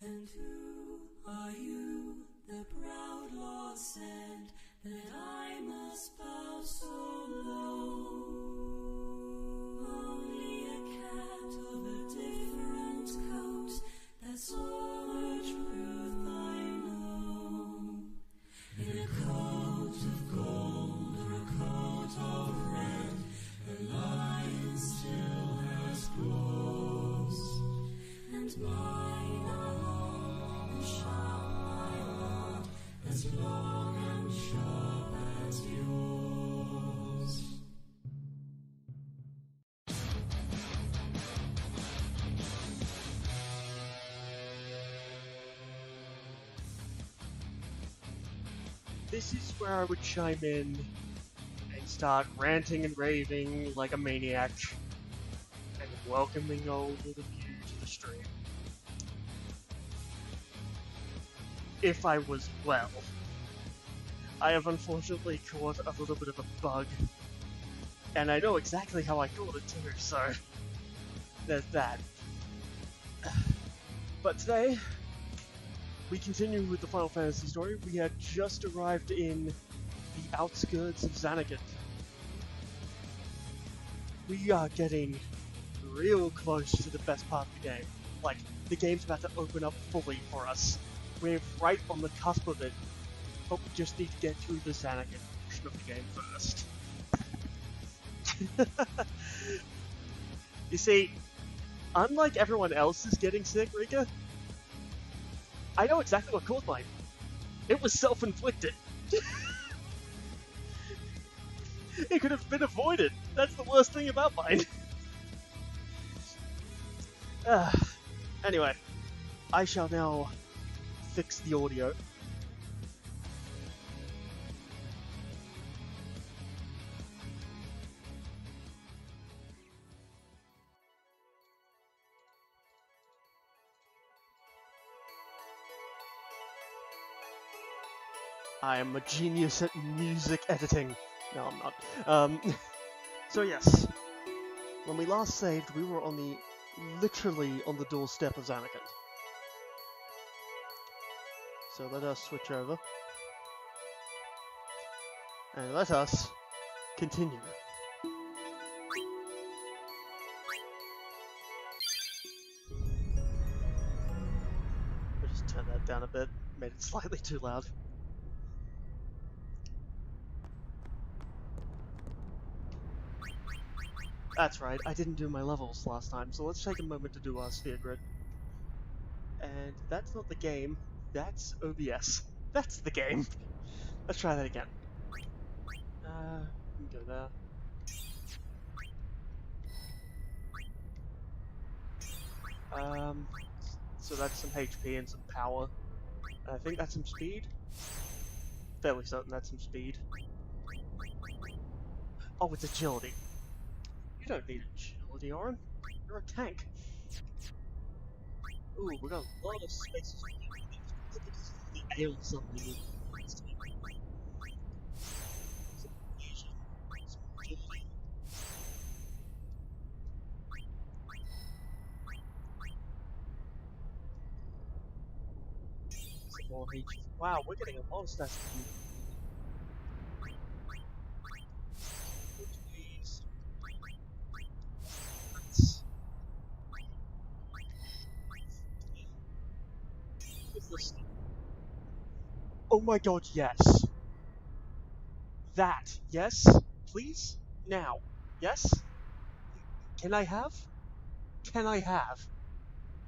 And who are you? The proud law said that I must bow so low. Only a cat of a different coat, that's all the truth I know. In a coat of gold or a coat of red, a lion still has claws, and mine are long and sharp, my lord, as long and sharp as yours. This is where I would chime in and start ranting and raving like a maniac and welcoming all of you to the stream. If I was well. I have unfortunately caught a little bit of a bug, and I know exactly how I caught it too, so there's that. But today, we continue with the Final Fantasy story. We had just arrived in the outskirts of Xanagant. We are getting real close to the best part of the game. Like, the game's about to open up fully for us. We're right on the cusp of it, but we just need to get through the Xanagant portion of the game first. You see, unlike everyone else is getting sick, Rika, I know exactly what caused mine. It was self-inflicted. It could have been avoided. That's the worst thing about mine. Anyway, I shall now fix the audio. I am a genius at music editing. No, I'm not. So yes, when we last saved, we were literally on the doorstep of Xanagant. So let us switch over. And let us continue. I'll just turn that down a bit, made it slightly too loud. That's right, I didn't do my levels last time, so let's take a moment to do our sphere grid. And that's not the game, that's OBS. That's the game! Let's try that again. We can go there. So that's some HP and some power. And I think that's some speed? Fairly certain that's some speed. Oh, it's agility. You don't need agility, Orin. You're a tank. Ooh, we got a lot of spaces. The Aeons on the some more HP. Wow, we're getting a lot of stats. Oh my god, yes. That, yes? Please? Now. Yes? Can I have? Can I have?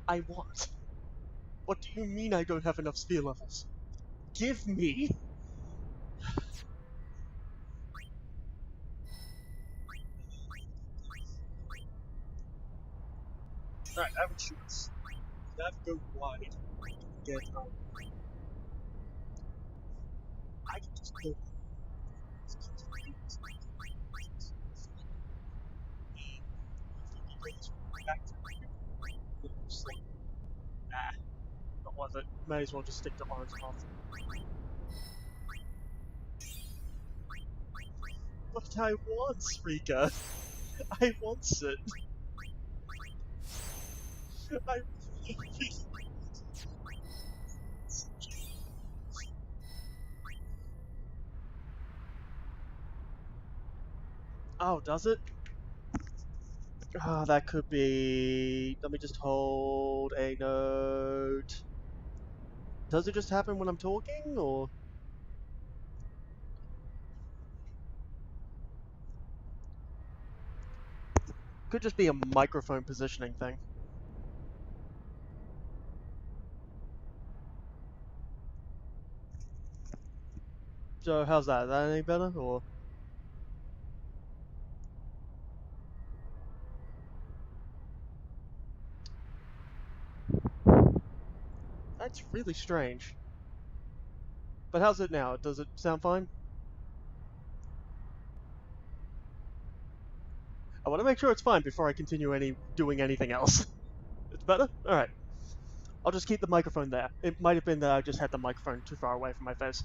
I want. What do you mean I don't have enough spear levels? Give me! Alright, I have a choice. I have to go wide. Get I can just go. Nah, not worth it. May as well just stick to orange path. But I want Rika. I want it. I really Oh, does it? Ah, that could be... Let me just hold a note. Does it just happen when I'm talking, or...? Could just be a microphone positioning thing. So how's that? Is that any better, or...? That's really strange. But how's it now? Does it sound fine? I want to make sure it's fine before I continue doing anything else. It's better? Alright. I'll just keep the microphone there. It might have been that I just had the microphone too far away from my face.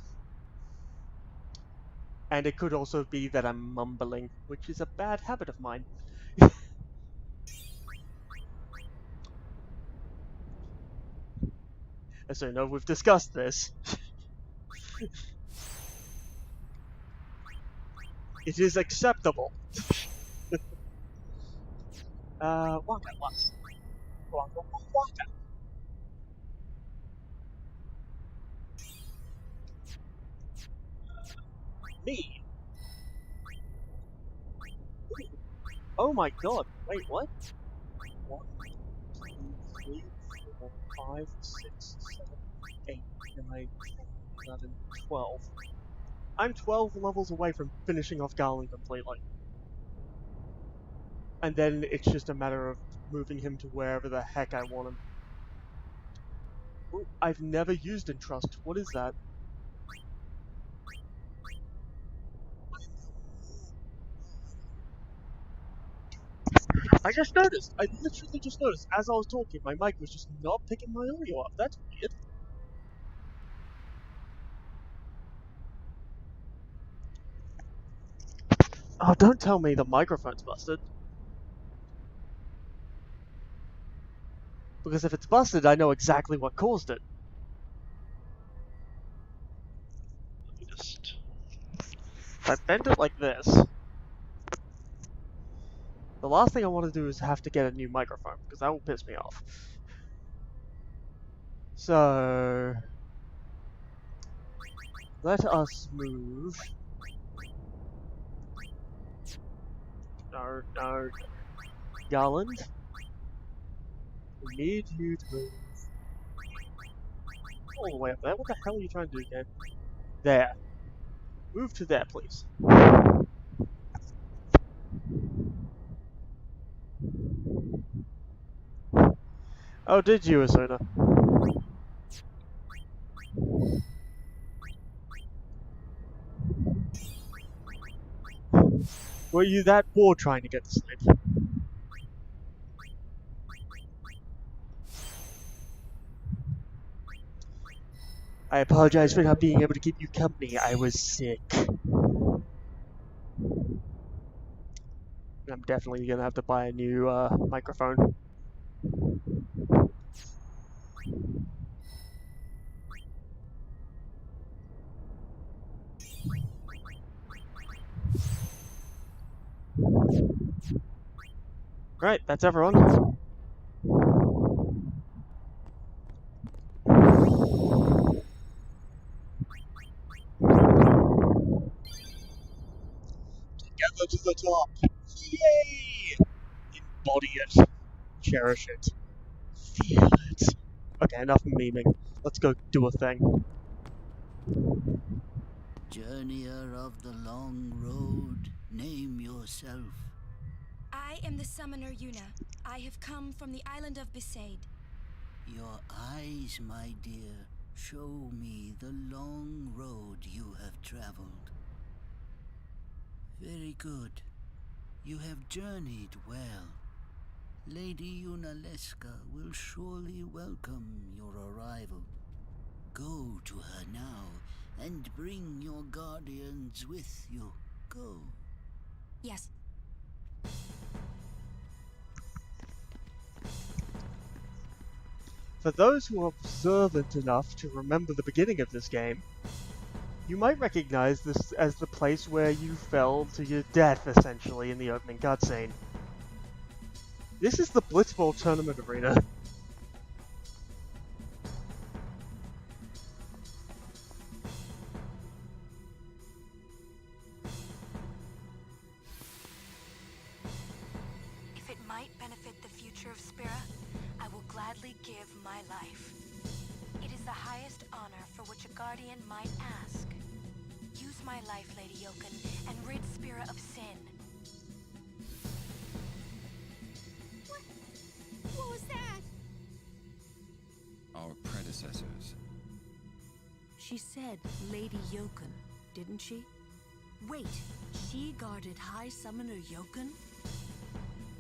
And it could also be that I'm mumbling, which is a bad habit of mine. And so, no, we've discussed this. It is acceptable. Waka, waka. Waka, waka. Me? Oh my god, wait, what? 1, 2, 3, 4, 5, 6, 7, 8, 9, 10, 11, 12. I'm 12 levels away from finishing off Garland completely. And then it's just a matter of moving him to wherever the heck I want him. Ooh, I've never used Entrust. What is that? I just noticed. I literally just noticed as I was talking, my mic was just not picking my audio up. That's weird. Oh, don't tell me the microphone's busted. Because if it's busted, I know exactly what caused it. Let me just... If I bend it like this... The last thing I want to do is have to get a new microphone, because that will piss me off. So... Let us move... No. Garland? We need you to move... all the way up there. What the hell are you trying to do, game? There. Move to there, please. Oh, did you, Asuna? Were you that bored trying to get to sleep? I apologize for not being able to keep you company. I was sick. I'm definitely gonna have to buy a new microphone. Right, that's everyone. Together to the top. Yay! Embody it. Cherish it. Feel it. Okay, enough memeing. Let's go do a thing. Journeyer of the long road, name yourself. I am the summoner Yuna. I have come from the island of Besaid. Your eyes, my dear, show me the long road you have traveled. Very good. You have journeyed well. Lady Yunalesca will surely welcome your arrival. Go to her now and bring your guardians with you. Go. Yes. For those who are observant enough to remember the beginning of this game, You might recognize this as the place where you fell to your death, essentially, in the opening cutscene. This is the Blitzball tournament arena. If it might benefit the future of Spira, I will gladly give my life. It is the highest honor for which a guardian might ask. Use my life, Lady Yoken, and rid Spira of sin. What was that? Our predecessors. She said Lady Yoken, didn't she? Wait, she guarded High Summoner Yoken?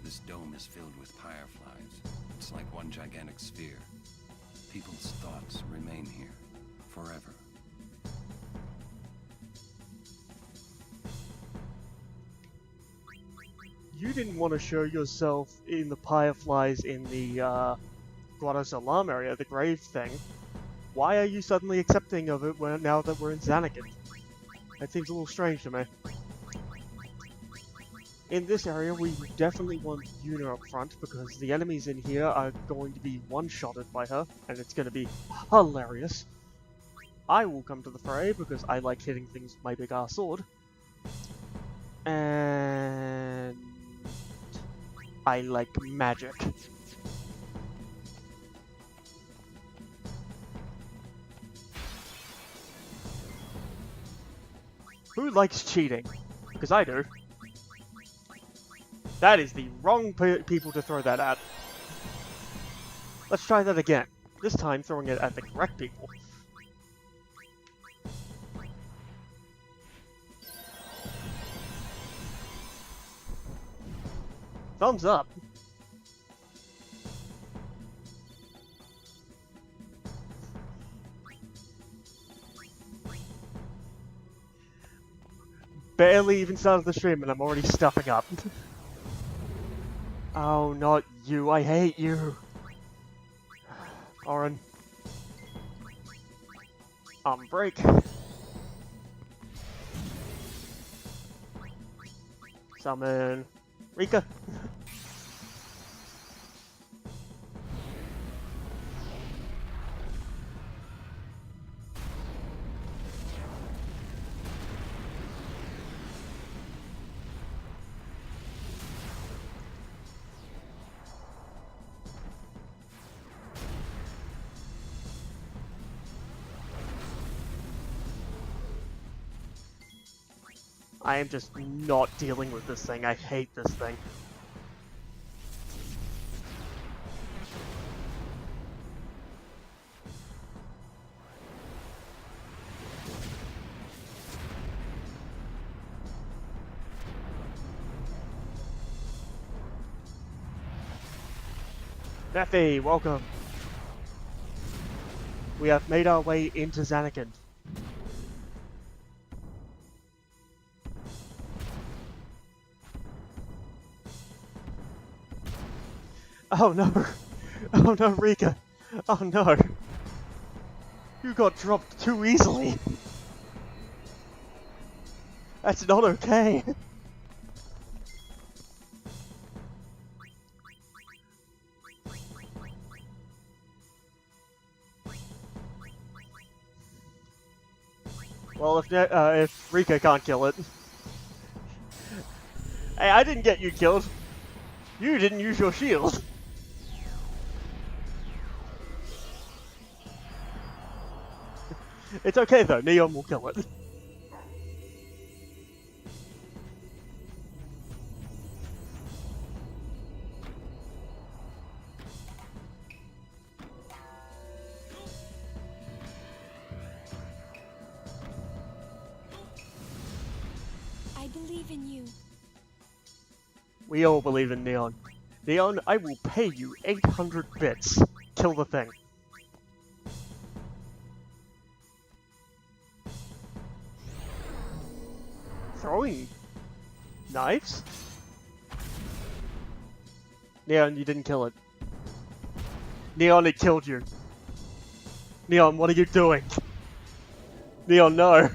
This dome is filled with fireflies. It's like one gigantic sphere. People's thoughts remain here, forever. You didn't want to show yourself in the fireflies in the Grotto Salam area, the grave thing. Why are you suddenly accepting of it now that we're in Zanakin? That seems a little strange to me. In this area, we definitely want Yuna up front, because the enemies in here are going to be one-shotted by her, and it's going to be hilarious. I will come to the fray, because I like hitting things with my big-ass sword. And I like magic. Who likes cheating? Because I do. That is the wrong people to throw that at. Let's try that again. This time throwing it at the correct people. Thumbs up. Barely even started the stream and I'm already stuffing up. Oh, not you. I hate you. Oren. Break. Summon. Rika. I am just not dealing with this thing. I hate this thing. Neffy, welcome. We have made our way into Zanakin. Oh no! Oh no, Rika! Oh no! You got dropped too easily! That's not okay! Well, if Rika can't kill it... Hey, I didn't get you killed! You didn't use your shield! It's okay though, Neon will kill it. I believe in you. We all believe in Neon. Neon, I will pay you 800 bits. Kill the thing. Throwing knives? Neon, you didn't kill it. Neon, it killed you. Neon, what are you doing? Neon, no.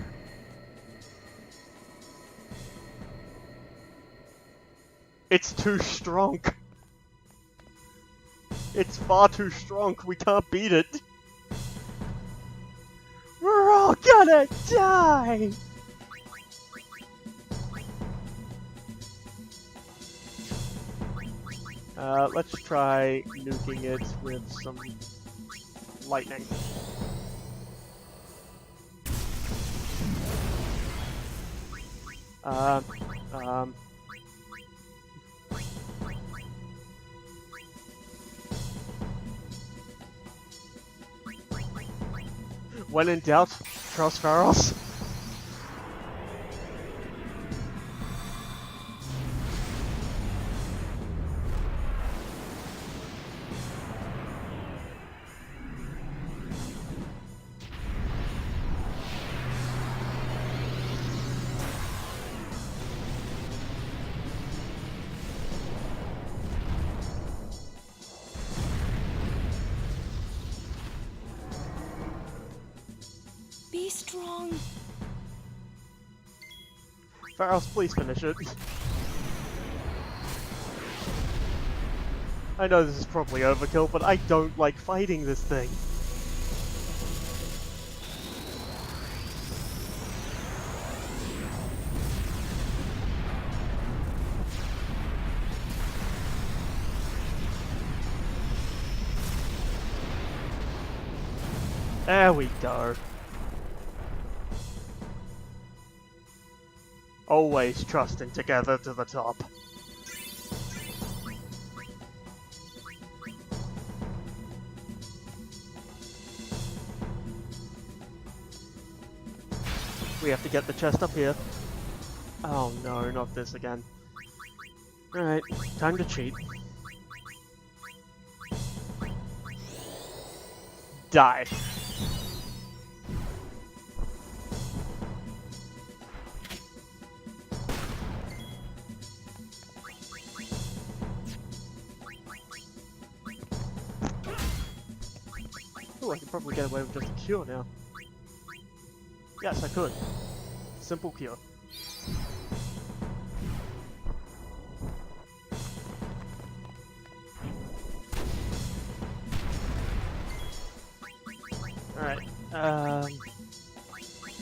It's too strong. It's far too strong. We can't beat it. We're all gonna die! Let's try nuking it with some lightning. When in doubt, trust Pharos. Be strong. Pharos, please finish it. I know this is probably overkill, but I don't like fighting this thing. There we go. Always trusting together to the top. We have to get the chest up here. Oh no, not this again. Alright, time to cheat. Die. Oh, I could probably get away with just a cure now. Yes, I could. Simple cure. Alright,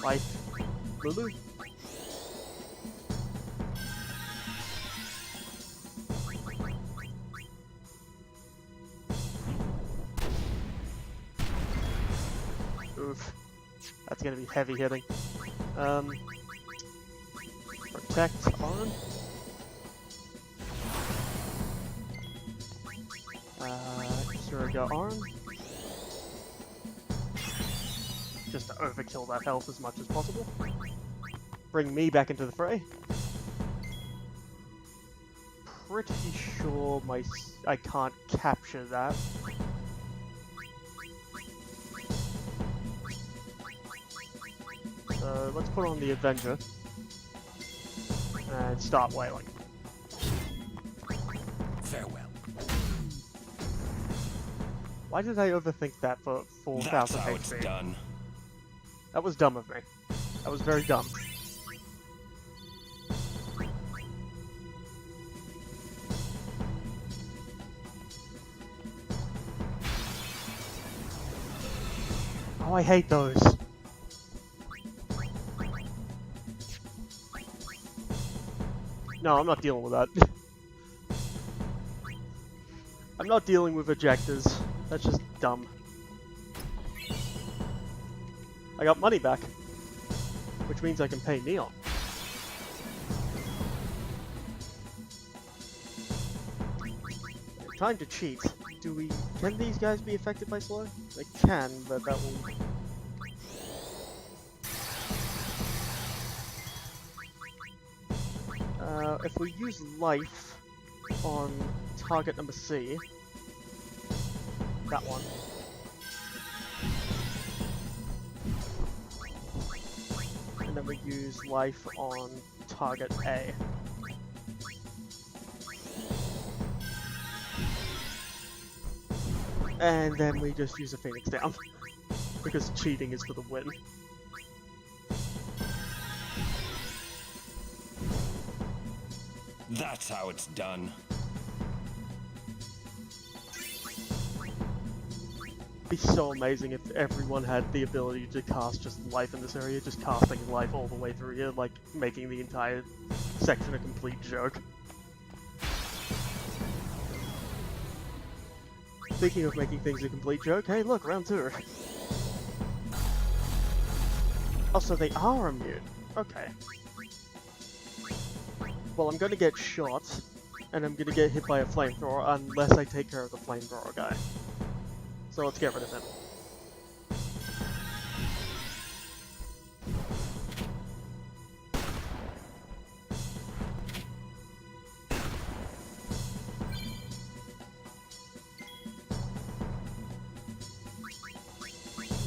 life. Lulu. Oof. That's gonna be heavy hitting. Protect on. Surrogate on. Just to overkill that health as much as possible. Bring me back into the fray. Pretty sure I can't capture that. So let's put on the Avenger and start wailing. Farewell. Why did I overthink that for 4,000 That's how HP? it's done. That was dumb of me. That was very dumb. Oh, I hate those. No, I'm not dealing with that. I'm not dealing with ejectors. That's just dumb. I got money back, which means I can pay Neon. Time to cheat. Can these guys be affected by slow? They can, but that will... if we use life on target number C, that one, and then we use life on target A. And then we just use a Phoenix down, because cheating is for the win. That's how it's done. It'd be so amazing if everyone had the ability to cast just life in this area, just casting life all the way through here, like making the entire section a complete joke. Speaking of making things a complete joke, hey look, round 2. Oh, so they are immune. Okay. Well, I'm gonna get shot, and I'm gonna get hit by a flamethrower unless I take care of the flamethrower guy. So let's get rid of him.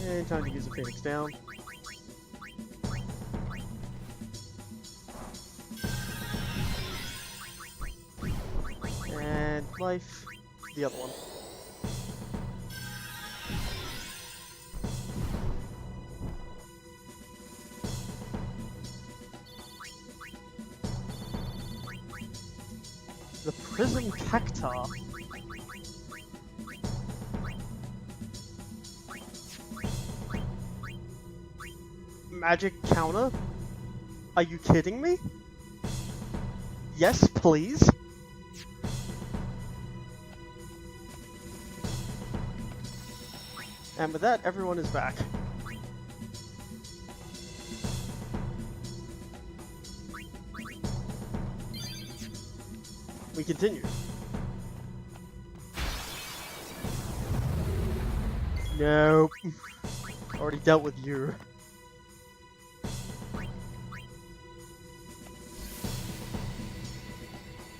And time to use a Phoenix down. And life, the other one. The Prism Cactar. Magic counter? Are you kidding me? Yes, please? And with that, everyone is back. We continue. Nope. Already dealt with you.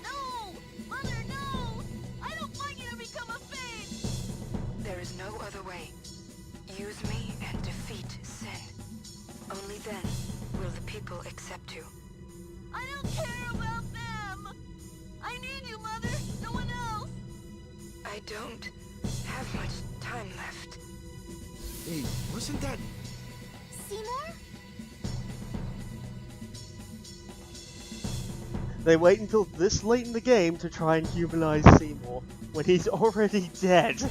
No! Mother, no! I don't want you to become a fiend! There is no other way. Use me and defeat sin. Only then will the people accept you. I don't care about them! I need you, Mother! No one else! I don't have much time left. Hey, wasn't that... Seymour? They wait until this late in the game to try and humanize Seymour, when he's already dead.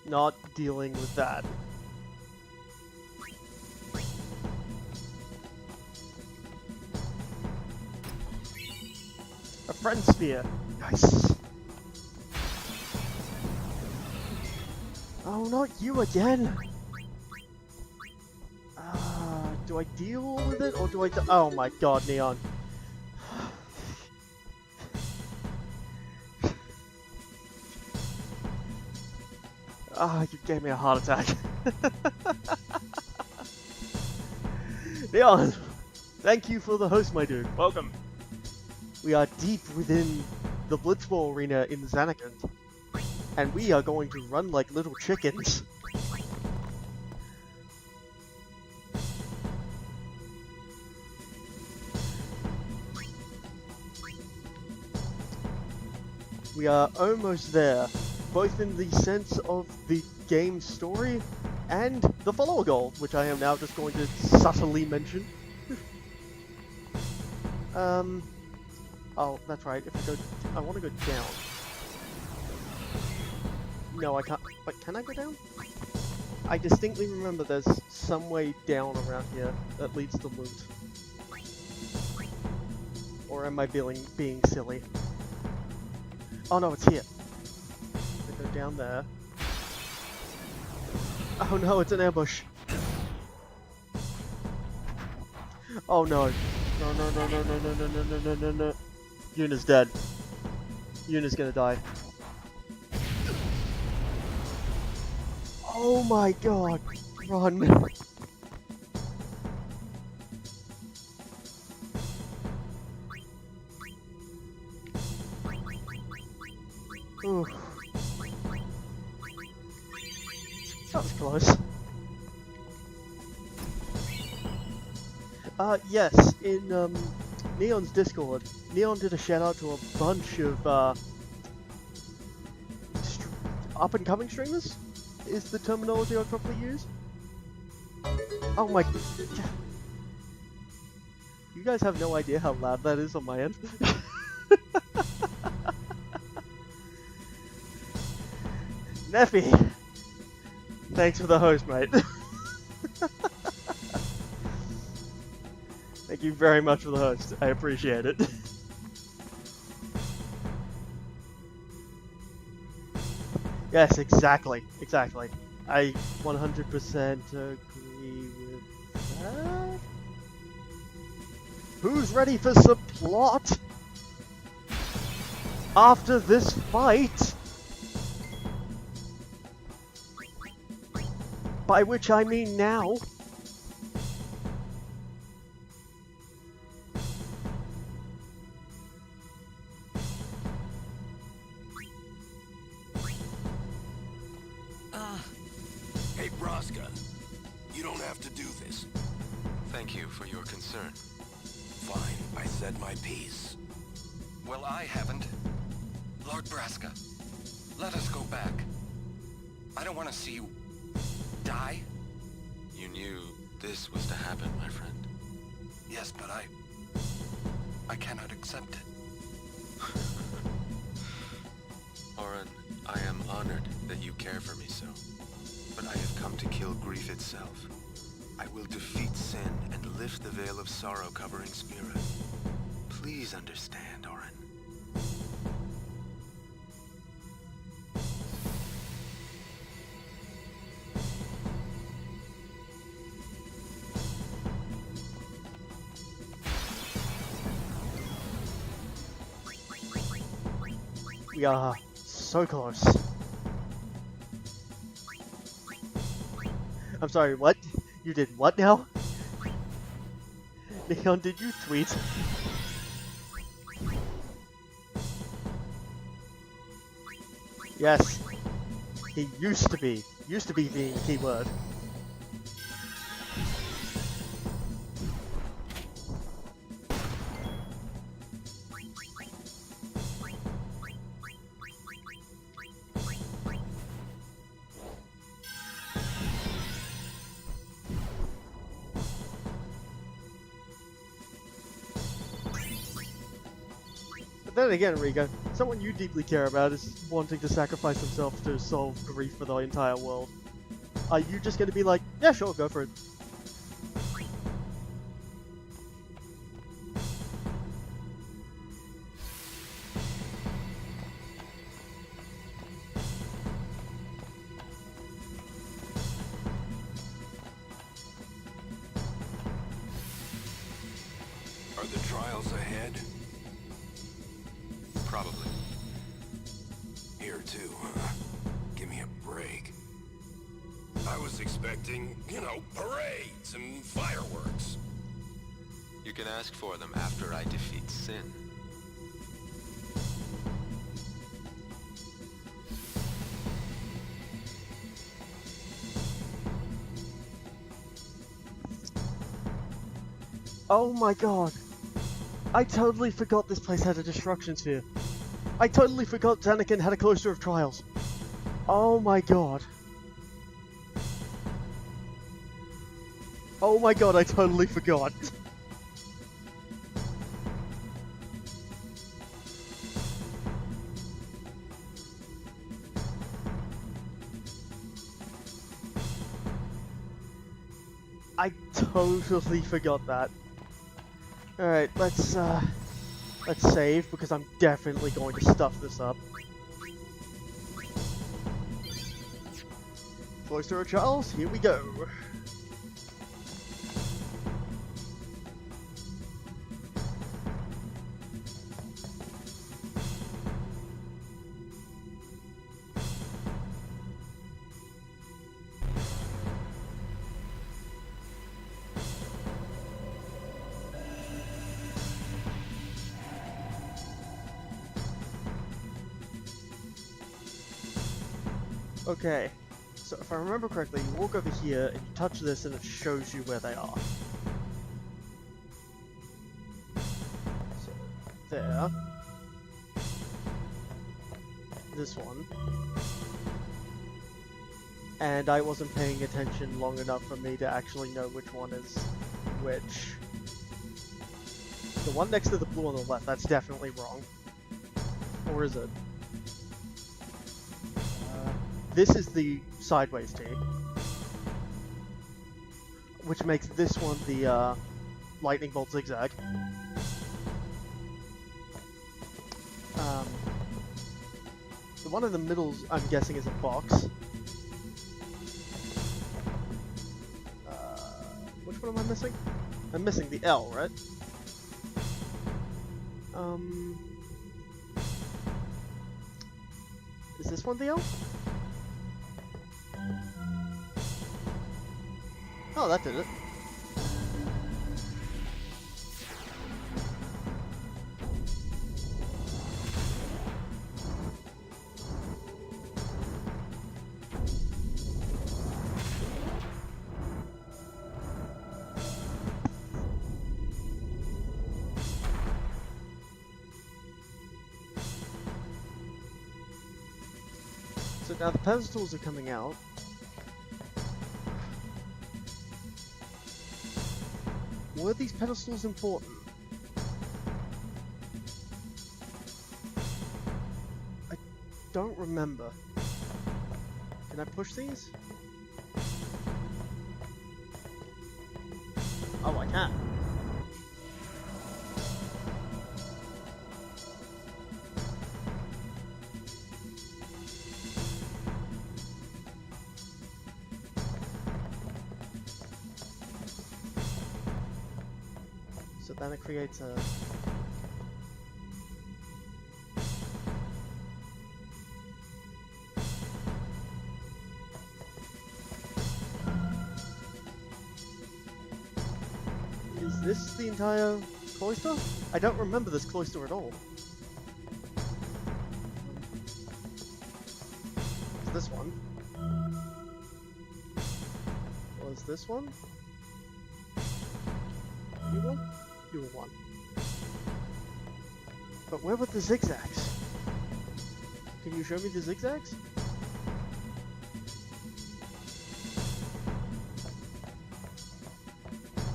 Not dealing with that. A friend spear. Nice. Oh, not you again. Do I deal with it or do I? Oh my God, Neon. Ah, you gave me a heart attack. Neon, thank you for the host, my dude. Welcome. We are deep within the Blitzball arena in Zanarkand, and we are going to run like little chickens. We are almost there, both in the sense of the game's story and the follower goal, which I am now just going to subtly mention. Oh, that's right, if I go... I want to go down. No, I can't... Wait, can I go down? I distinctly remember there's some way down around here that leads to loot. Or am I being silly? Oh no, it's here. I go down there. Oh no, it's an ambush. Oh no. No, no, no, no, no, no, no, no, no, no, no, no. Yuna's dead. Yuna's gonna die. Oh my God. Run. Ooh. That was close. Yes, in Neon's Discord, Neon did a shout out to a bunch of up and coming streamers, is the terminology I'd probably use. Oh my... You guys have no idea how loud that is on my end. Neffy! Thanks for the host, mate. Thank you very much for the host. I appreciate it. Yes, exactly. Exactly. I 100% agree with that. Who's ready for some plot? After this fight? By which I mean now. Hey, Braska. You don't have to do this. Thank you for your concern. Fine, I said my piece. Well, I haven't. Lord Braska, let us go back. I don't want to see you die. You knew this was to happen, my friend. Yes, but I cannot accept it. Oren, I am honored that you care for me so. But I have come to kill grief itself. I will defeat sin and lift the veil of sorrow covering Spira. Please understand, Oren. We are so close. I'm sorry, what? You did what now? Neon, did you tweet? Yes. He used to be the keyword. But then again, Riga, someone you deeply care about is wanting to sacrifice himself to solve grief for the entire world. Are you just gonna be like, yeah, sure, go for it? Are the trials ahead? Probably. Here too, huh? Give me a break. I was expecting, parades and fireworks. You can ask for them after I defeat sin. Oh my god. I totally forgot this place had a destruction sphere. I totally forgot Zanakin had a cloister of trials. Oh my god. Oh my god, I totally forgot. I totally forgot that. Alright, let's save, because I'm definitely going to stuff this up. Cloister of Trials, here we go. Okay, so if I remember correctly, you walk over here and you touch this and it shows you where they are. So, there. This one. and I wasn't paying attention long enough for me to actually know which one is which. The one next to the blue on the left, that's definitely wrong. Or is it? This is the sideways T, which makes this one the lightning bolt zigzag. The one in the middle, I'm guessing, is a box. Which one am I missing? I'm missing the L, right? Is this one the L? Oh, that did it. So now the pedestals are coming out. Were these pedestals important? I don't remember. Can I push these? Oh, I can. So then it creates a... Is this the entire cloister? I don't remember this cloister at all. Is this one? Was this one? You one? You were one. But where were the zigzags? Can you show me the zigzags?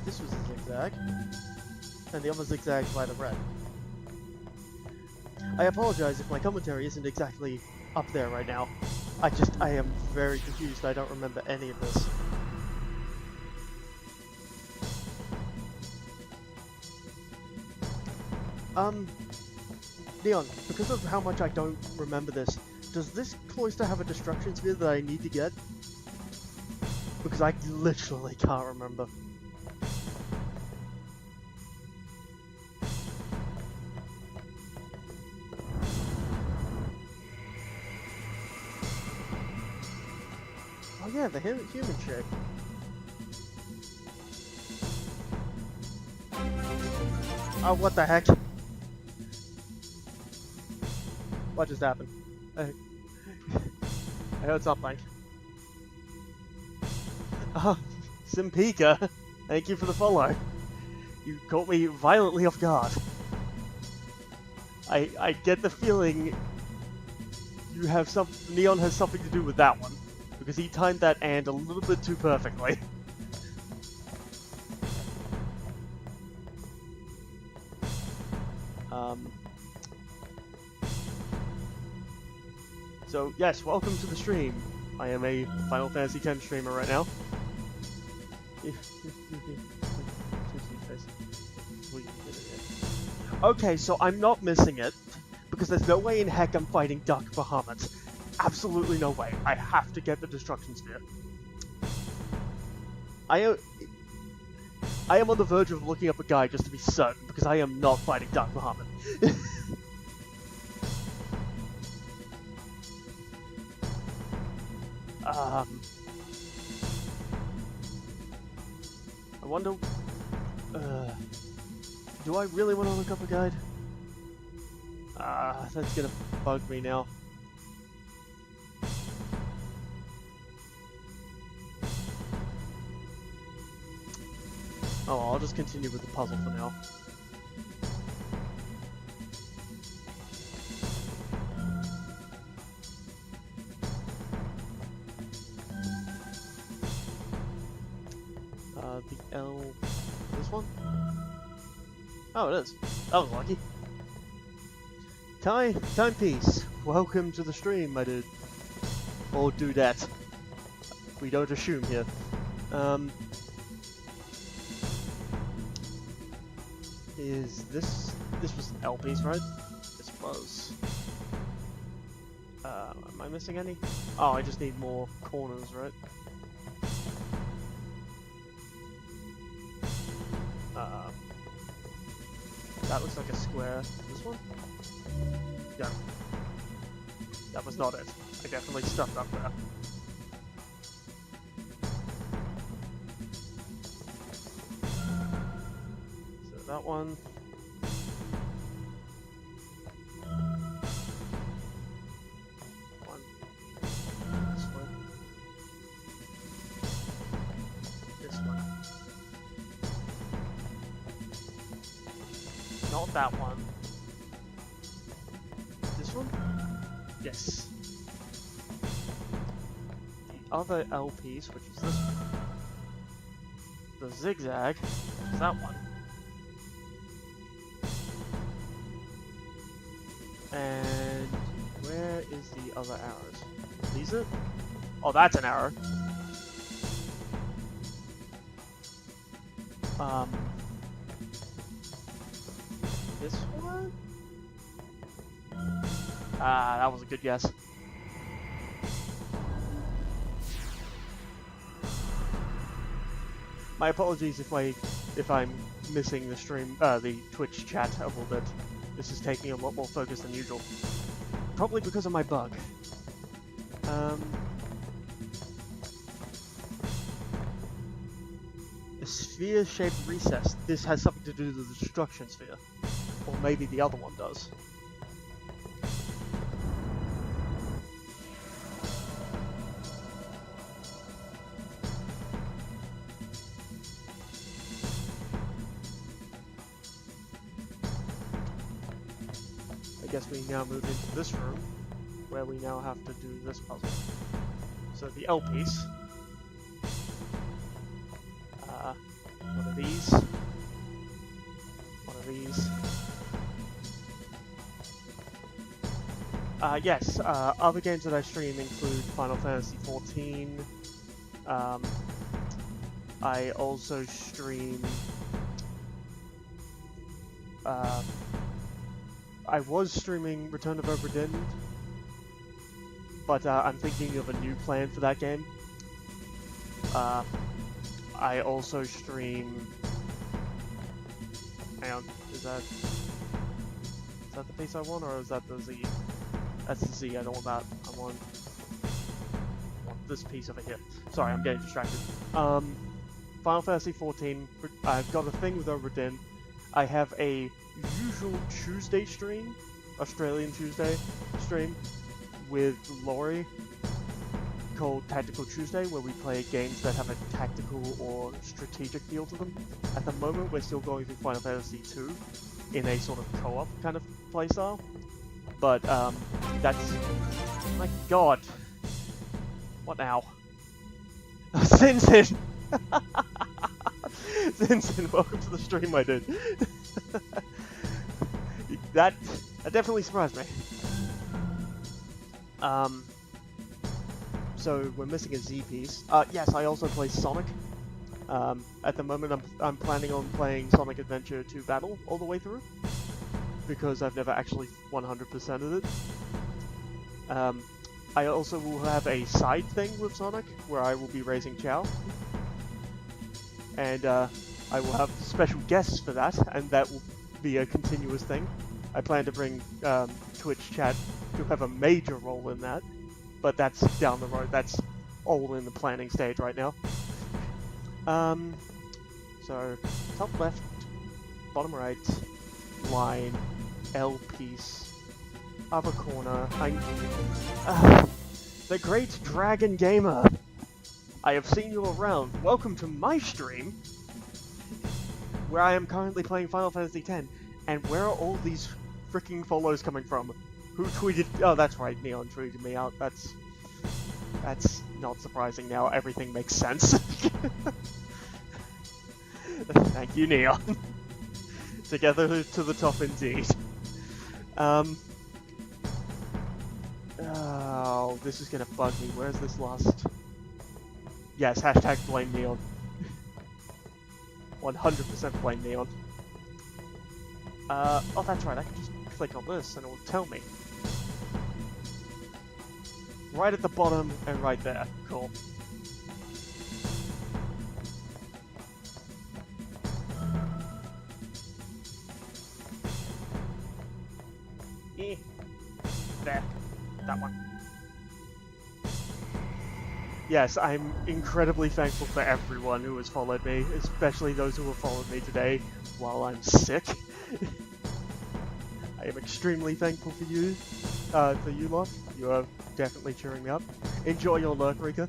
This was a zigzag. And the other zigzags by the red. I apologize if my commentary isn't exactly up there right now. I am very confused. I don't remember any of this. Leon, because of how much I don't remember this, does this cloister have a destruction sphere that I need to get? Because I literally can't remember. Oh yeah, the human shape. Oh, what the heck? What just happened? I heard something. Oh, Simpika, thank you for the follow. You caught me violently off guard. I get the feeling you have Neon has something to do with that one, because he timed that and a little bit too perfectly. So yes, welcome to the stream. I am a Final Fantasy X streamer right now. Okay, so I'm not missing it, because there's no way in heck I'm fighting Dark Bahamut. Absolutely no way. I have to get the Destruction Sphere. I am on the verge of looking up a guide just to be certain, because I am not fighting Dark Bahamut. I wonder... do I really want to look up a guide? That's gonna bug me now. Oh, I'll just continue with the puzzle for now. The L... this one? Oh, it is. That was lucky. Timepiece! Welcome to the stream, my dude. Or do that. We don't assume here. Is this... this was an L piece, right? This was... am I missing any? Oh, I just need more corners, right? That looks like a square. This one? Yeah. That was not it. I definitely stuffed up there. So that one. This one. This one. Not that one. This one? Yes. The other L piece, which is this one. The zigzag, which is that one. And where is the other arrows? These are? Oh, that's an arrow. This one? Ah, that was a good guess. My apologies if I'm missing the stream, the Twitch chat a little bit. This is taking a lot more focus than usual. Probably because of my bug. A sphere-shaped recess. This has something to do with the destruction sphere. Or maybe the other one does. I guess we now move into this room, where we now have to do this puzzle. So the L piece. One of these. One of these. Yes, other games that I stream include Final Fantasy XIV. I also stream... I was streaming Return of Obra Dinn, but I'm thinking of a new plan for that game. I also stream... Hang on, is that the piece I want, or is that the Z? That's the Z, I don't want that. I want this piece over here. Sorry, I'm getting distracted. Final Fantasy XIV, I've got a thing with Obra Dinn. I have a usual Tuesday stream, Australian Tuesday stream, with Laurie, called Tactical Tuesday, where we play games that have a tactical or strategic feel to them. At the moment, we're still going through Final Fantasy II in a sort of co-op kind of playstyle. But, that's... my god. What now? Sinsin! Sinsin, welcome to the stream, my dude. That definitely surprised me. So we're missing a Z piece. Yes, I also play Sonic. At the moment, I'm planning on playing Sonic Adventure 2 Battle all the way through, because I've never actually 100%ed it. I also will have a side thing with Sonic, where I will be raising Chow. And I will have special guests for that, and that will be a continuous thing. I plan to bring Twitch chat to have a major role in that, but that's down the road. That's all in the planning stage right now. So, top left, bottom right, line, L piece, upper corner, the great Dragon Gamer! I have seen you around. Welcome to my stream, where I am currently playing Final Fantasy X. And where are all these freaking follows coming from? Who tweeted? Oh, that's right, Neon tweeted me out. That's not surprising now. Everything makes sense. Thank you, Neon. Together to the top indeed. Oh, this is gonna bug me. Where's this last? Yes, hashtag blame Neon. 100% blame Neon. Oh, that's right. I can just click on this and it will tell me. Right at the bottom and right there. Cool. There. That one. Yes, I'm incredibly thankful for everyone who has followed me, especially those who have followed me today while I'm sick. I am extremely thankful for you lot. You are definitely cheering me up. Enjoy your lurk, Rika.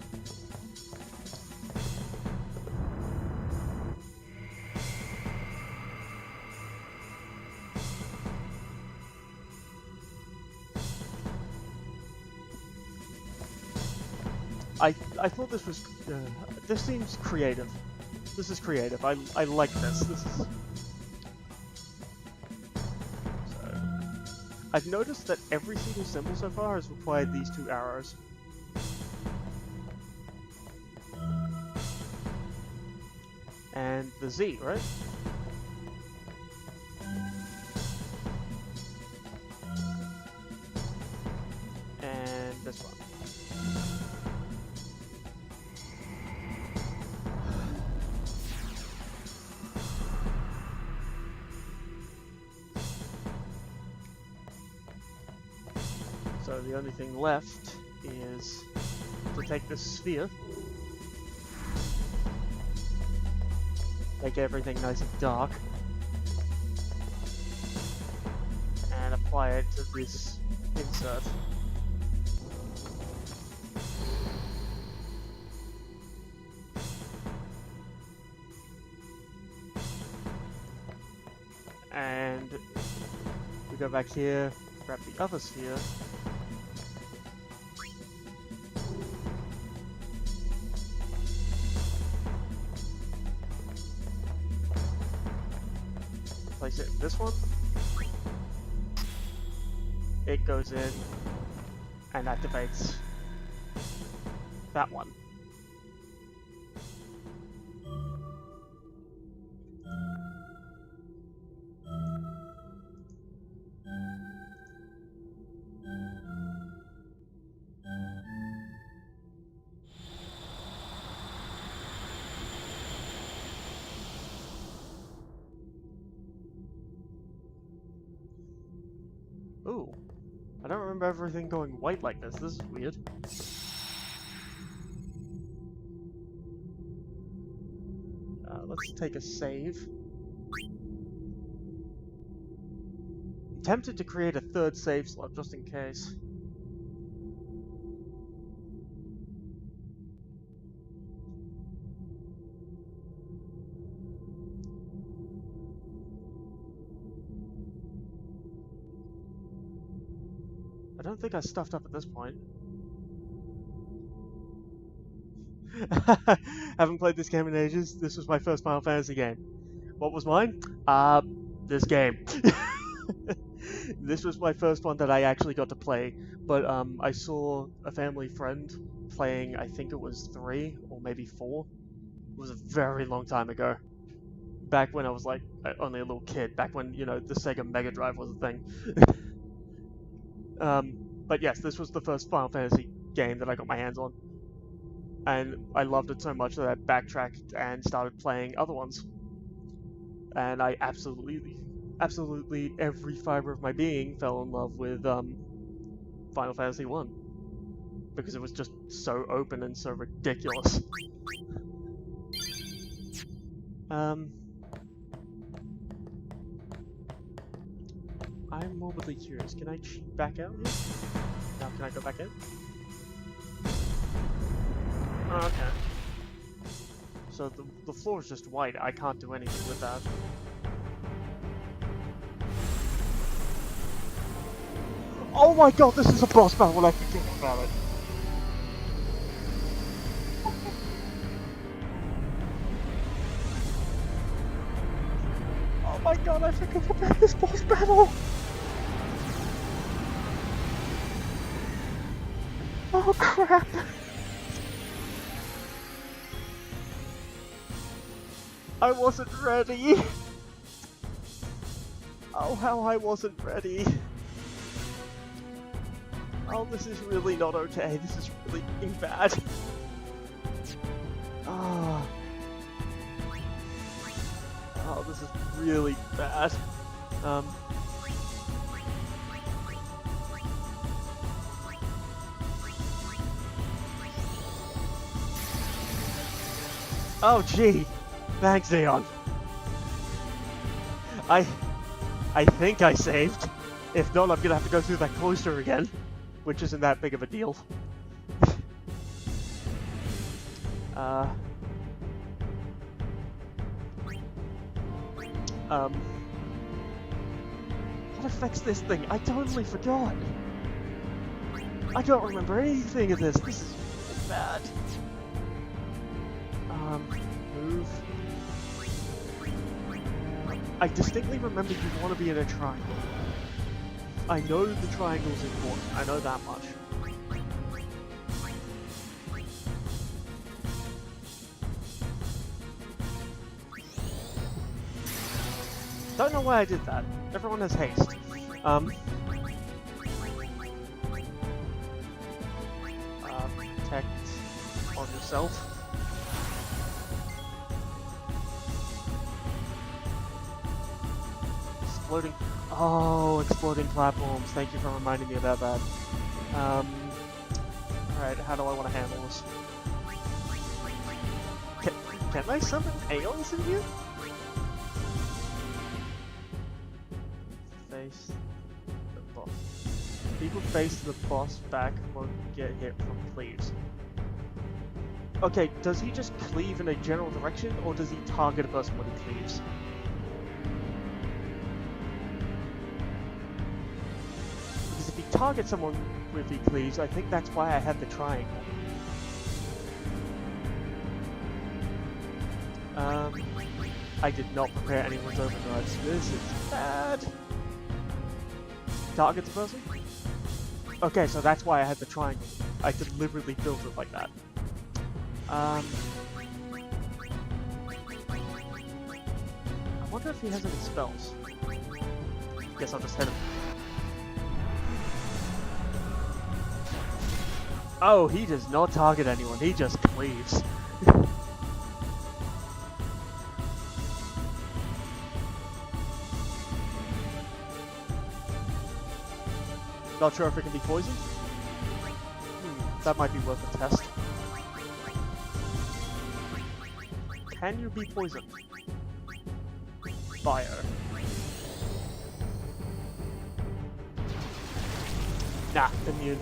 I thought this was... this seems creative. This is creative. I like this. This is... So, I've noticed that every single symbol so far has required these two arrows. And the Z, right? And this one. So the only thing left is to take this sphere, make everything nice and dark, and apply it to this insert. And we go back here, grab the other sphere, place it in this one, it goes in and activates that one. Ooh, I don't remember everything going white like this. This is weird. Let's take a save. I'm tempted to create a third save slot just in case. I don't think I stuffed up at this point. Haven't played this game in ages. This was my first Final Fantasy game. What was mine? This game. This was my first one that I actually got to play, but I saw a family friend playing, I think it was 3 or maybe 4. It was a very long time ago. Back when I was like only a little kid, back when, you know, the Sega Mega Drive was a thing. But yes, this was the first Final Fantasy game that I got my hands on. And I loved it so much that I backtracked and started playing other ones. And I absolutely every fiber of my being fell in love with Final Fantasy 1. Because it was just so open and so ridiculous. I'm morbidly curious. Can I back out here? Now can I go back in? Oh, okay. So the floor is just white. I can't do anything with that. Oh my god, this is a boss battle! I forget about it. my god, I forgot about this boss battle! Oh crap! I wasn't ready! Oh, how I wasn't ready! Oh, this is really not okay. This is really bad. Ah. Oh, this is really bad. Oh, gee. Thanks, Aeon. I think I saved. If not, I'm gonna have to go through that cloister again, which isn't that big of a deal. What affects this thing? I totally forgot. I don't remember anything of this. This is really bad. Move. I distinctly remember you want to be in a triangle. I know the triangle's important. I know that much. Don't know why I did that. Everyone has haste. Protect on yourself. Exploding. Oh, exploding platforms. Thank you for reminding me about that. Alright, how do I want to handle this? Can I summon Aeons in here? Face the boss. People face the boss back won't get hit from cleaves. Okay, does he just cleave in a general direction, or does he target a person when he cleaves? Because if he targets someone with he cleaves, I think that's why I had the triangle. I did not prepare anyone's overdrives. This is bad. Target the person? Okay, so that's why I had the triangle. I deliberately built it like that. I wonder if he has any spells. Guess I'll just hit him. Oh, he does not target anyone, he just cleaves. Not sure if it can be poisoned. That might be worth a test. Can you be poisoned? Fire. Nah, immune.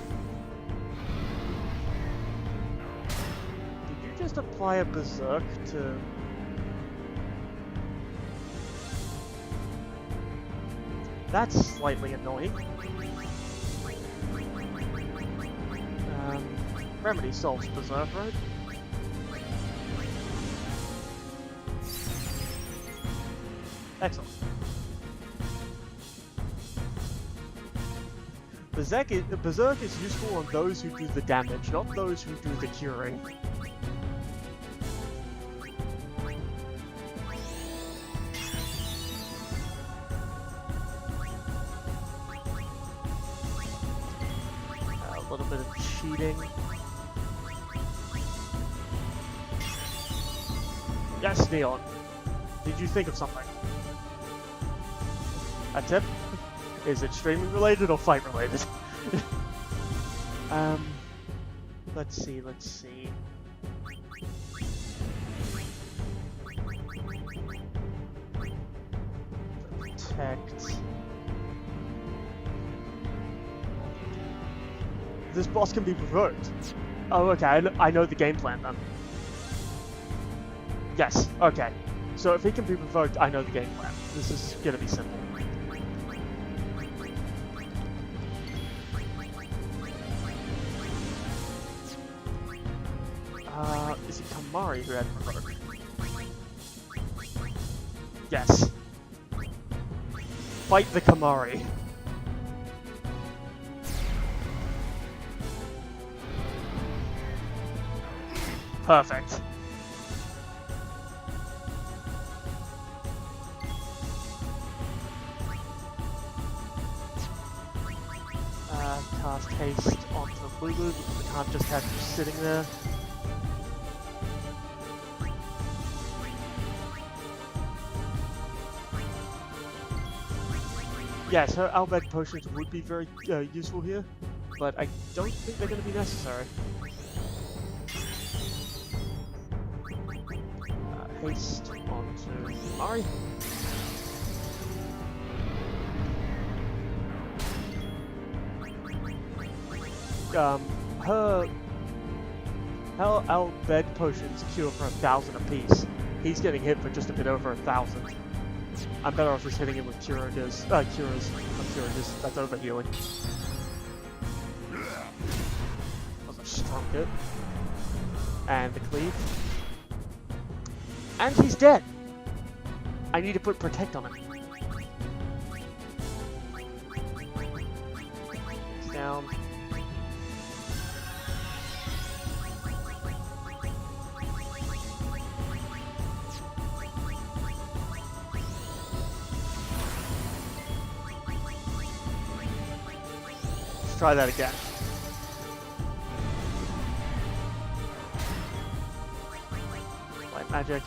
Did you just apply a berserk to... That's slightly annoying. Remedy solves berserk, right? Excellent. Berserk is useful on those who do the damage, not those who do the curing. A little bit of cheating. Yes, Neon. Did you think of something? A tip? Is it streaming related or fight related? Let's see. Protect. This boss can be provoked. Oh, okay, I know the game plan then. Yes, okay. So if he can be provoked, I know the game plan. This is gonna be simple. Is it Kamari who had provoke? Yes. Fight the Kamari. Perfect. Cast haste onto Lulu. We can't just have you sitting there. Yes, her Albed potions would be very useful here, but I don't think they're going to be necessary. Haste onto Mari. Her Albed potions cure for 1,000 apiece. He's getting hit for just a bit over 1,000. I'm better off just hitting him with cures. Not cures, that's overhealing. That was a strong hit. And the cleave. And he's dead! I need to put protect on him. He's down. Let's try that again. Light magic.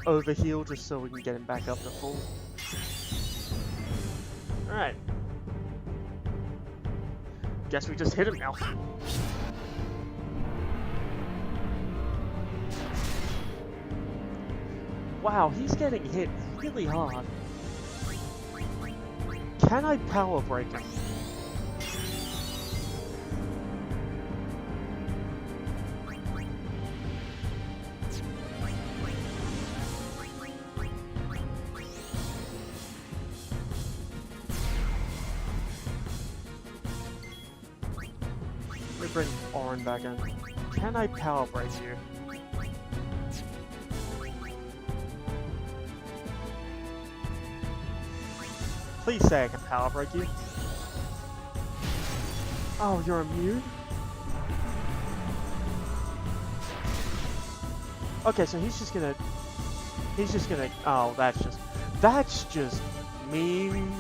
Overheal just so we can get him back up to full. Alright. Guess we just hit him now. Wow, he's getting hit really hard. Can I power break him? Let me bring Orin back in. Can I power break you? Please say I can power break you. Oh, you're immune? Okay, so he's just gonna... Oh, that's just mean.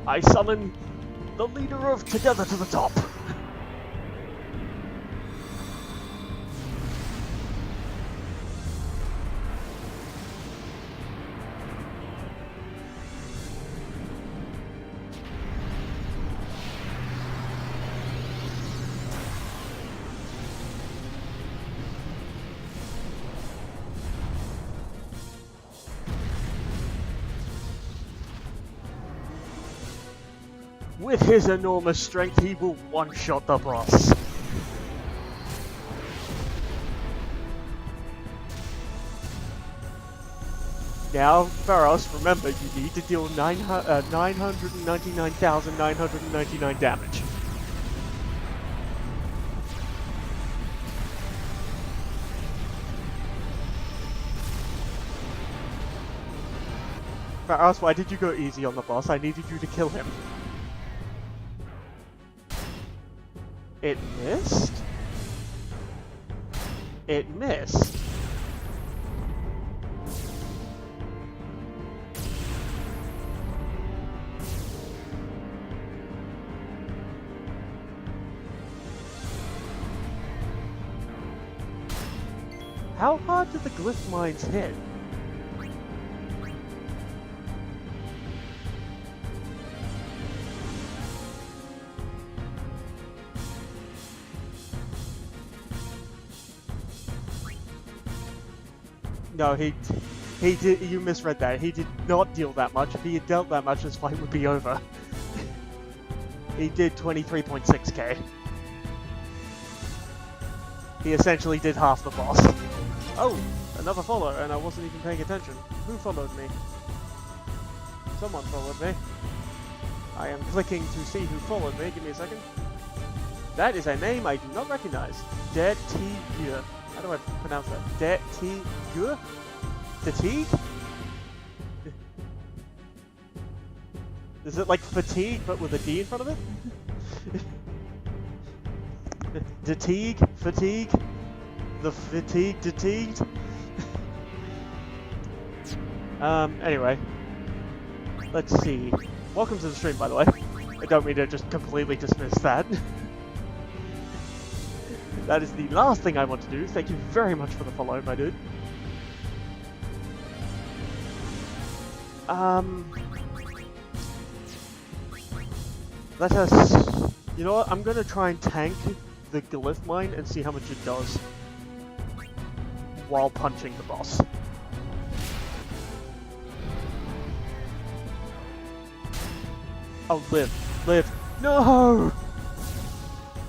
I summon the leader of Together to the Top. With his enormous strength, he will one-shot the boss. Now, Pharos, remember, you need to deal 999,999 damage. Pharos, why did you go easy on the boss? I needed you to kill him. It missed? It missed. How hard did the glyph mines hit? No, he did. You misread that. He did not deal that much. If he had dealt that much, this fight would be over. He did 23.6k. He essentially did half the boss. Oh, another follow, and I wasn't even paying attention. Who followed me? Someone followed me. I am clicking to see who followed me. Give me a second. That is a name I do not recognize. Detigue. How do I pronounce that? Detigue? Detigue? Is it like fatigue but with a D in front of it? Detigue? Fatigue? The fatigue detigued? Anyway. Let's see. Welcome to the stream, by the way. I don't mean to just completely dismiss that. That is the last thing I want to do. Thank you very much for the follow, my dude. Let us... You know what? I'm gonna try and tank the glyph mine and see how much it does while punching the boss. Oh, live. No!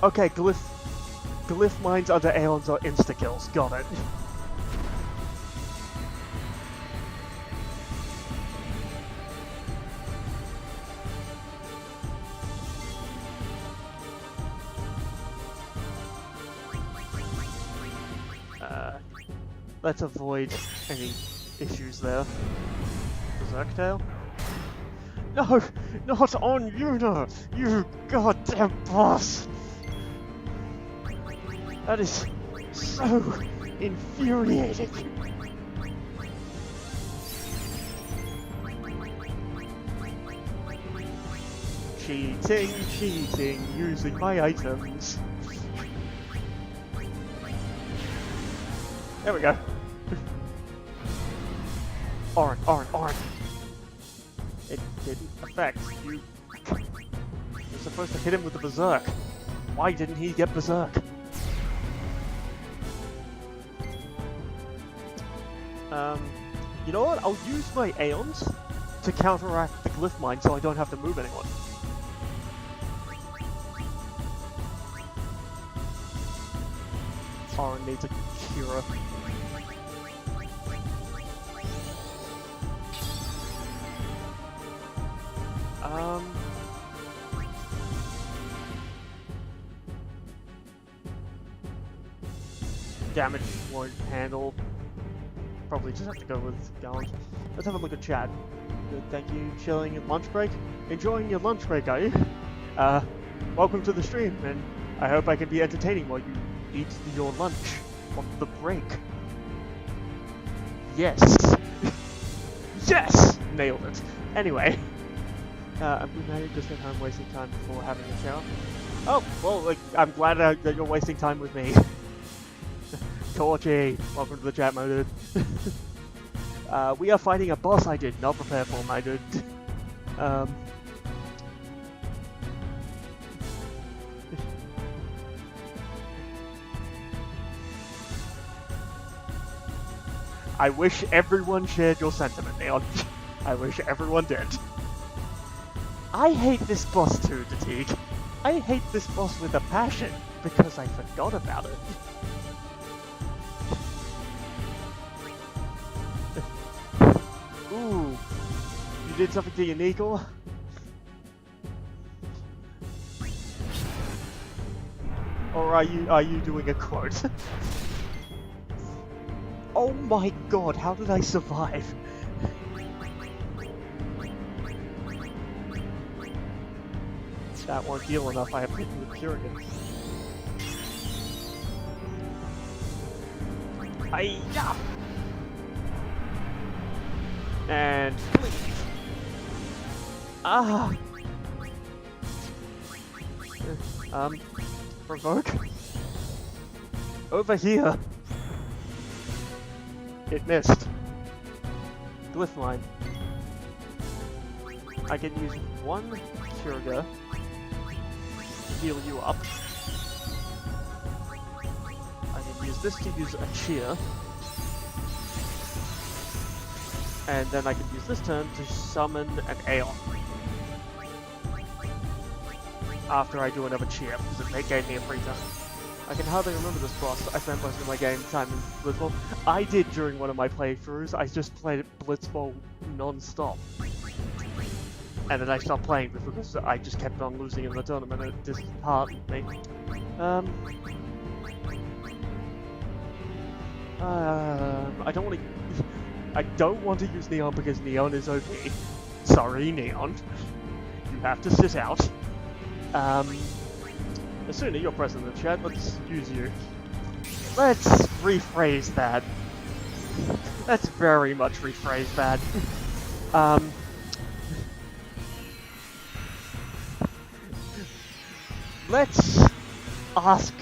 Okay, glyph mines under Aeons are insta-kills. Got it. Let's avoid any issues there. Berserk Tail? No! Not on Yuna! You goddamn boss! That is so infuriating! Cheating, using my items. There we go. Orin. It didn't affect you. You're supposed to hit him with the berserk. Why didn't he get berserk? You know what? I'll use my Aeons to counteract the glyph mine so I don't have to move anyone. Orin needs a cure. Damage won't handle. Probably just have to go with Gallant. Let's have a look at chat. Good, thank you. Chilling at lunch break? Enjoying your lunch break, are you? Welcome to the stream, and I hope I can be entertaining while you eat your lunch on the break. Yes! Yes! Nailed it. Anyway. I'm just at home wasting time before having a shower. Oh, well, like, I'm glad that you're wasting time with me. Torchy, welcome to the chat, my dude. We are fighting a boss I did not prepare for, my dude. I wish everyone shared your sentiment, Neon. I wish everyone did. I hate this boss too, Detigue. I hate this boss with a passion, because I forgot about it. Ooh, you did something to your Nigel? Or are you doing a quote? Oh my god, how did I survive? That won't heal enough, I have hit with Purigan. Hiya! And leave. Ah! Provoke? Over here! It missed. Glyph mine. I can use one Kurga to heal you up. I can use this to use a cheer. And then I can use this turn to summon an Aeon. After I do another cheer, because it gave me a free turn. I can hardly remember this boss. I spent most of my game time in Blitzball. I did during one of my playthroughs. I just played Blitzball non-stop. and then I stopped playing because I just kept on losing in the tournament and it disheartened me. I don't want to use Neon because Neon is OP. Sorry, Neon. You have to sit out. Asuna, you're present in the chat. Let's use you. Let's rephrase that. Let's very much rephrase that. Let's ask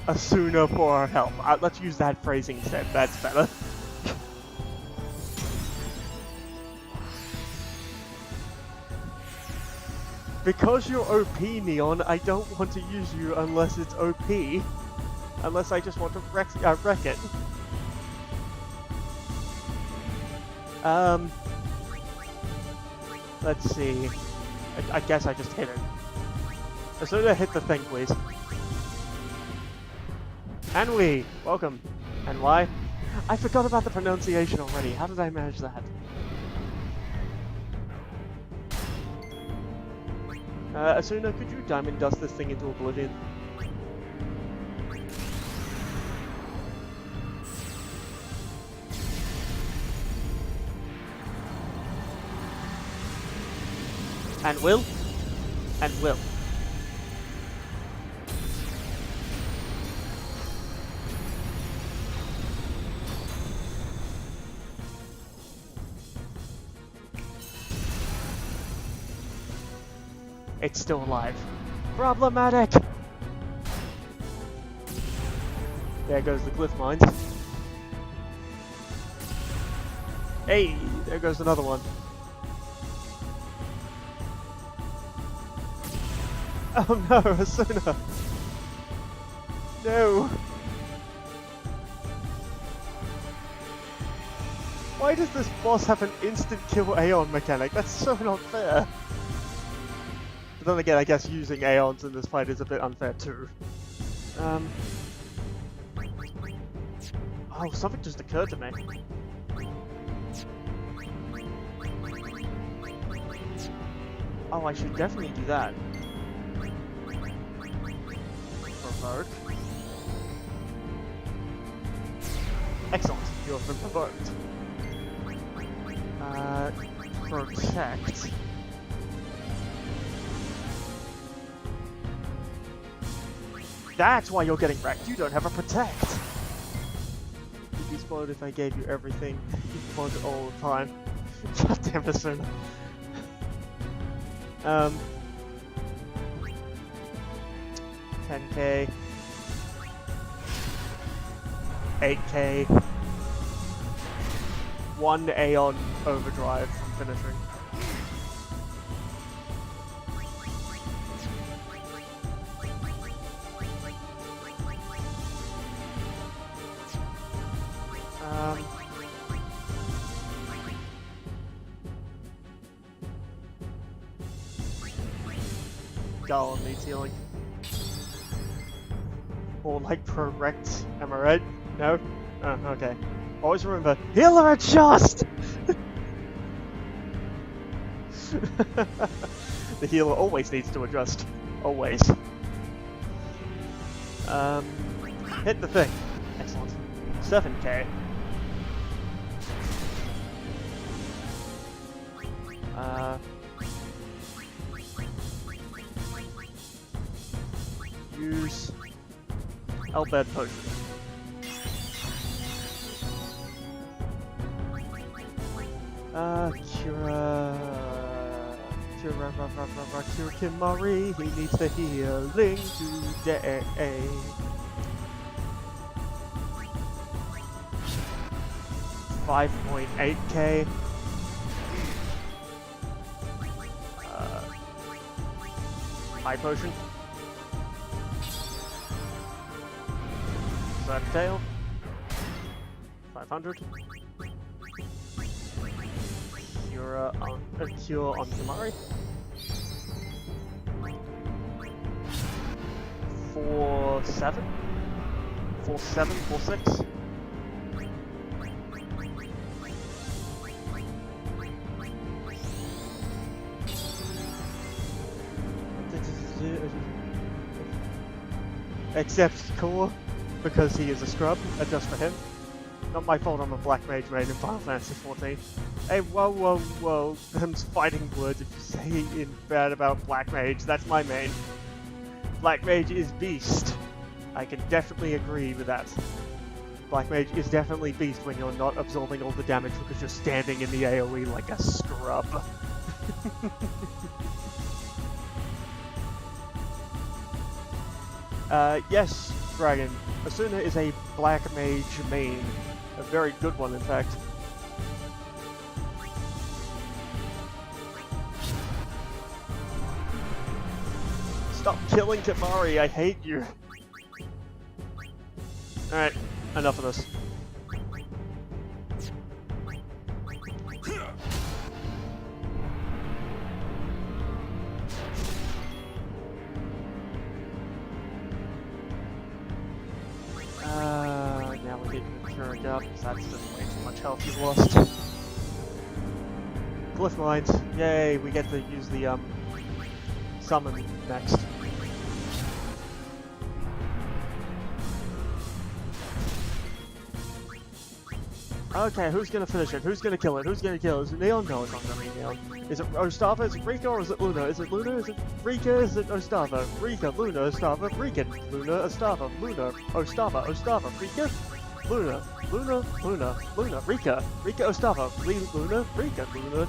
Asuna for our help. Let's use that phrasing instead. That's better. Because you're OP, Neon, I don't want to use you unless it's OP. Unless I just want to wreck it. Let's see. I guess I just hit it. Asuna, hit the thing, please. Anwi, welcome. And why? I forgot about the pronunciation already. How did I manage that? Asuna, could you diamond dust this thing into oblivion? And will? And will. It's still alive. Problematic! There goes the glyph mines. Hey, there goes another one. Oh no, Asuna! No! Why does this boss have an instant kill Aeon mechanic? That's so not fair! But then again, I guess using Aeons in this fight is a bit unfair too. Oh, something just occurred to me. Oh, I should definitely do that. Provoke. Excellent, you have been provoked. Protect. That's why you're getting wrecked. You don't have a protect. You'd be spoiled if I gave you everything you wanted all the time. God damn it, Asuna. 10k. 8k. 1 Aeon overdrive from finishing. Gollum needs healing. Or like correct, am I right? No? Oh, okay. Always remember, healer adjust! The healer always needs to adjust. Always. Hit the thing. Excellent. 7k. Use Elbed Potion. Cure Kimari, he needs the healing today. 5.8k. High Potion. Slap Tail. 500. Cure on Kimari. 4-7. 4-7, 4-6. Except Core, because he is a scrub, and just for him. Not my fault I'm a Black Mage main in Final Fantasy XIV. Hey, whoa, whoa, whoa. Them's fighting words if you say in bad about Black Mage. That's my main. Black Mage is Beast. I can definitely agree with that. Black Mage is definitely Beast when you're not absorbing all the damage because you're standing in the AoE like a scrub. Yes, Dragon. Asuna is a Black Mage main. A very good one, in fact. Stop killing Temari, I hate you. Alright, enough of this. Now we're getting the Keurig up, because that's just way too much health you've lost. Glyph Mines, yay, we get to use the, summon next. Okay, who's gonna finish it? Who's gonna kill it? Who's gonna kill it? Is it Neon? No, it's not gonna be Neon. Is it Ostava? Is it Rika? Or is it Luna? Is it Luna? Is it Rika? Is it Ostava? Rika, Luna, Ostava, Rika, Luna, Ostava, Luna, Ostava, Ostava, Rika, Luna, Luna, Luna, Luna, Rika, Rika, Ostava, Luna, Rika, Luna,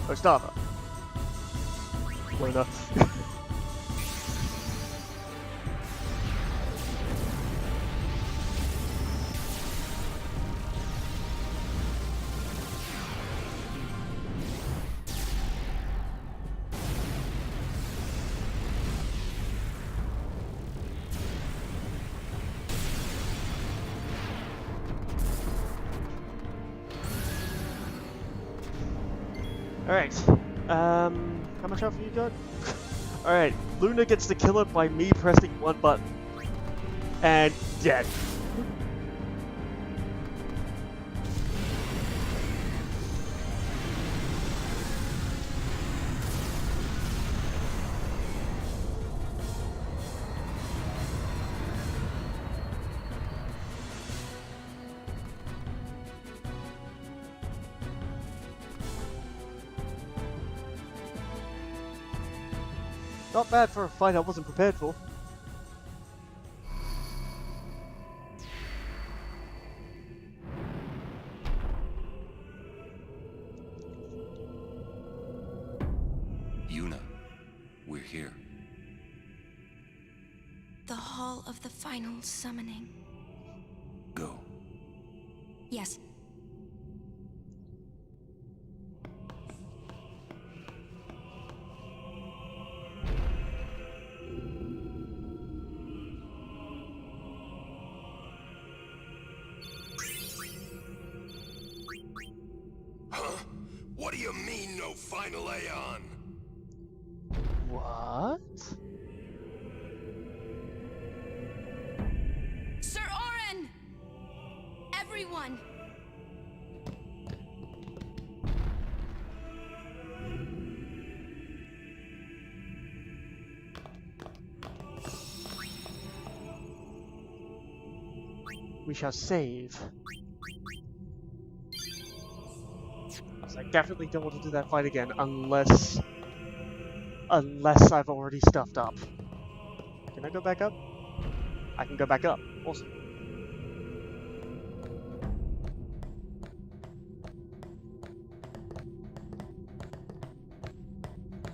Ostava, Luna. Alright, how much health have you got? Alright, Luna gets to kill it by me pressing one button. And dead. Not bad for a fight I wasn't prepared for. Yuna, we're here. The Hall of the Final Summoning. Go. Yes. What do you mean, no final Aeon? What? Sir Oren! Everyone! We shall save. So I definitely don't want to do that fight again unless I've already stuffed up. Can I go back up? I can go back up. Awesome.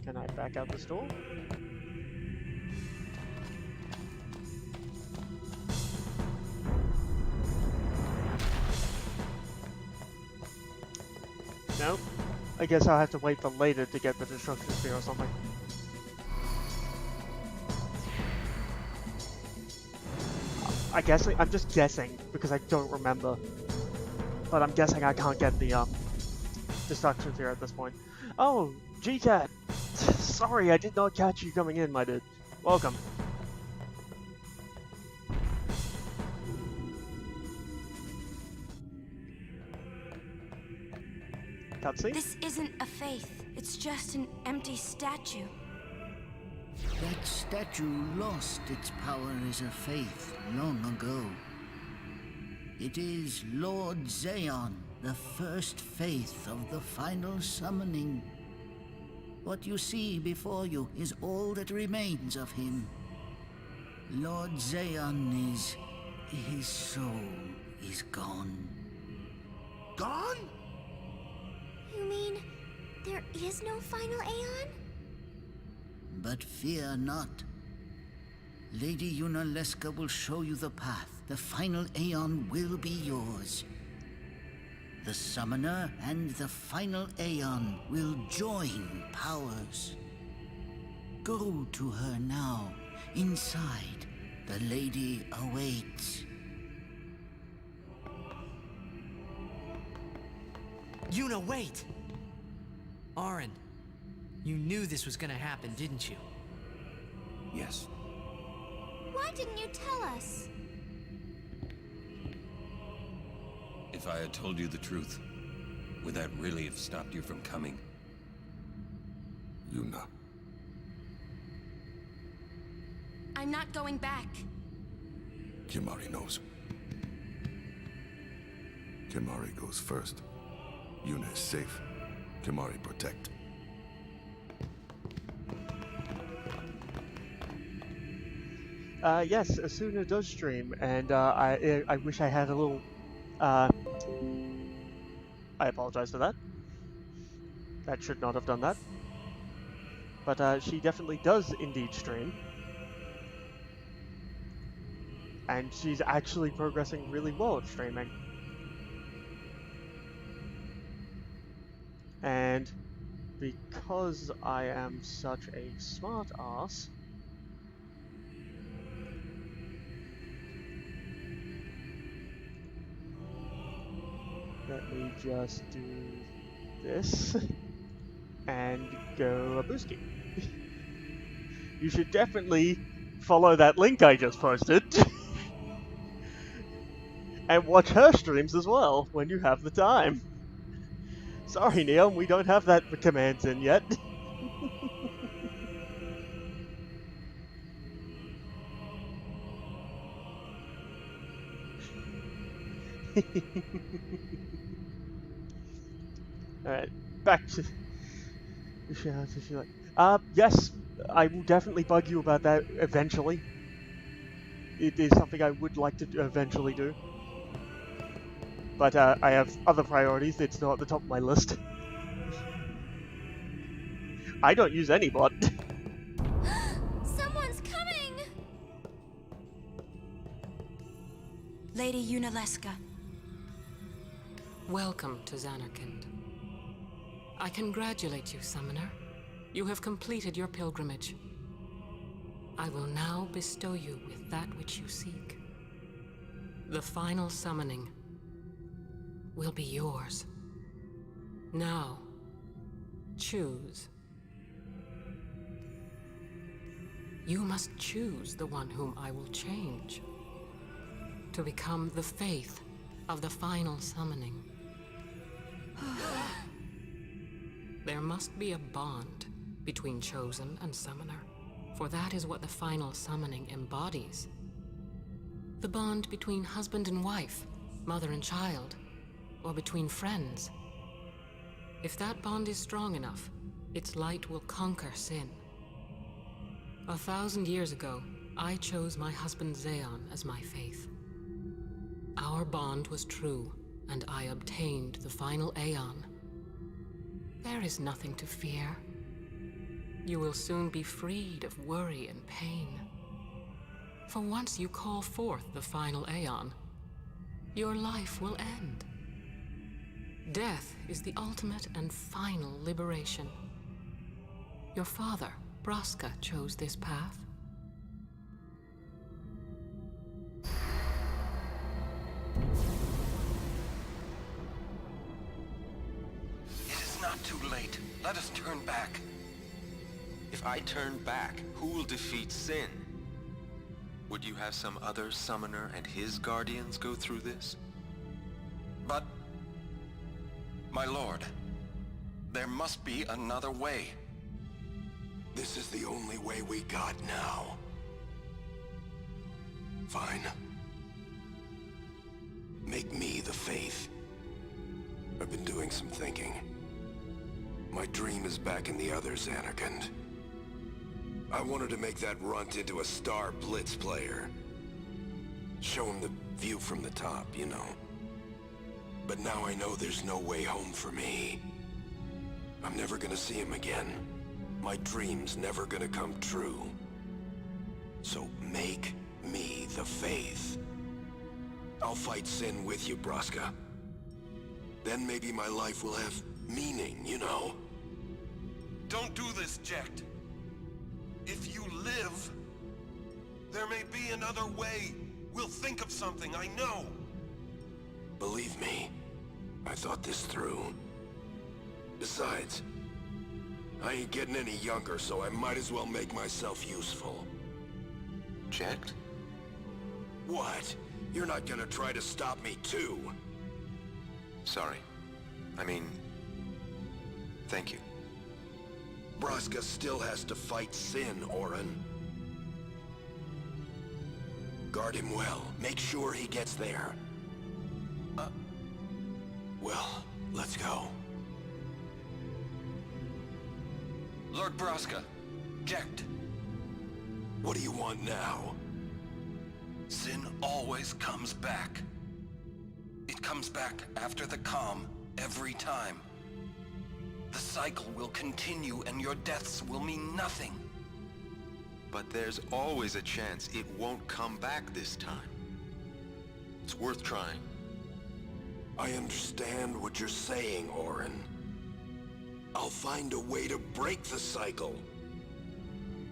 Can I back out this door? No? I guess I'll have to wait for later to get the destruction spear or something. I'm just guessing, because I don't remember. But I'm guessing I can't get the, destruction spear at this point. Oh, G-Cat! Sorry, I did not catch you coming in, my dude. Welcome. Cutscene? This isn't a faith. It's just an empty statue. That statue lost its power as a faith long ago. It is Lord Xeon, the first faith of the final summoning. What you see before you is all that remains of him. Lord Xeon is... his soul is gone. Gone? You mean there is no final Aeon? But fear not. Lady Yunalesca will show you the path. The final Aeon will be yours. The Summoner and the final Aeon will join powers. Go to her now. Inside, the lady awaits. Yuna, wait! Auron, you knew this was gonna happen, didn't you? Yes. Why didn't you tell us? If I had told you the truth, would that really have stopped you from coming? Yuna. I'm not going back. Kimahri knows. Kimahri goes first. Yuna is safe. Kimahri protect. Yes, Asuna does stream, and I wish I had a little. I apologize for that. That should not have done that. But she definitely does indeed stream. And she's actually progressing really well at streaming. And because I am such a smart ass, let me just do this and go a boosty. You should definitely follow that link I just posted and watch her streams as well when you have the time. Sorry, Neil, we don't have that commands in yet. Alright, back to... yes, I will definitely bug you about that eventually. It is something I would like to eventually do. But I have other priorities, it's not at the top of my list. I don't use any bot. Someone's coming! Lady Yunalesca. Welcome to Xanarkand. I congratulate you, Summoner. You have completed your pilgrimage. I will now bestow you with that which you seek. The final summoning will be yours. Now, choose. You must choose the one whom I will change to become the faith of the final summoning. There must be a bond between Chosen and Summoner, for that is what the final summoning embodies. The bond between husband and wife, mother and child, or between friends. If that bond is strong enough, its light will conquer sin. 1,000 years ago, I chose my husband Xeon as my faith. Our bond was true, and I obtained the final Aeon. There is nothing to fear. You will soon be freed of worry and pain. For once you call forth the final Aeon, your life will end. Death is the ultimate and final liberation. Your father, Braska, chose this path. It is not too late. Let us turn back. If I turn back, who will defeat sin? Would you have some other summoner and his guardians go through this? But... my lord, there must be another way. This is the only way we got now. Fine. Make me the Faith. I've been doing some thinking. My dream is back in the others, Anakin. I wanted to make that runt into a star blitz player. Show him the view from the top, you know. But now I know there's no way home for me. I'm never gonna see him again. My dream's never gonna come true. So make me the Faith. I'll fight sin with you, Braska. Then maybe my life will have meaning, you know? Don't do this, Jecht. If you live, there may be another way. We'll think of something, I know. Believe me, I thought this through. Besides, I ain't getting any younger, so I might as well make myself useful. Jecht? What? You're not gonna try to stop me too? Sorry. I mean, thank you. Braska still has to fight sin, Orin. Guard him well. Make sure he gets there. Well, let's go. Lord Braska, Jecht. What do you want now? Sin always comes back. It comes back after the calm, every time. The cycle will continue and your deaths will mean nothing. But there's always a chance it won't come back this time. It's worth trying. I understand what you're saying, Orin. I'll find a way to break the cycle.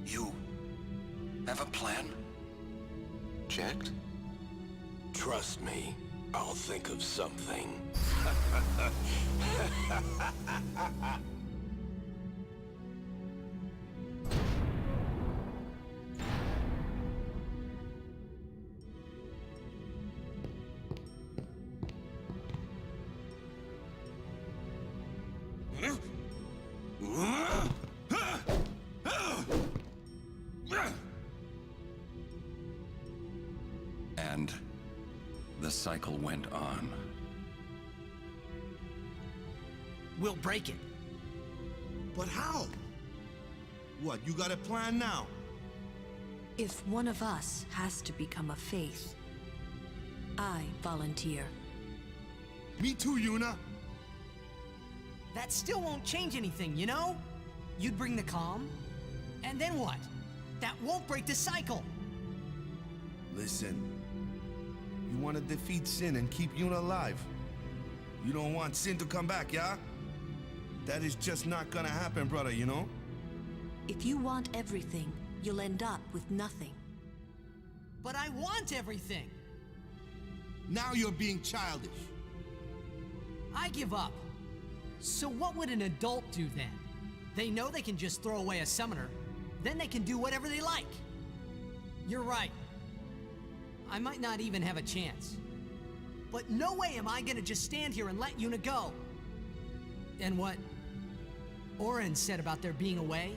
You have a plan? Jecht? Trust me, I'll think of something. And the cycle went on. We'll break it. But how? What, you got a plan now? If one of us has to become a Faith, I volunteer. Me too, Yuna. That still won't change anything, you know? You'd bring the calm, and then what? That won't break the cycle. Listen, you want to defeat Sin and keep Yuna alive. You don't want Sin to come back, yeah? That is just not gonna happen, brother, you know? If you want everything, you'll end up with nothing. But I want everything. Now you're being childish. I give up. So what would an adult do then? They know they can just throw away a summoner, then they can do whatever they like. You're right. I might not even have a chance. But no way am I gonna just stand here and let Yuna go. And what Orin said about there being a way,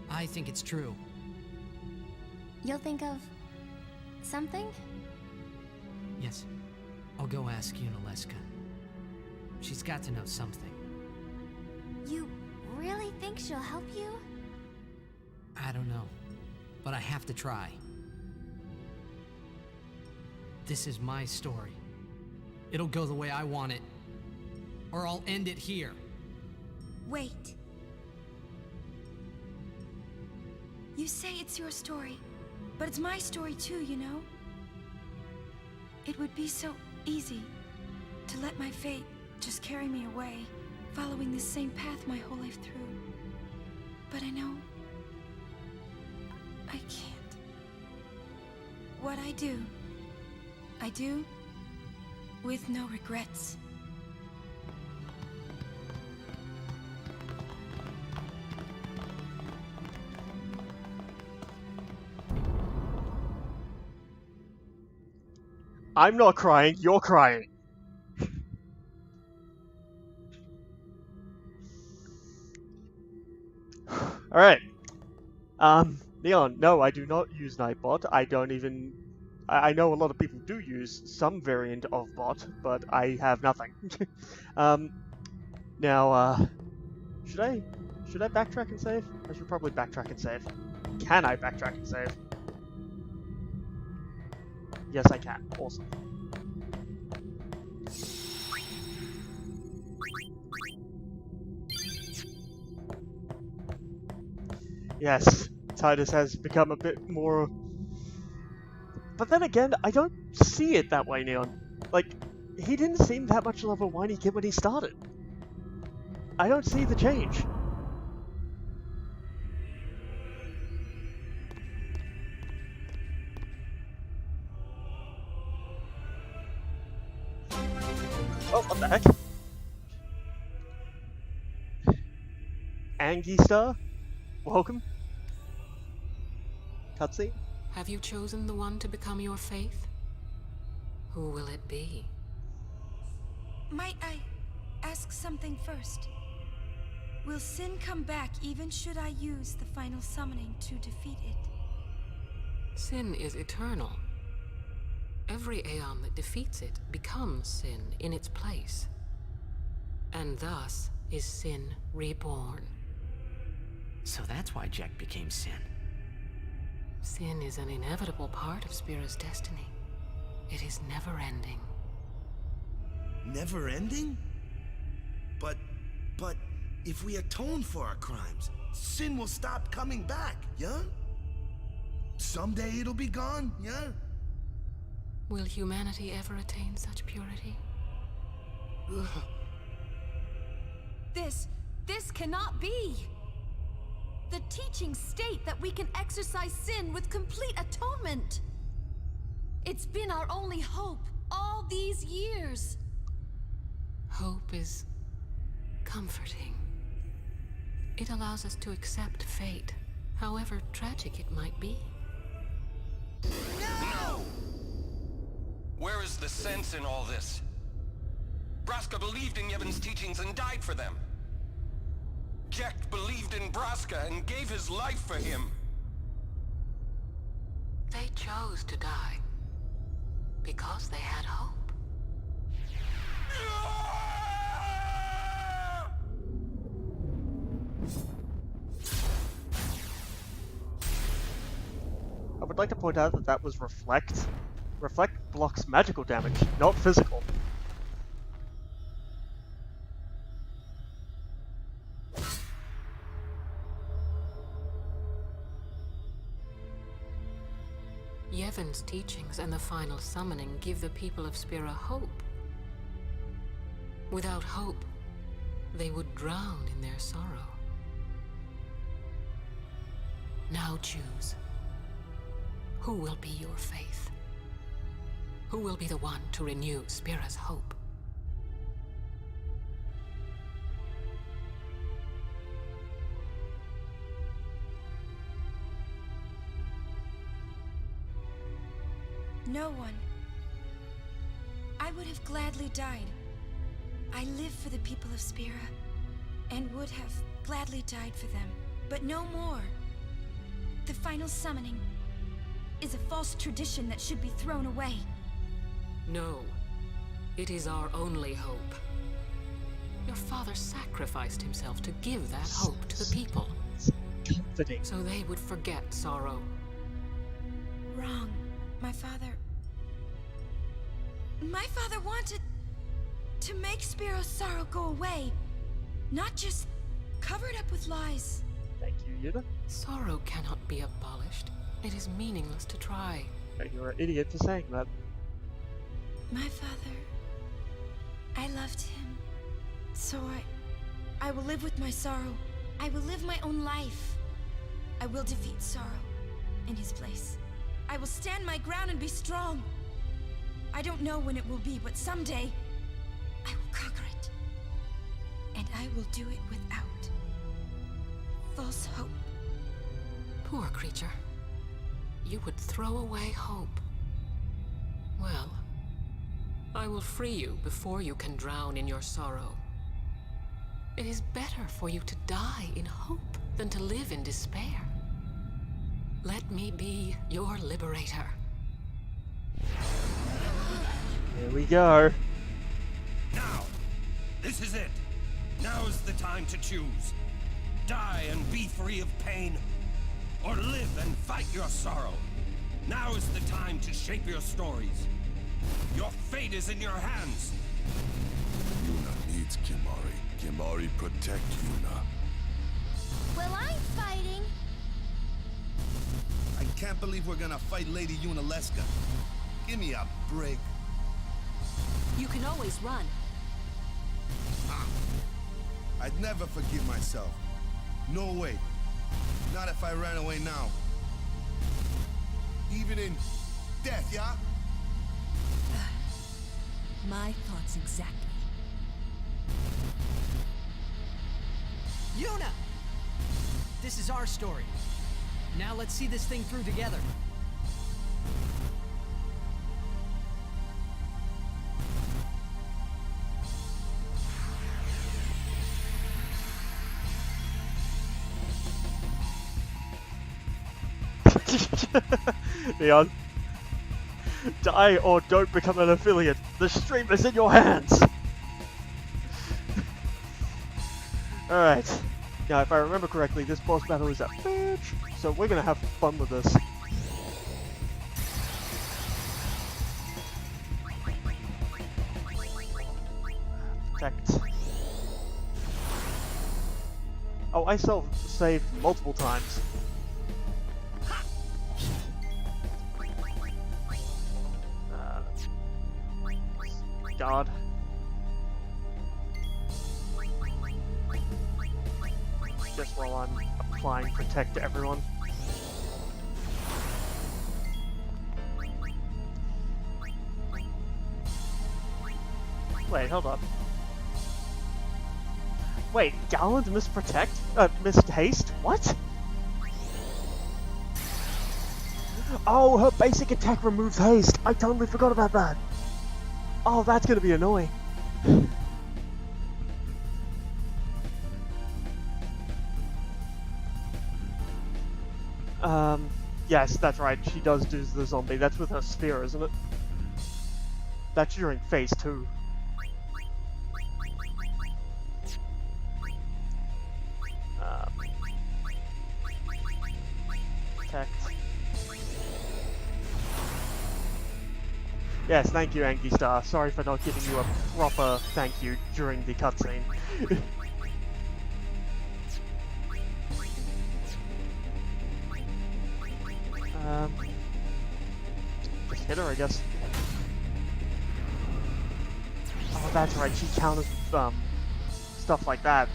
I think it's true. You'll think of something? Yes, I'll go ask Yunalesca. She's got to know something. You really think she'll help you? I don't know, but I have to try. This is my story. It'll go the way I want it, or I'll end it here. Wait. You say it's your story, but it's my story too, you know? It would be so easy to let my fate just carry me away, following the same path my whole life through. But I know I can't. What I do with no regrets. I'm not crying, you're crying. Alright. Leon, no, I do not use Nightbot. I don't even... I know a lot of people do use some variant of bot, but I have nothing. Now, should I backtrack and save? I should probably backtrack and save. Can I backtrack and save? Yes, I can. Awesome. Yes, Titus has become a bit more... But then again, I don't see it that way, Neon. Like, he didn't seem that much of a whiny kid when he started. I don't see the change. Oh, what the heck? Angistar? Welcome. Cutscene? Have you chosen the one to become your faith? Who will it be? Might I ask something first? Will sin come back even should I use the final summoning to defeat it? Sin is eternal. Every Aeon that defeats it becomes sin in its place. And thus is sin reborn. So that's why Jack became Sin. Sin is an inevitable part of Spira's destiny. It is never-ending. Never-ending? But if we atone for our crimes, sin will stop coming back, yeah? Someday it'll be gone, yeah? Will humanity ever attain such purity? Ugh. This cannot be! The teachings state that we can exercise sin with complete atonement! It's been our only hope all these years! Hope is comforting. It allows us to accept fate, however tragic it might be. No! Where is the sense in all this? Braska believed in Yevon's teachings and died for them. Jack believed in Braska and gave his life for him. They chose to die because they had hope. I would like to point out that that was Reflect. Reflect blocks magical damage, not physical. Yevon's teachings and the final summoning give the people of Spira hope. Without hope, they would drown in their sorrow. Now choose. Who will be your faith? Who will be the one to renew Spira's hope? No one. I would have gladly died. I live for the people of Spira, and would have gladly died for them, but no more. The final summoning is a false tradition that should be thrown away. No. It is our only hope. Your father sacrificed himself to give that hope to the people. Comforting. So they would forget sorrow. Wrong. My father wanted to make Spiro's sorrow go away, not just cover it up with lies. Thank you, Yuna. Sorrow cannot be abolished. It is meaningless to try. You're an idiot for saying that. My father, I loved him. So I will live with my sorrow. I will live my own life. I will defeat sorrow in his place. I will stand my ground and be strong. I don't know when it will be, but someday I will conquer it. And I will do it without false hope. Poor creature. You would throw away hope. Well, I will free you before you can drown in your sorrow. It is better for you to die in hope than to live in despair. Let me be your liberator. Here we go. Now! This is it! Now's the time to choose. Die and be free of pain, or live and fight your sorrow. Now is the time to shape your stories. Your fate is in your hands. Yuna needs Kimari. Kimari protect Yuna. Well, I'm fighting. I can't believe we're gonna fight Lady Yunalesca. Give me a break. You can always run. I'd never forgive myself. No way. Not if I ran away now. Even in death, yeah? My thoughts exactly. Yuna! This is our story. Now let's see this thing through together. Neon. Die or don't become an affiliate. The stream is in your hands. Alright. Now, if I remember correctly, this boss battle is a bitch, so we're gonna have fun with this. Protect. Oh, I self-saved multiple times. God. Just while I'm applying Protect to everyone. Wait, hold up. Wait, Gallant missed Protect? Missed Haste? What? Oh, her basic attack removes Haste! I totally forgot about that! Oh, that's gonna be annoying. Yes, that's right. She does do the zombie. That's with her spear, isn't it? That's during phase 2. Protect. Yes, thank you, Angie Star. Sorry for not giving you a proper thank you during the cutscene. Just hit her, I guess. Oh, that's right. She counters stuff like that.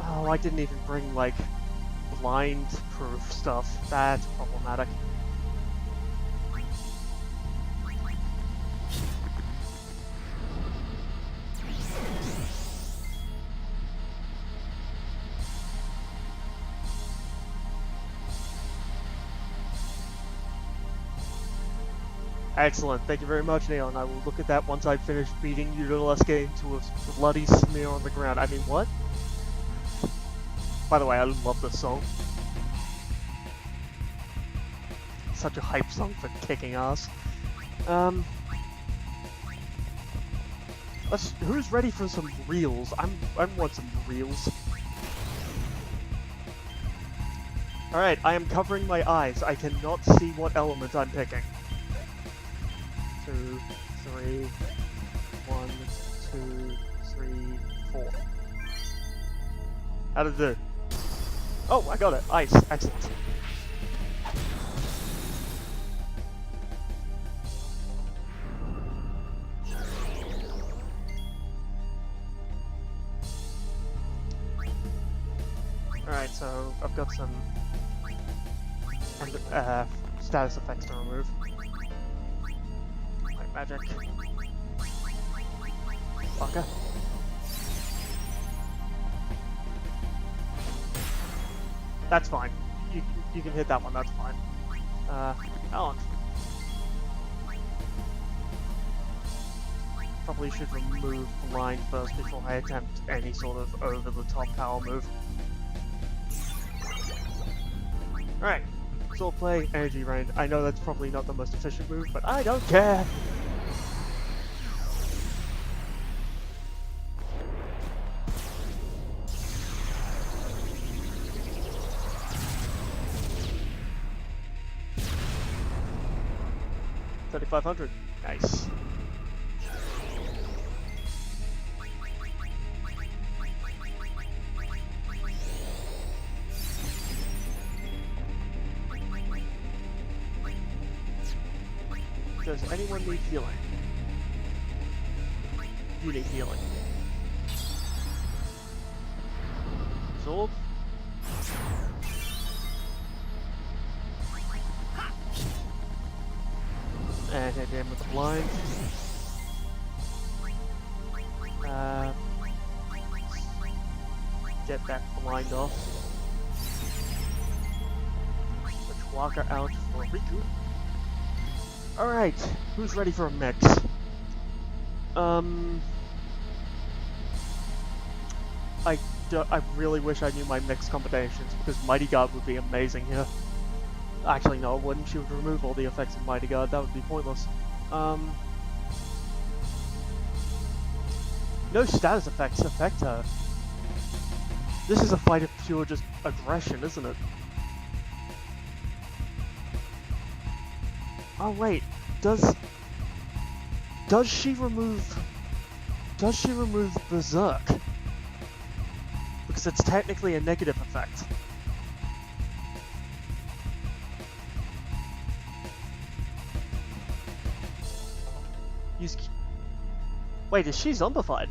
Oh, I didn't even bring, like, blind-proof stuff. That's problematic. Excellent, thank you very much, Neon. I will look at that once I've finished beating Yunalesca into a bloody smear on the ground. I mean, what? By the way, I love this song. Such a hype song for kicking ass. Who's ready for some reels? I want some reels. Alright, I am covering my eyes. I cannot see what element I'm picking. 2, 3, 1, 2, 3, 4. How did it do? Oh, I got it. Ice. Excellent. Alright, so I've got some status effects to remove. Like magic. Fucker. That's fine. You can hit that one, that's fine. Alan. probably should remove blind first before I attempt any sort of over-the-top power move. Alright, sword play, energy rain. I know that's probably not the most efficient move, but I don't care! $3,500. Nice. Does anyone need healing? You need healing. Sword? And hit him with the blind. Get that blind off. Switch Walker out for Riku. Alright, who's ready for a mix? I really wish I knew my mix combinations, because Mighty Guard would be amazing here. Actually, no, it wouldn't. She would remove all the effects of Mighty Guard. That would be pointless. No status effects affect her. This is a fight of pure just aggression, isn't it? Oh wait, does she remove Berserk? Because it's technically a negative effect. Wait, is she zombified?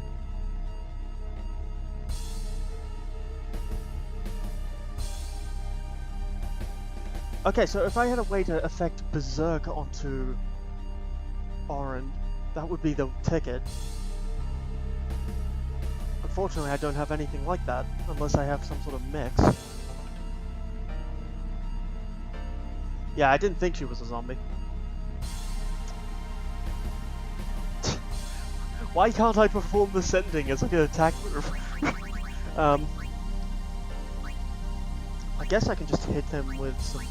Okay, so if I had a way to affect Berserk onto Orin, that would be the ticket. Unfortunately, I don't have anything like that, unless I have some sort of mix. Yeah, I didn't think she was a zombie. Why can't I perform the sending as like an attack move? I guess I can just hit them with some...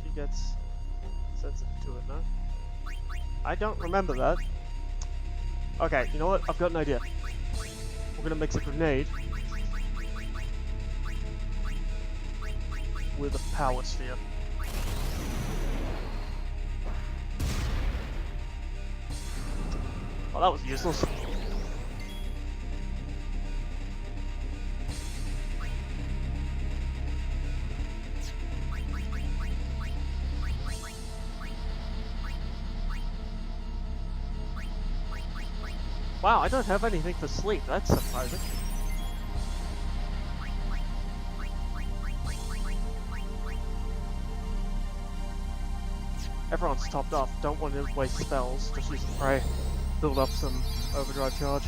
She gets sensitive to it now. I don't remember that. Okay, you know what? I've got an idea. We're gonna mix a grenade with a power sphere. Oh, that was useless. Wow, I don't have anything for sleep. That's surprising. Everyone's topped off. Don't want to waste spells. Just use the prey. Build up some overdrive charge.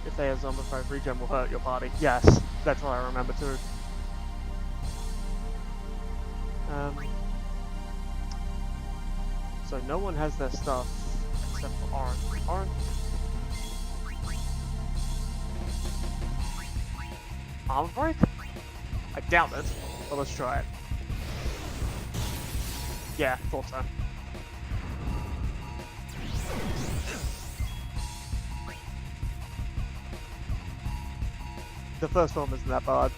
If they have zombified, regen will hurt your party. Yes, that's what I remember too. So no one has their stuff except for Orin. Orin? Armor break? I doubt it, but let's try it. Yeah, thought so. The first form isn't that bad.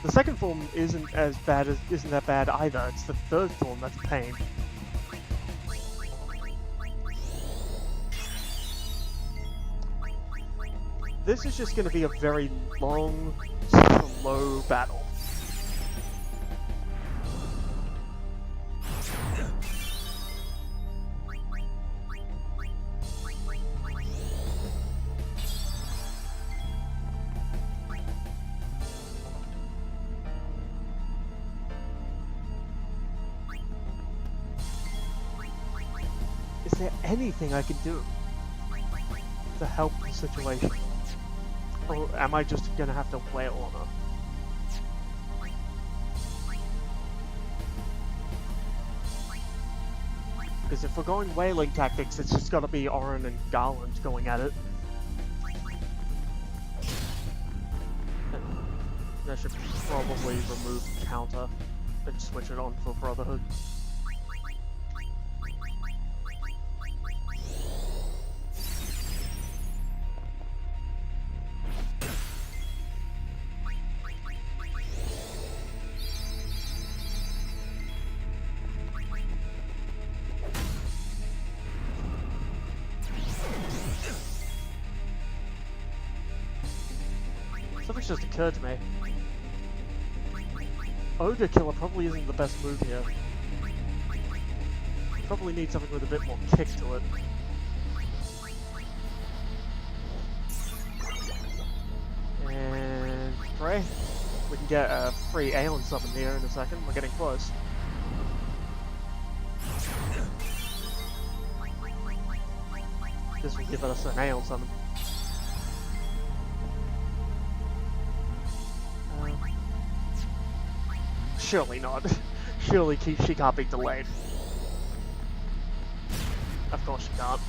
The second form isn't that bad either. It's the third form that's a pain. This is just going to be a very long, slow battle. Is there anything I can do to help the situation? Or am I just gonna have to wail on her? Because if we're going whaling tactics, it's just gotta be Orin and Garland going at it. And I should probably remove counter and switch it on for Brotherhood. Something's just occurred to me. Ogre Killer probably isn't the best move here. Probably need something with a bit more kick to it. And pray. We can get a free Aeon summon here in a second. We're getting close. This will give us an Aeon summon. Surely not. Surely she can't be delayed. Of course she can't.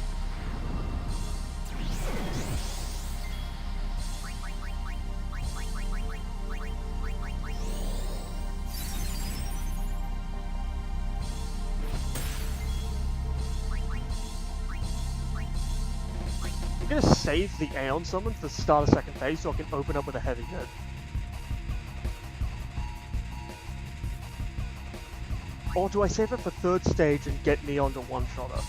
I'm gonna save the Aeon summon for the start of second phase so I can open up with a heavy hit. Or do I save it for third stage and get Neon to one-shotter?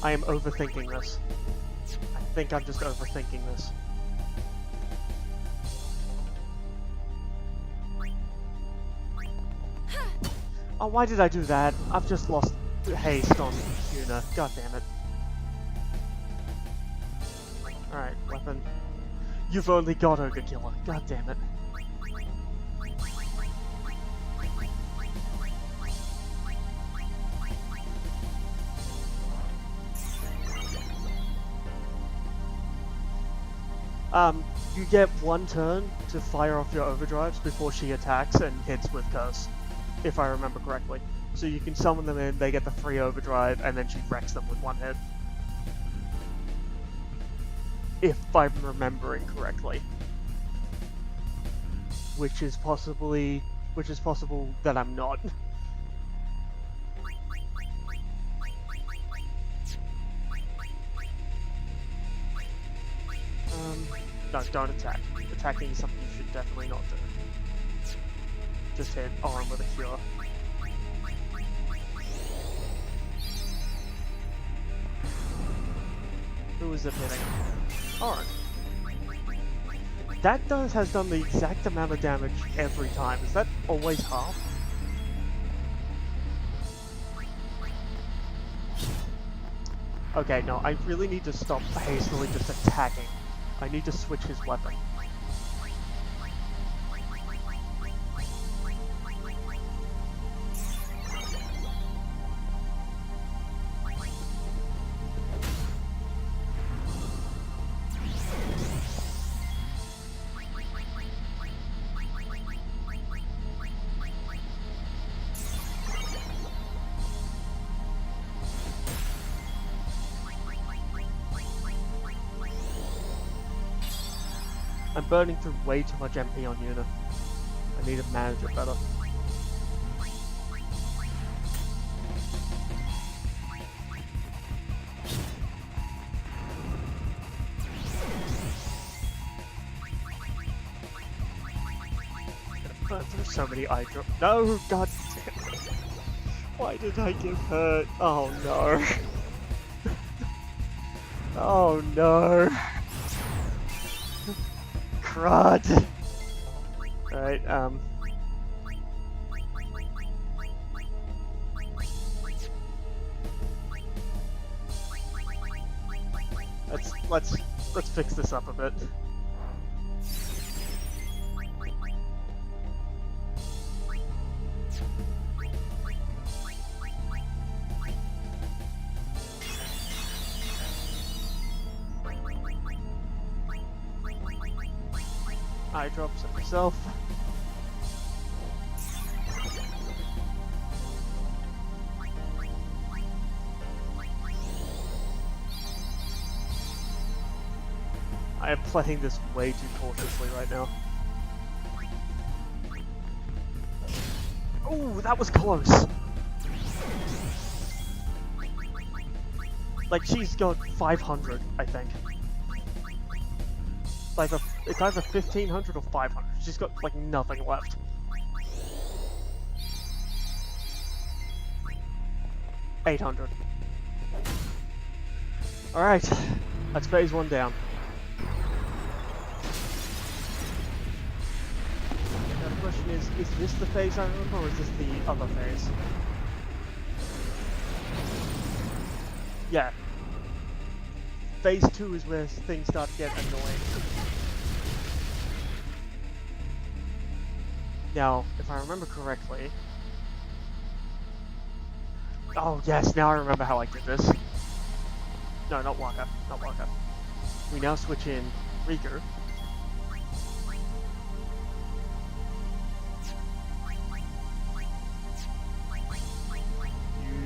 I am overthinking this. I think I'm just overthinking this. Oh, why did I do that? I've just lost haste on Yuna. God damn it. Alright, weapon. You've only got Ogre Killer. God damn it. You get one turn to fire off your overdrives before she attacks and hits with Curse, if I remember correctly. So you can summon them in, they get the free overdrive, and then she wrecks them with one hit. If I'm remembering correctly. Which is possible that I'm not. No, don't attack. Attacking is something you should definitely not do. Just hit Orin with a cure. Who is it hitting? Orin. That has done the exact amount of damage every time. Is that always half? Okay, no, I really need to stop hastily just attacking. I need to switch his weapon. I'm burning through way too much MP on Yuna. I need to manage it better. Burn through so many eye drops. No, god damn it. Why did I give her? Oh no. Oh no. Crud. Alright, let's fix this up a bit. Eye drops on yourself. I am playing this way too cautiously right now. Oh, that was close! Like, she's got 500, I think. It's either 1500 or 500. She's got, like, nothing left. $800. Alright, that's phase 1 down. Now the question is this the phase I remember, or is this the other phase? Yeah. Phase 2 is where things start to get annoying. Now, if I remember correctly... Oh yes, now I remember how I did this. No, not Waka. Not Waka. We now switch in Rieger.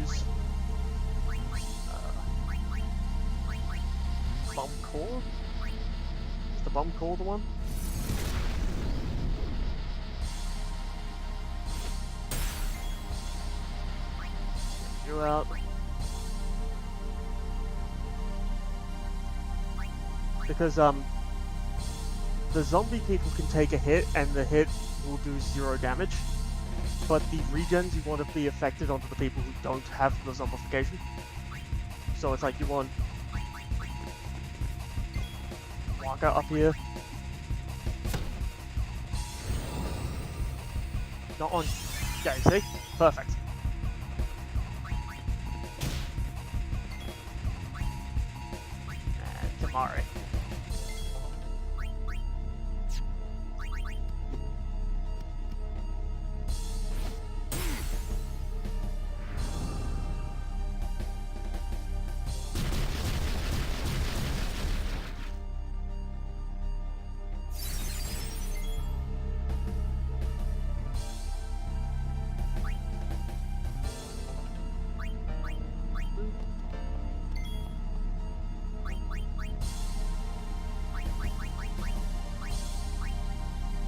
Use... Bomb Core? Is the Bomb Core the one? You out. Because, the zombie people can take a hit, and the hit will do 0 damage. But the regens, you want to be affected onto the people who don't have the zombification. So it's like you want Waka up here. Not on... Yeah, you see? Perfect. And Tamari.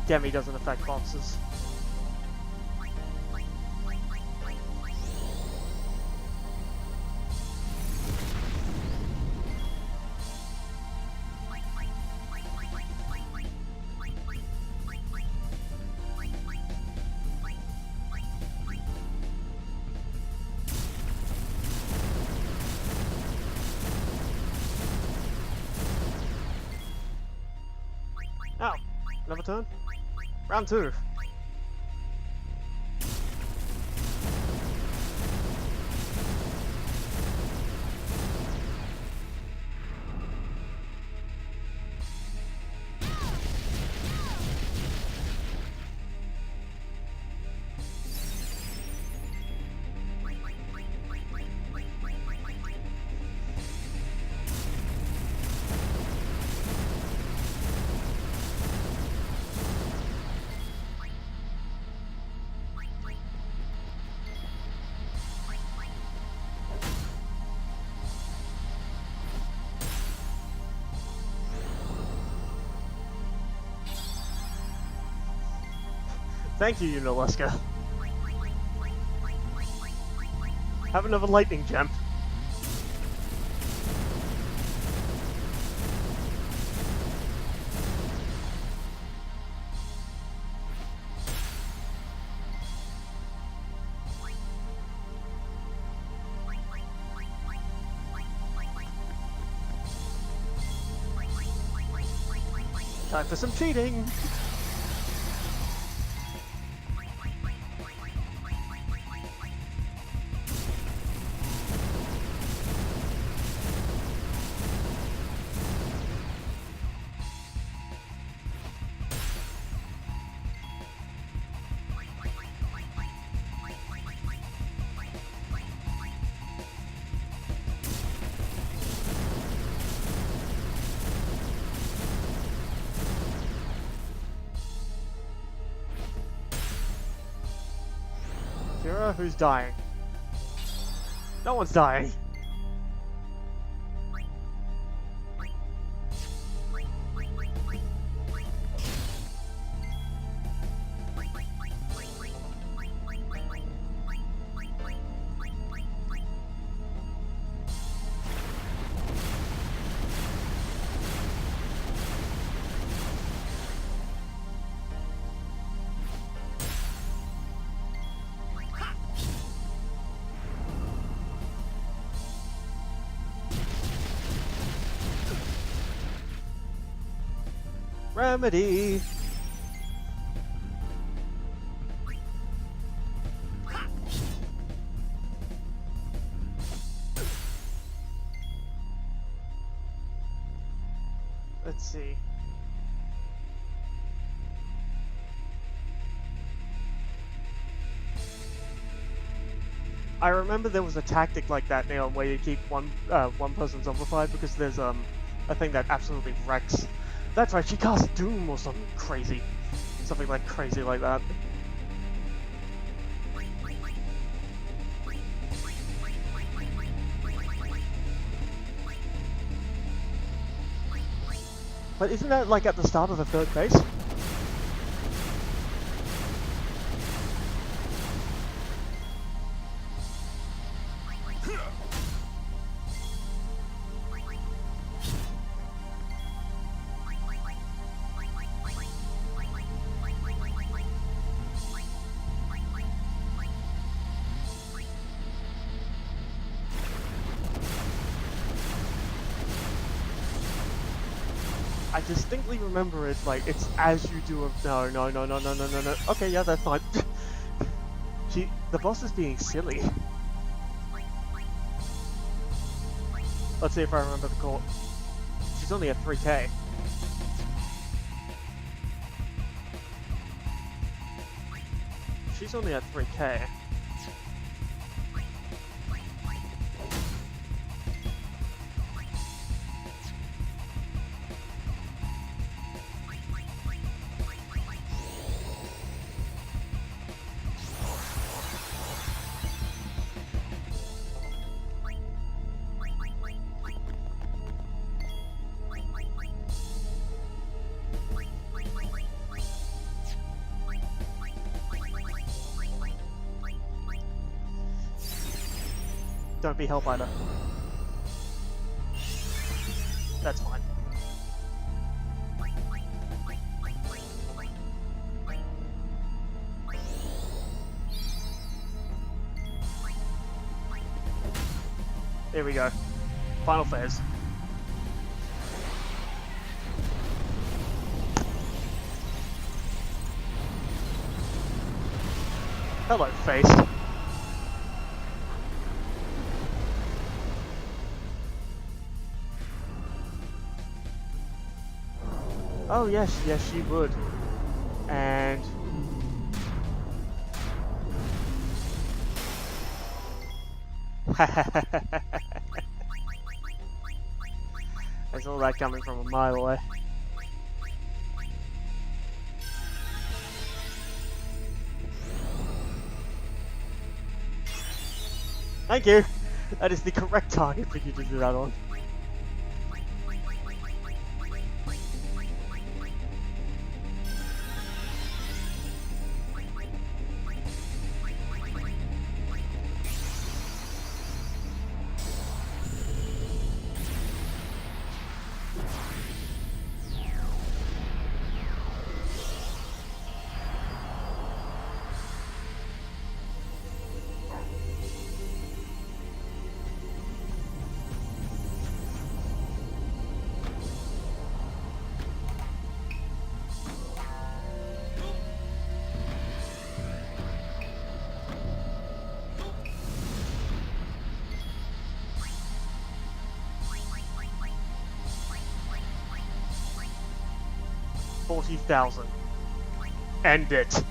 Demi doesn't affect boxes. Oh, another turn? Round 2. Thank you, Yunalesca. Have another lightning gem. Time for some cheating! Kira, who's dying? No one's dying. Remedy. Let's see. I remember there was a tactic like that, Neon, where you keep one person zombified because there's a thing that absolutely wrecks. That's right, she cast Doom or something crazy. Something like crazy like that. But isn't that like at the start of the third phase? I distinctly remember it, like, it's as you do a... No. Okay, yeah, that's fine. The boss is being silly. Let's see if I remember the call. She's only at 3k. She's only at 3k. Don't be Hellbiter. That's fine. Here we go. Final phase. Hello, face. Oh yes, she would. And I saw that coming from a mile away. Thank you! That is the correct target for you to do that on. $40,000. End it.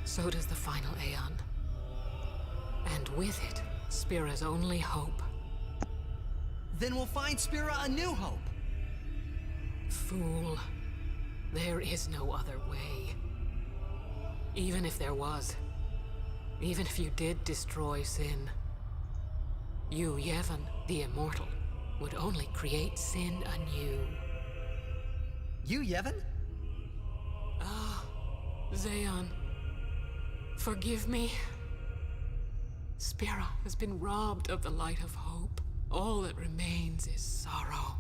So does the final Aeon. And with it, Spira's only hope. Then we'll find Spira a new hope. Fool. There is no other way. Even if there was, even if you did destroy Sin, you, Yevon, the Immortal, would only create Sin anew. You, Yevon? Ah, Zeon. Forgive me. Spira has been robbed of the light of hope. All that remains is sorrow.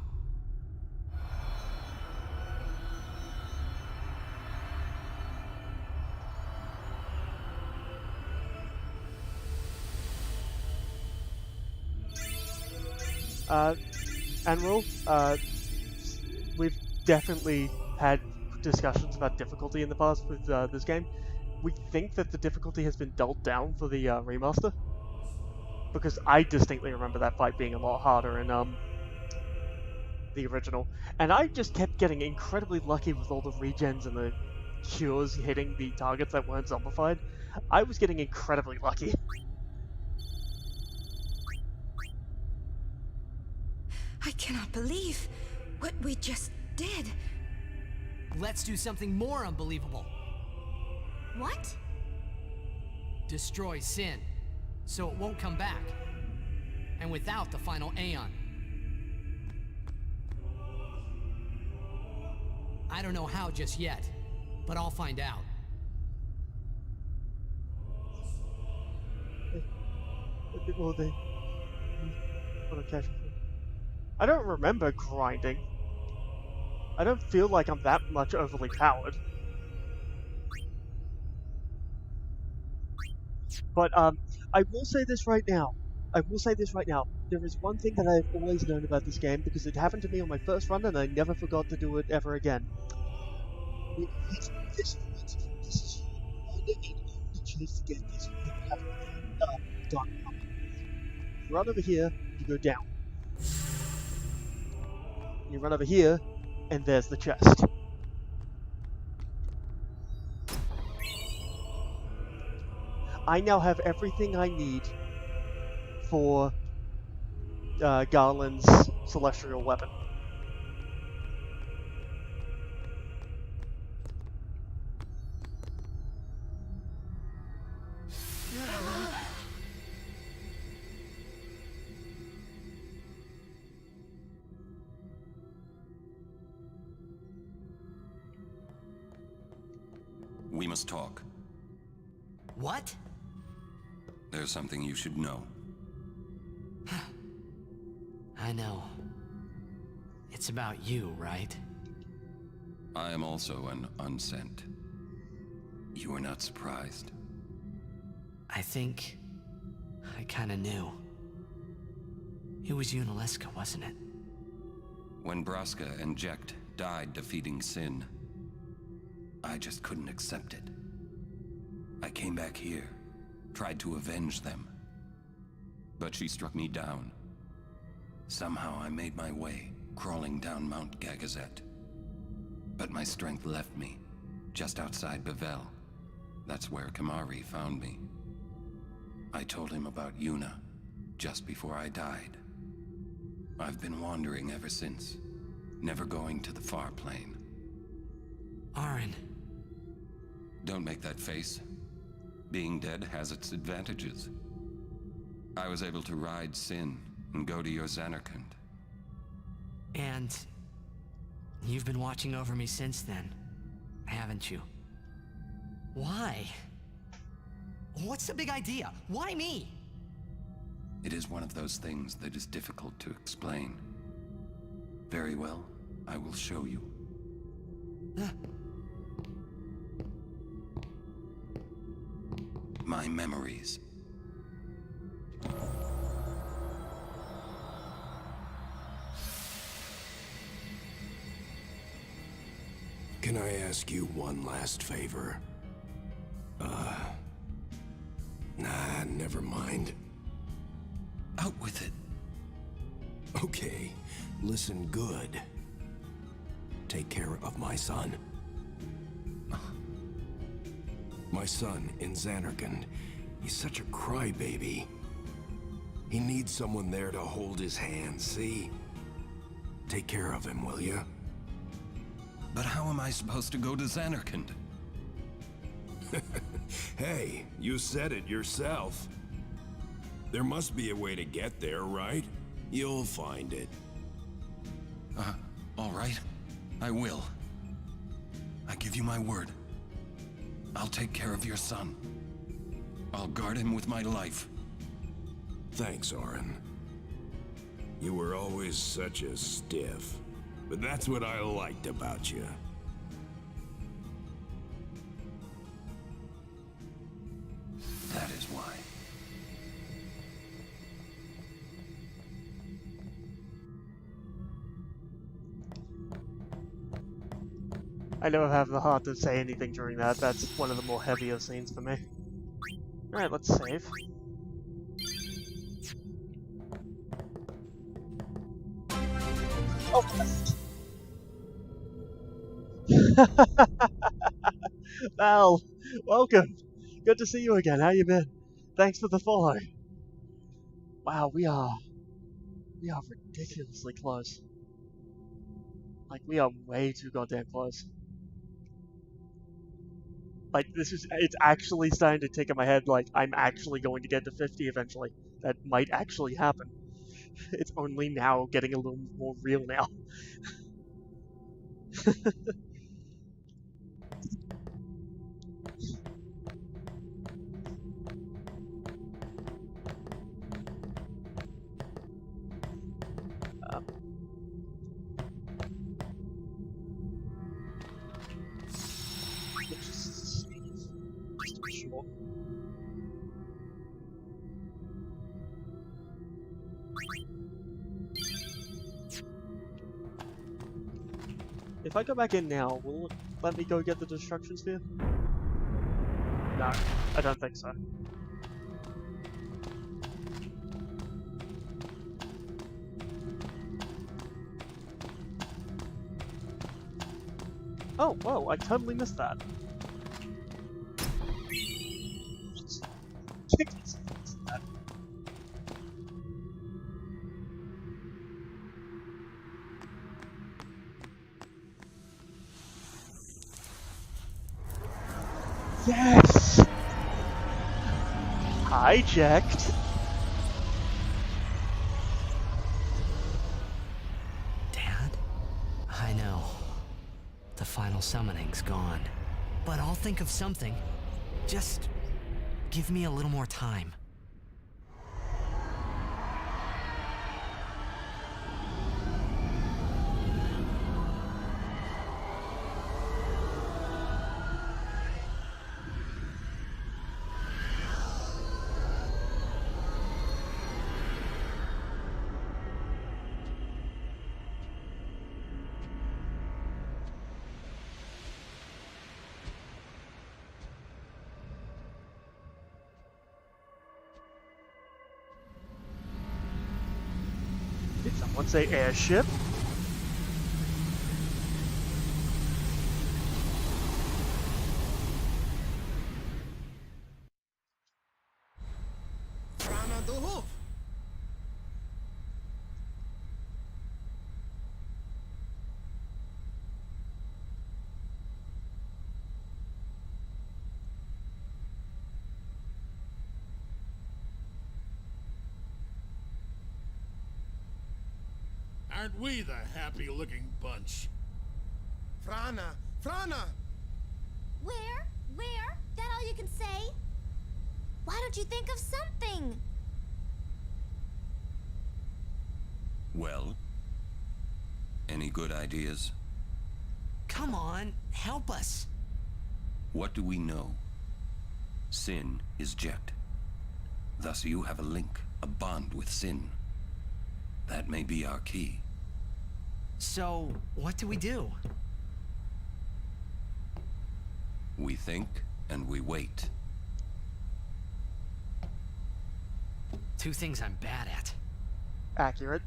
Admiral, we've definitely had discussions about difficulty in the past with this game. We think that the difficulty has been dulled down for the remaster, because I distinctly remember that fight being a lot harder in the original, and I just kept getting incredibly lucky with all the regens and the cures hitting the targets that weren't zombified. I was getting incredibly lucky. I cannot believe what we just did. Let's do something more unbelievable. What? Destroy Sin, so it won't come back. And without the final Aeon. I don't know how just yet, but I'll find out. A bit more than on a casual. I don't remember grinding. I don't feel like I'm that much overly powered. But I will say this right now. There is one thing that I've always known about this game, because it happened to me on my first run and I never forgot to do it ever again. This is your only chance to get this. You run over here, you go down. You run over here, and there's the chest. I now have everything I need for Garland's celestial weapon. We must talk. What? There's something you should know. I know. It's about you, right? I am also an unsent. You are not surprised. I think I kinda knew. It was Yunalesca, wasn't it? When Braska and Jekt died defeating Sin, I just couldn't accept it. I came back here, tried to avenge them. But she struck me down. Somehow I made my way, crawling down Mount Gagazet. But my strength left me, just outside Bevel. That's where Kamari found me. I told him about Yuna, just before I died. I've been wandering ever since, never going to the far plane. Aren. Don't make that face. Being dead has its advantages. I was able to ride Sin and go to your Zanarkand. And you've been watching over me since then, haven't you? Why? What's the big idea? Why me? It is one of those things that is difficult to explain. Very well, I will show you. My memories. Can I ask you one last favor? Nah, never mind. Out with it. Okay, listen good. Take care of my son. My son, in Xanarkand, he's such a crybaby. He needs someone there to hold his hand, see? Take care of him, will you? But how am I supposed to go to Xanarkand? Hey, you said it yourself. There must be a way to get there, right? You'll find it. All right. I will. I give you my word. I'll take care of your son. I'll guard him with my life. Thanks, Orin. You were always such a stiff. But that's what I liked about you. That is why. I never have the heart to say anything during that. That's one of the more heavier scenes for me. Alright, let's save. Oh! Val! Welcome! Good to see you again. How you been? Thanks for the follow. Wow, we are ridiculously close. Like, we are way too goddamn close. Like, it's actually starting to tick in my head, like, I'm actually going to get to 50 eventually. That might actually happen. It's only now getting a little more real now. If I go back in now, will it let me go get the destruction sphere? No, I don't think so. Oh, whoa, I totally missed that. Yes! Hijacked. Dad? I know. The final summoning's gone. But I'll think of something. Just give me a little more time. Did someone say airship? Aren't we the happy-looking bunch? Frana! Frana! Where? That all you can say? Why don't you think of something? Well? Any good ideas? Come on, help us. What do we know? Sin is Jekt. Thus you have a link, a bond with Sin. That may be our key. So, what do we do? We think and we wait. Two things I'm bad at. Accurate.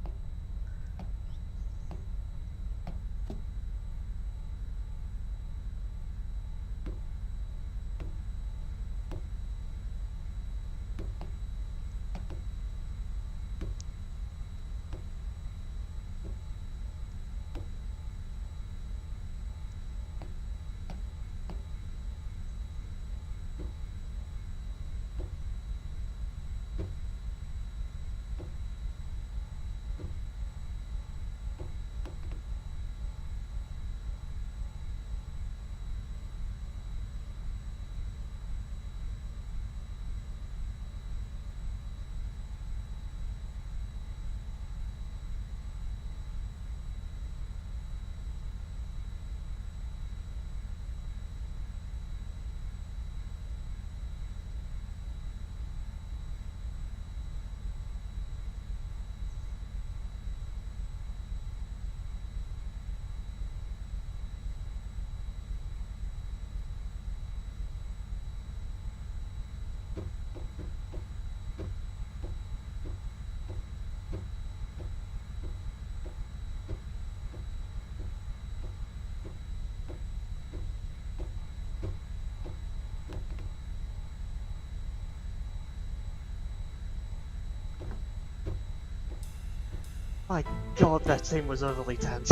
My god, that scene was overly tense.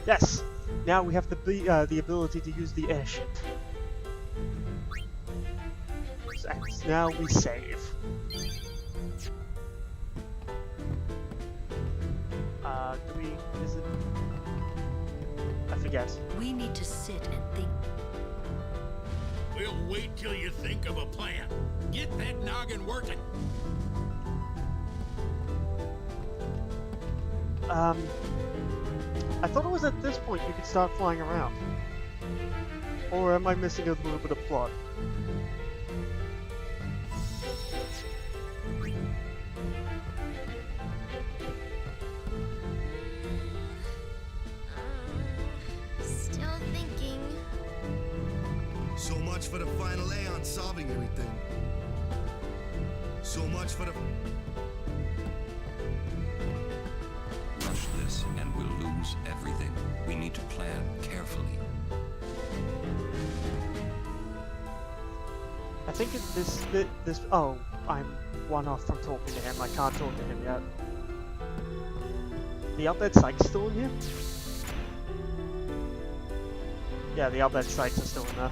Yes! Now we have the ability to use the airship. And now we save. Do we... is it... I forget. We need to sit and think. We'll wait till you think of a plan. Get that noggin working. I thought it was at this point you could start flying around. Or am I missing a little bit of plot? Still thinking. So much for the final Aeon solving everything. So much for the... Rush this and we'll lose everything. We need to plan carefully. I think this... Oh, I'm one off from talking to him. I can't talk to him yet. The Outbed Psych's still in here? Yeah, the Outbed Psychs are still in there.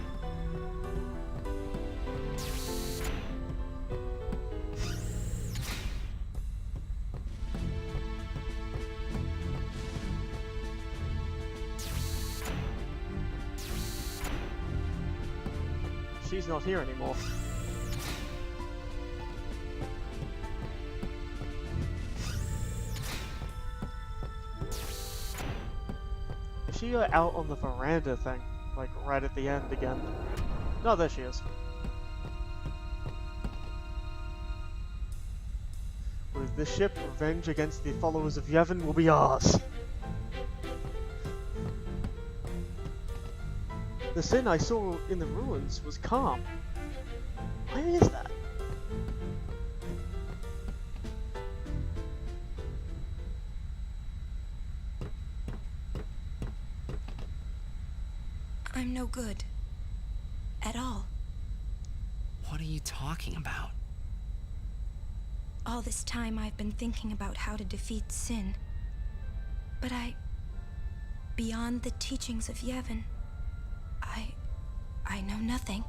She's not here anymore. Is she out on the veranda thing? Like right at the end again? No, there she is. With this ship, revenge against the followers of Yevon will be ours. The sin I saw in the ruins was calm. Why is that? I'm no good. At all. What are you talking about? All this time I've been thinking about how to defeat sin. But beyond the teachings of Yevon, I know nothing.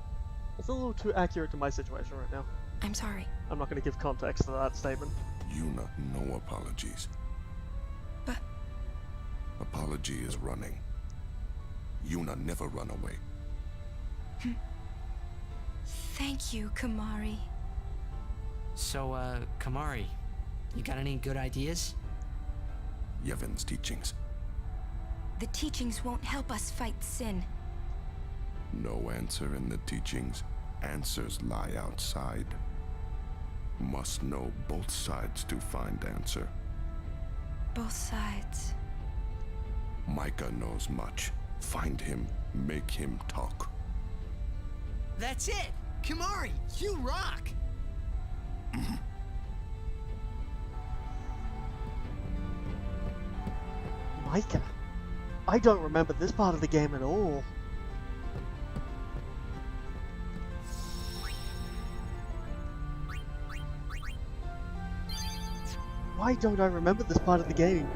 It's a little too accurate to my situation right now. I'm sorry. I'm not going to give context to that statement. Yuna, no apologies. But... Apology is running. Yuna never run away. Thank you, Kamari. So, Kamari, you got any good ideas? Yevon's teachings. The teachings won't help us fight sin. No answer in the teachings. Answers lie outside. Must know both sides to find answer. Both sides. Micah knows much. Find him, make him talk. That's it! Kamari, you rock! Micah? I don't remember this part of the game at all. Why don't I remember this part of the game?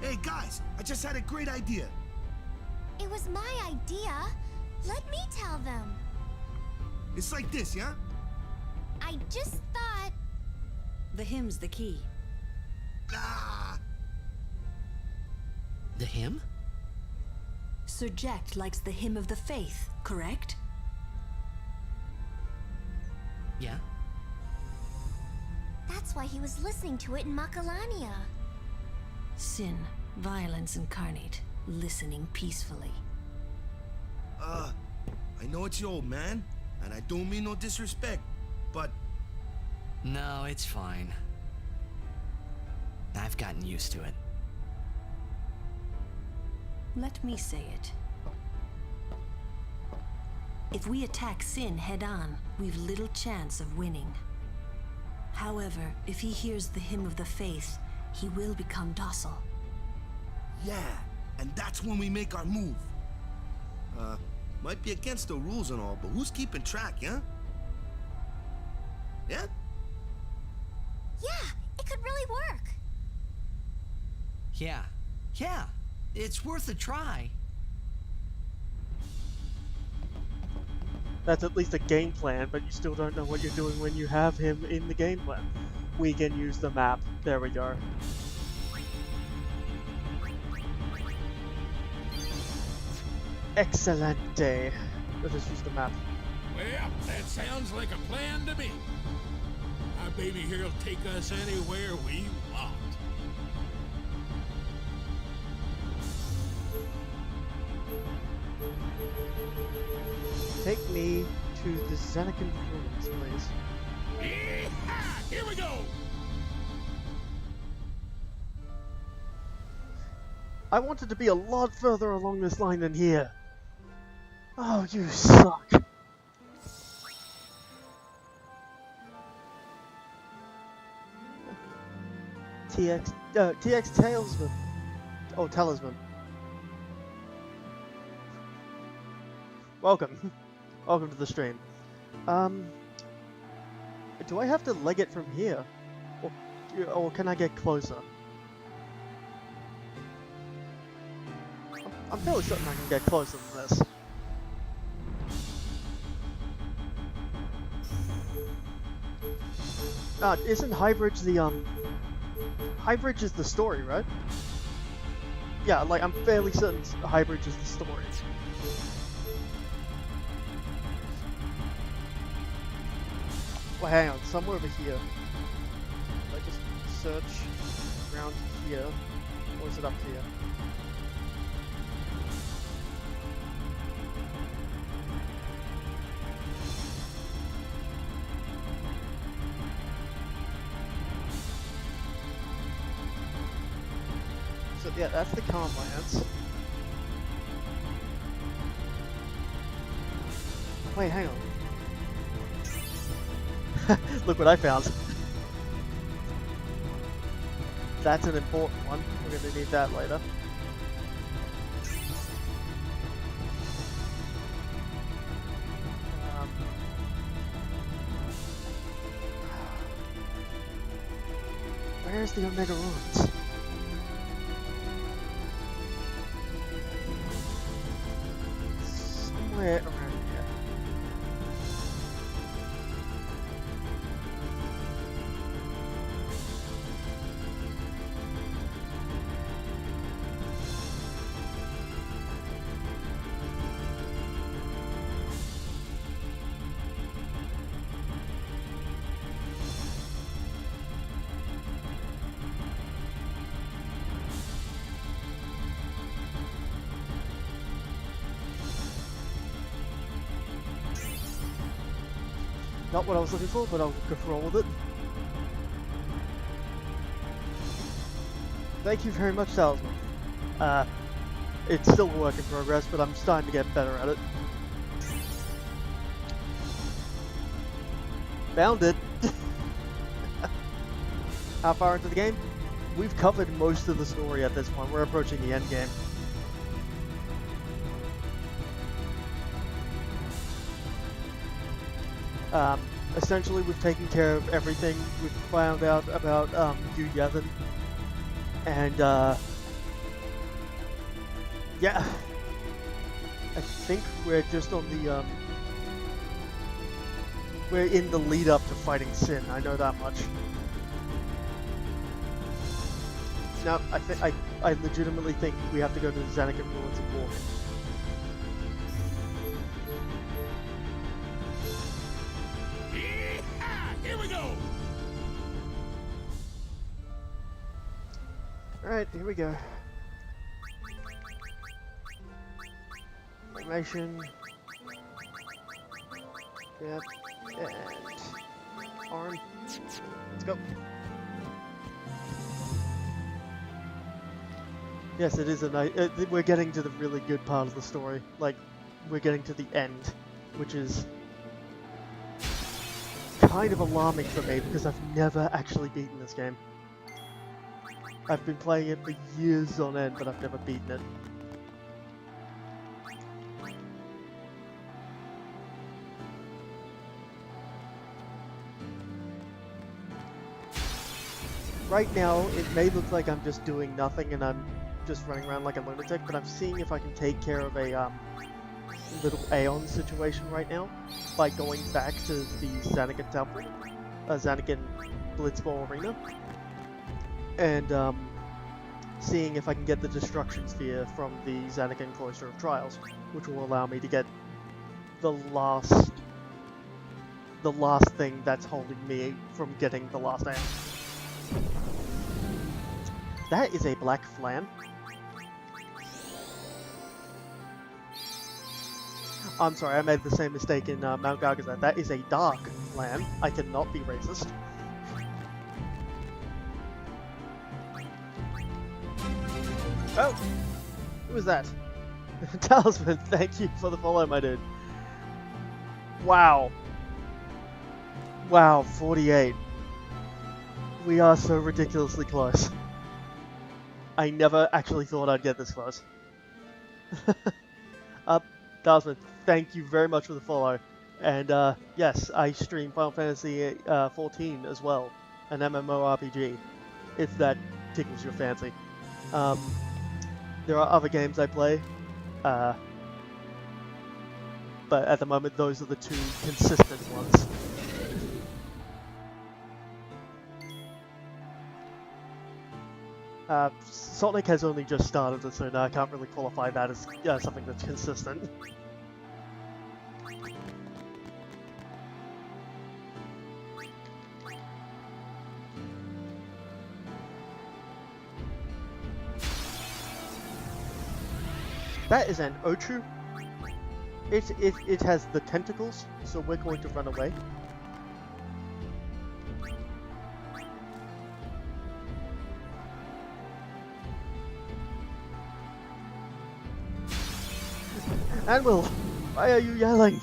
Hey guys, I just had a great idea. It was my idea. Let me tell them. It's like this, yeah? I just thought... The hymn's the key. Ah! The hymn? Sir Jack likes the hymn of the faith, correct? Yeah? That's why he was listening to it in Makalania. Sin, violence incarnate, listening peacefully. I know it's your old man, and I don't mean no disrespect, but... No, it's fine. I've gotten used to it. Let me say it. If we attack Sin head-on, we've little chance of winning. However, if he hears the hymn of the faith, he will become docile. Yeah, and that's when we make our move. Might be against the rules and all, but who's keeping track, yeah? Yeah? Yeah, it could really work. Yeah. Yeah. It's worth a try. That's at least a game plan, but you still don't know what you're doing when you have him in the game plan. We can use the map. There we go. Excelente. Let's just use the map. Well, that sounds like a plan to me. My baby here will take us anywhere we want. Take me to the Xanacan ruins, please. Yeehaw! Here we go! I wanted to be a lot further along this line than here. Oh, you suck. TX Talisman. Oh, Talisman. Welcome. Welcome to the stream. Do I have to leg it from here? Or can I get closer? I'm fairly certain I can get closer than this. Isn't Highbridge the, Highbridge is the story, right? Yeah, like, I'm fairly certain Highbridge is the story. Well, hang on, somewhere over here. I just search around here, or is it up here? So yeah, that's the Calmlands. Wait, hang on. Look what I found. That's an important one. We're gonna need that later. Where's the Omega Ruins? Somewhere around here. Not what I was looking for, but I'll go roll with it. Thank you very much, Talisman. It's still a work in progress, but I'm starting to get better at it. Found it! How far into the game? We've covered most of the story at this point. We're approaching the end game. Essentially, we've taken care of everything. We've found out about Yu Yevon, and yeah, I think we're just on the we're in the lead up to fighting Sin. I know that much. Now, I legitimately think we have to go to the Xanacan ruins and walk. Here we go! Alright, here we go. Formation. Yep. And arm. Let's go. Yes, it is a nice. We're getting to the really good part of the story. Like, we're getting to the end. which is kind of alarming for me because I've never actually beaten this game. I've been playing it for years on end, but I've never beaten it. Right now, it may look like I'm just doing nothing and I'm just running around like a lunatic, but I'm seeing if I can take care of a little Aeons situation right now by going back to the Zanakin Temple, Zanakin Blitzball Arena, and seeing if I can get the Destruction Sphere from the Zanakin Cloister of Trials, which will allow me to get the last thing that's holding me from getting the last Aeon. That is a black flan. I'm sorry, I made the same mistake in Mount Gargazet. That is a dark flan. I cannot be racist. Oh! Who was that? Talisman, thank you for the follow, my dude. Wow. Wow, 48. We are so ridiculously close. I never actually thought I'd get this close. Talisman, thank you very much for the follow. And yes, I stream Final Fantasy 14 as well, an MMORPG, if that tickles your fancy. There are other games I play, but at the moment those are the two consistent ones. Sonic has only just started, so no, I can't really qualify that as something that's consistent. That is an Ochu. It has the tentacles, so we're going to run away. Anvil, why are you yelling?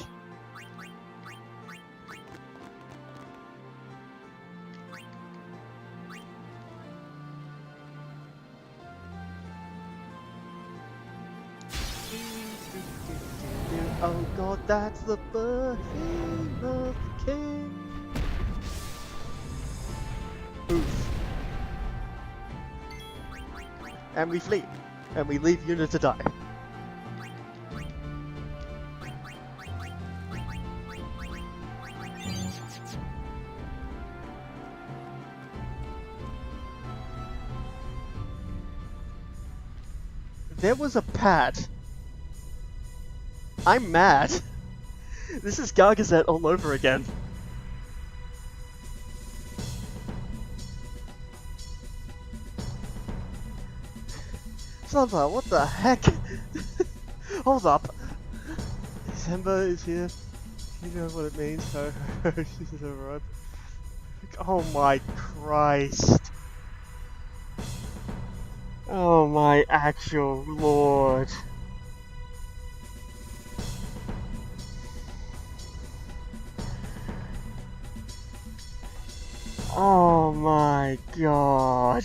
Oh god, that's the birthing of the king. Oof. And we flee. And we leave Yuna to die. There was a pad. I'm mad. This is Gargazet all over again. Sunflower, what the heck? Hold up. December is here. You know what it means. Oh my Christ. Oh my actual lord. Oh my god.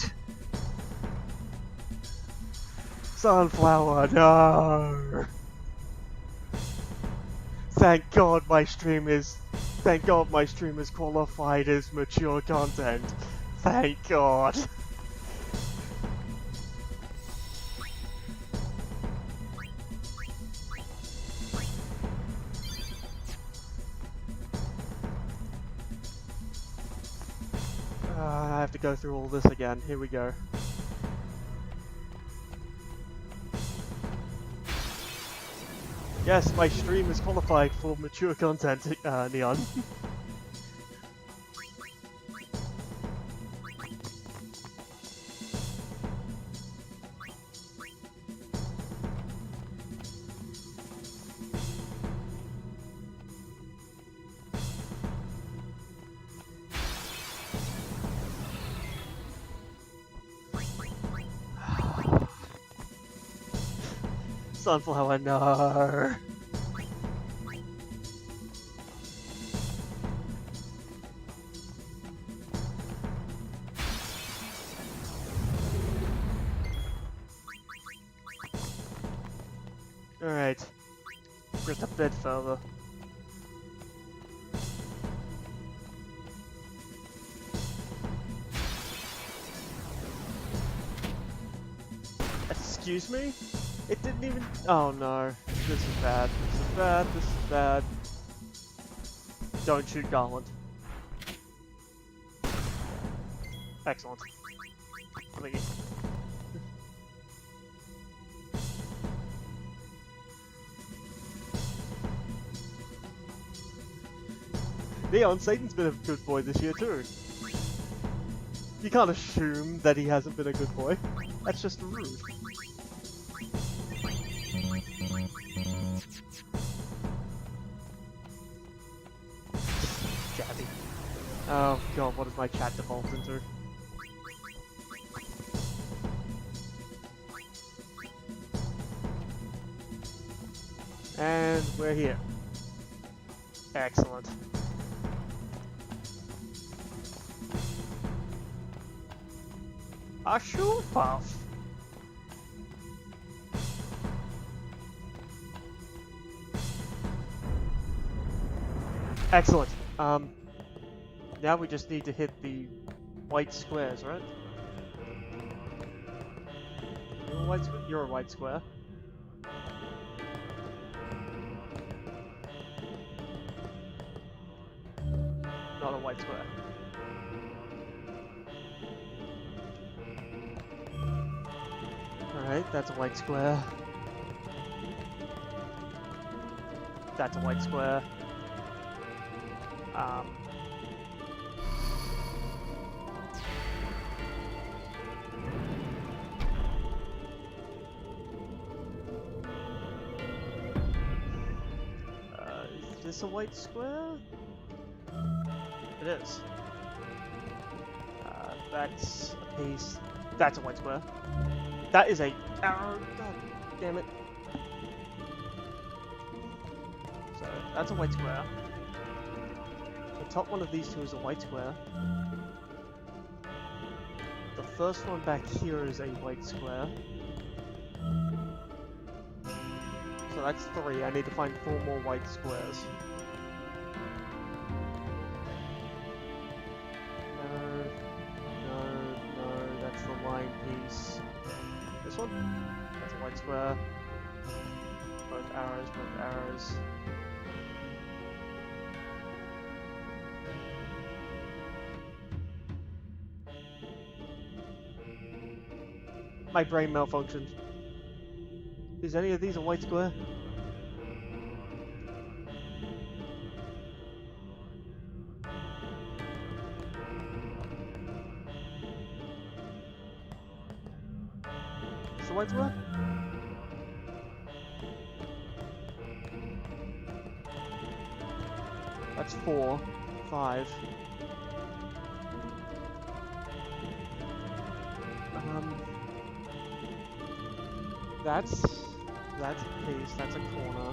Sunflower, no. Thank God my stream is qualified as mature content. Thank God. I have to go through all this again. Here we go. Yes, my stream is qualified for mature content, Neon. Sunflower, no. Alright. Just a bit further. Excuse me? It didn't even... Oh no. This is bad. This is bad. This is bad. Don't shoot Garland. Excellent. Thank you. Leon, Satan's been a good boy this year too. You can't assume that he hasn't been a good boy. That's just rude. Jazzy. Oh god, what does my chat default into? And we're here. Excellent. A shoe puff. Excellent. Now we just need to hit the white squares, right? You're a white square. Not a white square. Alright, that's a white square. That's a white square. Is this a white square? It is. That's a piece. That's a white square. That is a arrow. God damn it. So that's a white square. The top one of these two is a white square. The first one back here is a white square. So that's 3. I need to find 4 more white squares. No, that's the line piece. This one? That's a white square. Both arrows, both arrows. My brain malfunctioned. Is any of these a white square? It's a white square? That's 4, 5. That's a piece, that's a corner.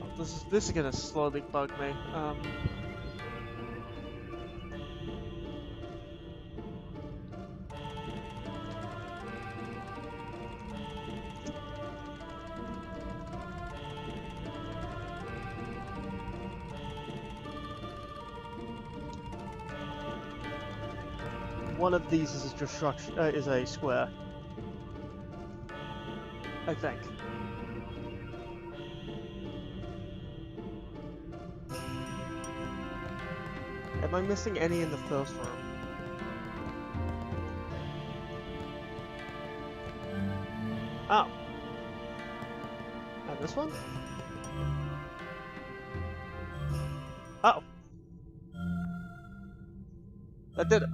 Oh, this is gonna slowly bug me. One of these is a destruction, is a square. I think. Am I missing any in the first room? Oh. And this one? Oh. That did it.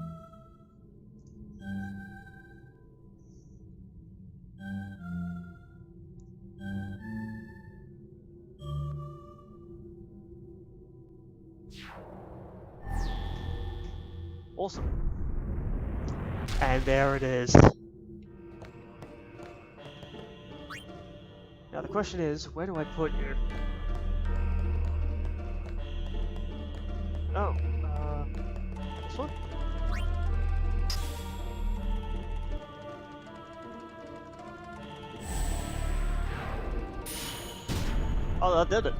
Awesome. And there it is. Now the question is, where do I put you? Oh, this one? Oh, that did it.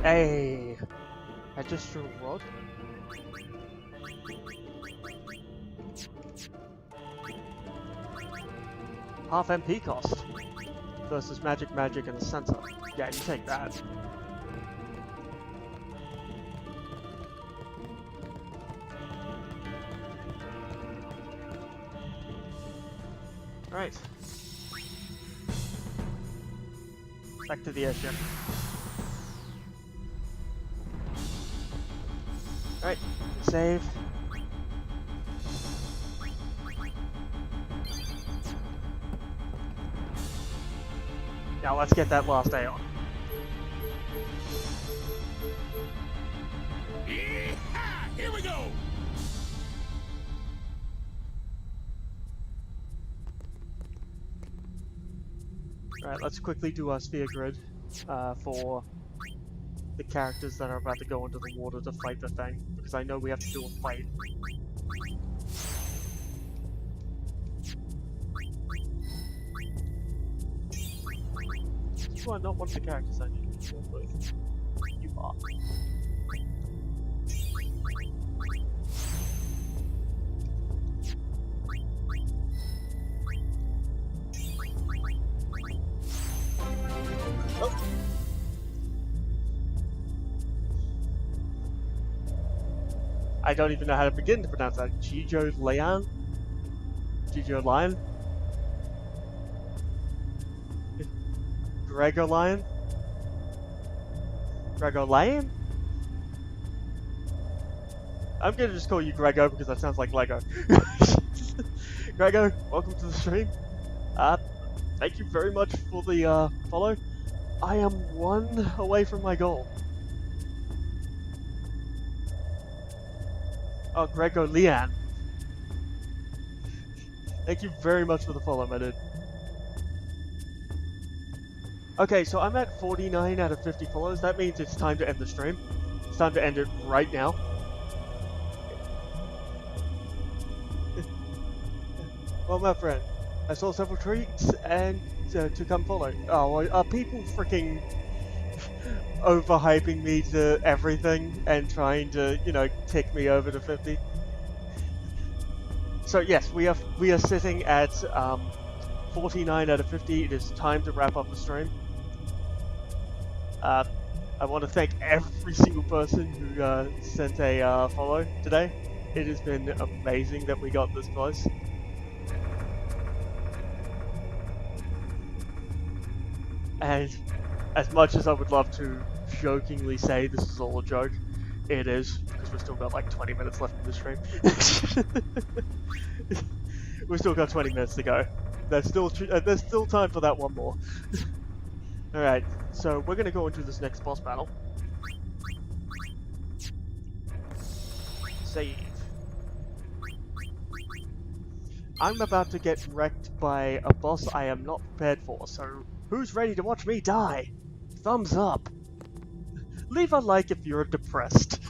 Hey, I just threw a rod. Half MP cost versus magic, and a center. Yeah, you take that. Alright. Back to the airship. Alright, save. Now let's get that last Aeon. Yeehaw! Here we go! Alright, let's quickly do our sphere grid for the characters that are about to go into the water to fight the thing, because I know we have to do a fight. You are not one of the characters I need to deal with. You are. Oh. I don't even know how to begin to pronounce that. Gijo Lian? Gijo Lion? Gregor Lion? Gregor Lion? I'm gonna just call you Grego because that sounds like Lego. Grego, welcome to the stream. Thank you very much for the follow. I am 1 away from my goal. Oh, Grego Lian. Thank you very much for the follow, my dude. Okay, so I'm at 49 out of 50 follows. That means it's time to end the stream. It's time to end it right now. Well, my friend, I saw several tweets and to come follow. Oh, are people freaking overhyping me to everything and trying to, you know, tick me over to 50? So yes, we are sitting at 49 out of 50. It is time to wrap up the stream. I want to thank every single person who sent a follow today. It has been amazing that we got this close. And as much as I would love to jokingly say this is all a joke, it is, because we've still got like 20 minutes left in the stream. We've still got 20 minutes to go. There's still time for that one more. Alright, so we're gonna go into this next boss battle. Save. I'm about to get wrecked by a boss I am not prepared for, so who's ready to watch me die? Thumbs up. Leave a like if you're depressed.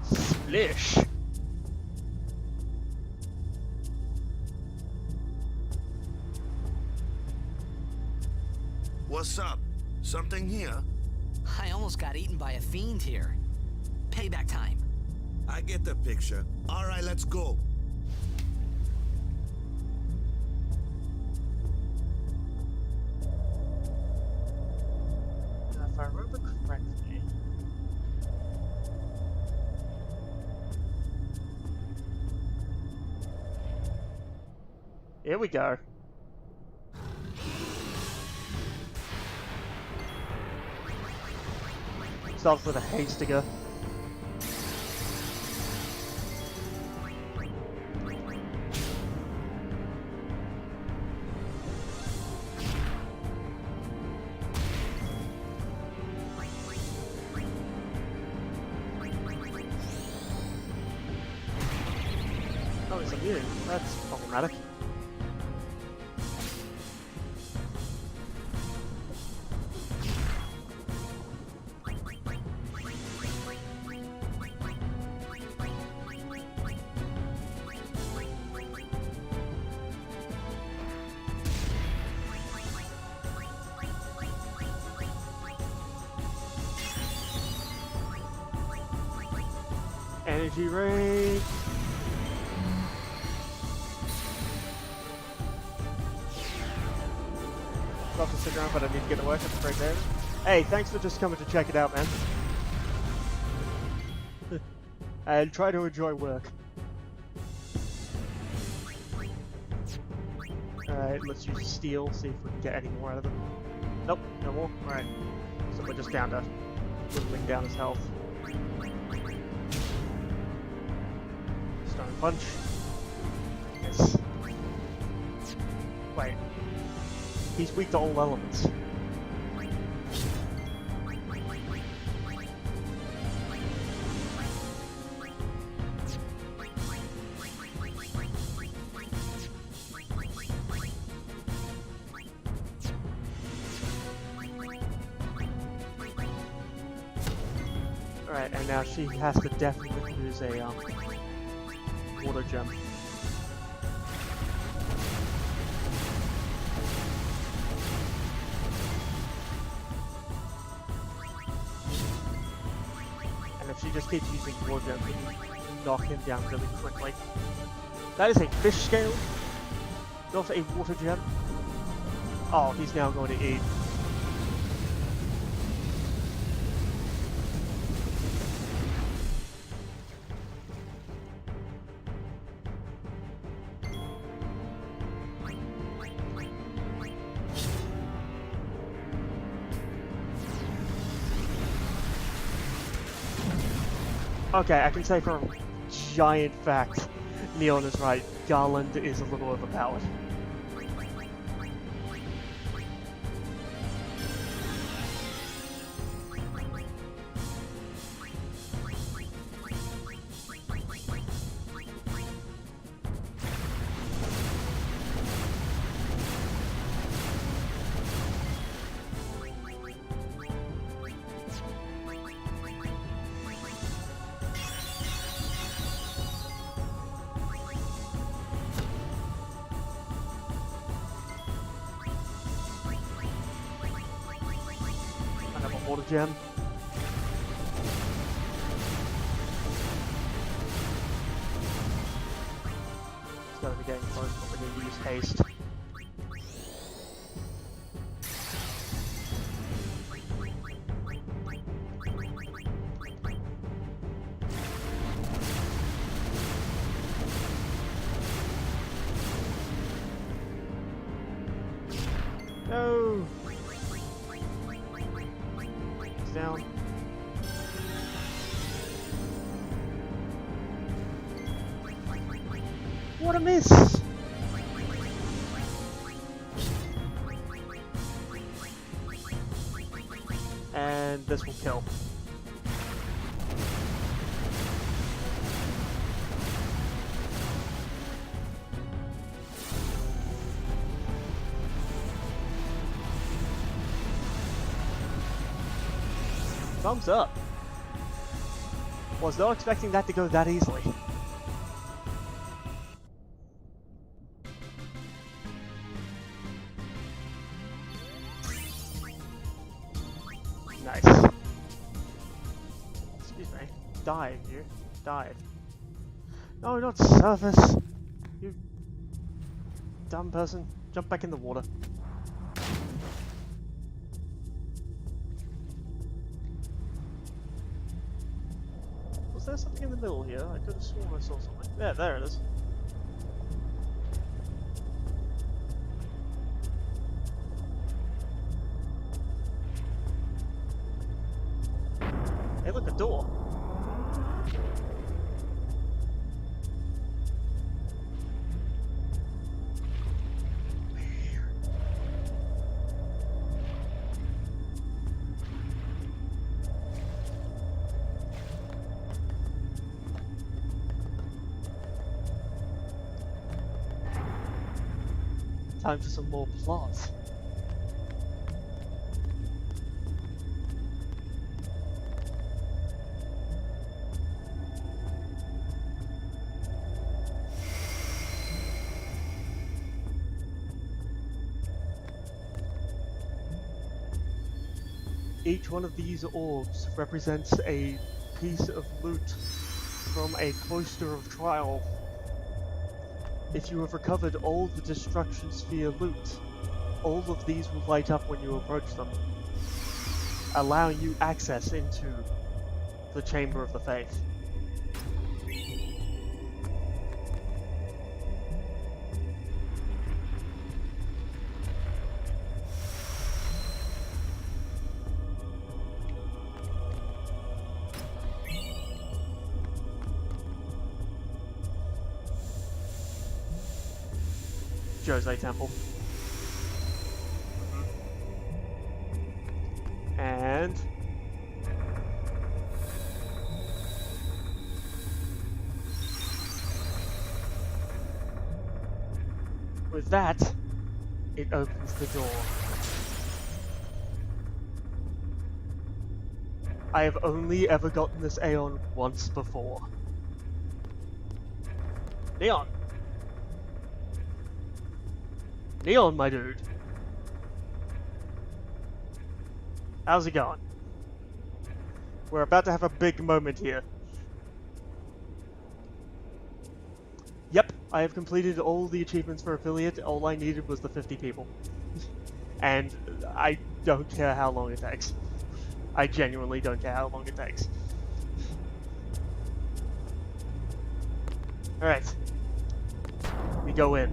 Splish. What's up? Something here? I almost got eaten by a fiend here. Payback time. I get the picture. All right, let's go. If I remember correctly... Here we go. Starts with a Haystinger. Oh, it's immune. That's problematic. Energy ray. Love to sit around, but I need to get to work. That's great, David. Hey, thanks for just coming to check it out, man. And try to enjoy work. Alright, let's use steel, see if we can get any more out of them. Nope, no more. Alright. So we're just down to whittling down his health. Stone punch. Yes. Wait. He's weak to all elements. Alright, and now she has to definitely use a water gem. And if she just keeps using water gems, we can knock him down really quickly. That is a fish scale. Go for a water gem. Oh, he's now going to eat. Okay, I can say for a giant fact, Neon is right. Garland is a little overpowered. Water gem. It's gotta be getting close, but we need to use haste. No! Down. What a miss! And this will kill. Thumbs up. Was not expecting that to go that easily. Nice. Excuse me. Died, you. Died. No, not surface. You dumb person. Jump back in the water. Was there something in the middle here? I could have sworn I saw something. Yeah, there it is. Hey, look, a door. Time for some more plot. Each one of these orbs represents a piece of loot from a cloister of trial. If you have recovered all the Destruction Sphere loot, all of these will light up when you approach them, allowing you access into the Chamber of the Faith. Jose Temple. And with that, it opens the door. I have only ever gotten this Aeon once before. Neon! Neon, my dude! How's it going? We're about to have a big moment here. Yep, I have completed all the achievements for Affiliate. All I needed was the 50 people. And I don't care how long it takes. I genuinely don't care how long it takes. Alright. We go in.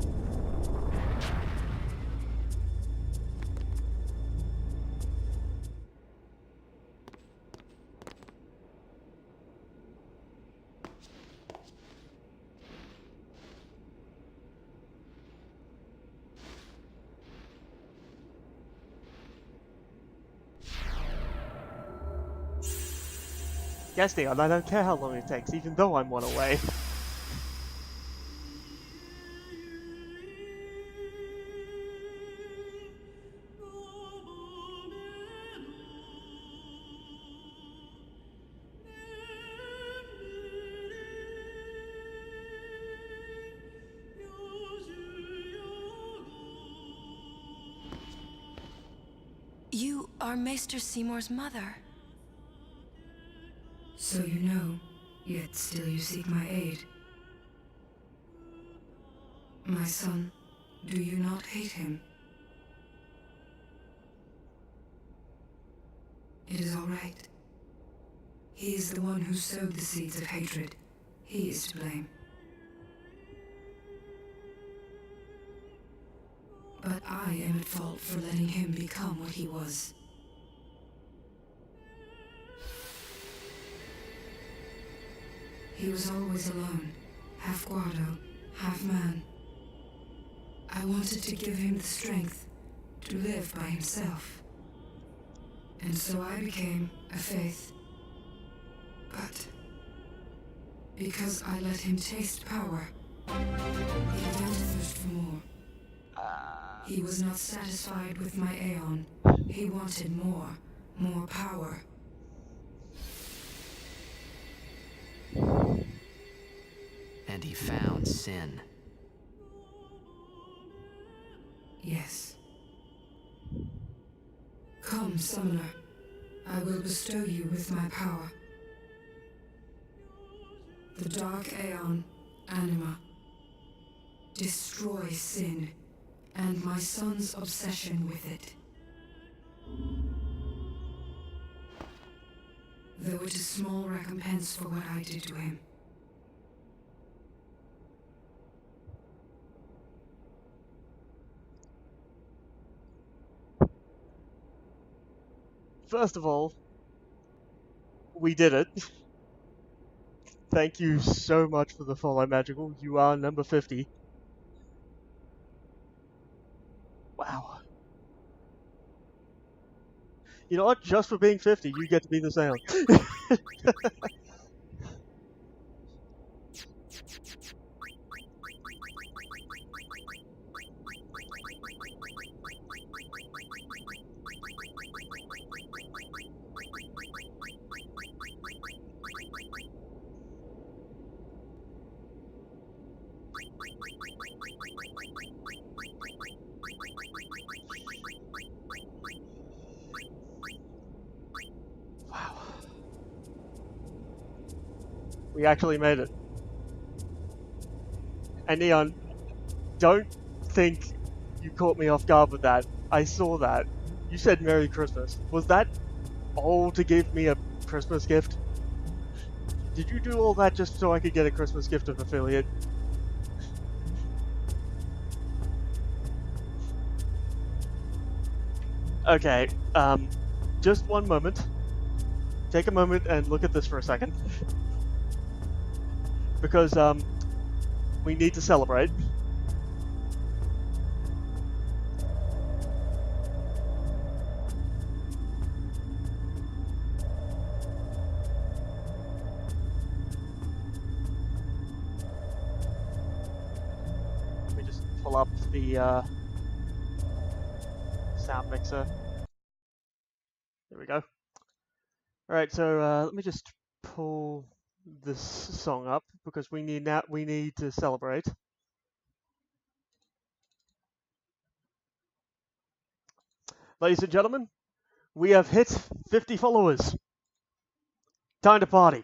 Yes, Dion, I don't care how long it takes, even though I'm one away. You are Maester Seymour's mother. So you know, yet still you seek my aid. My son, do you not hate him? It is all right. He is the one who sowed the seeds of hatred. He is to blame. But I am at fault for letting him become what he was. He was always alone, half guardo, half man. I wanted to give him the strength to live by himself. And so I became a faith. But because I let him taste power, he began to thirst for more. He was not satisfied with my Aeon. He wanted more power. And he found sin. Yes. Come, Summoner. I will bestow you with my power. The Dark Aeon, Anima. Destroy sin, and my son's obsession with it. Though it is small recompense for what I did to him. First of all, we did it. Thank you so much for the follow, Magical. You are number 50. Wow. You know what? Just for being 50, you get to be the Aeon. We actually made it. And Neon, don't think you caught me off guard with that. I saw that. You said Merry Christmas. Was that all to give me a Christmas gift? Did you do all that just so I could get a Christmas gift of affiliate? Okay, just one moment. Take a moment and look at this for a second. Because, we need to celebrate. Let me just pull up the, sound mixer. There we go. Alright, so, let me just pull this song up, because we need to celebrate. Ladies and gentlemen, we have hit 50 followers. Time to party.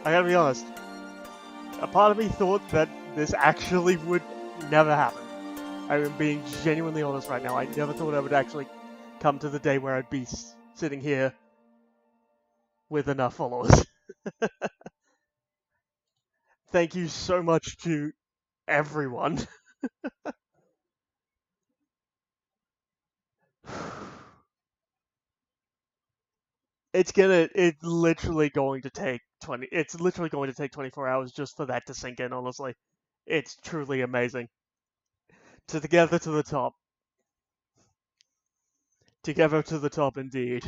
I gotta be honest. A part of me thought that this actually would never happen. I am being genuinely honest right now. I never thought I would actually come to the day where I'd be sitting here with enough followers. Thank you so much to everyone. It's literally going to take 24 hours just for that to sink in, honestly. It's truly amazing. Together to the top. Together to the top indeed.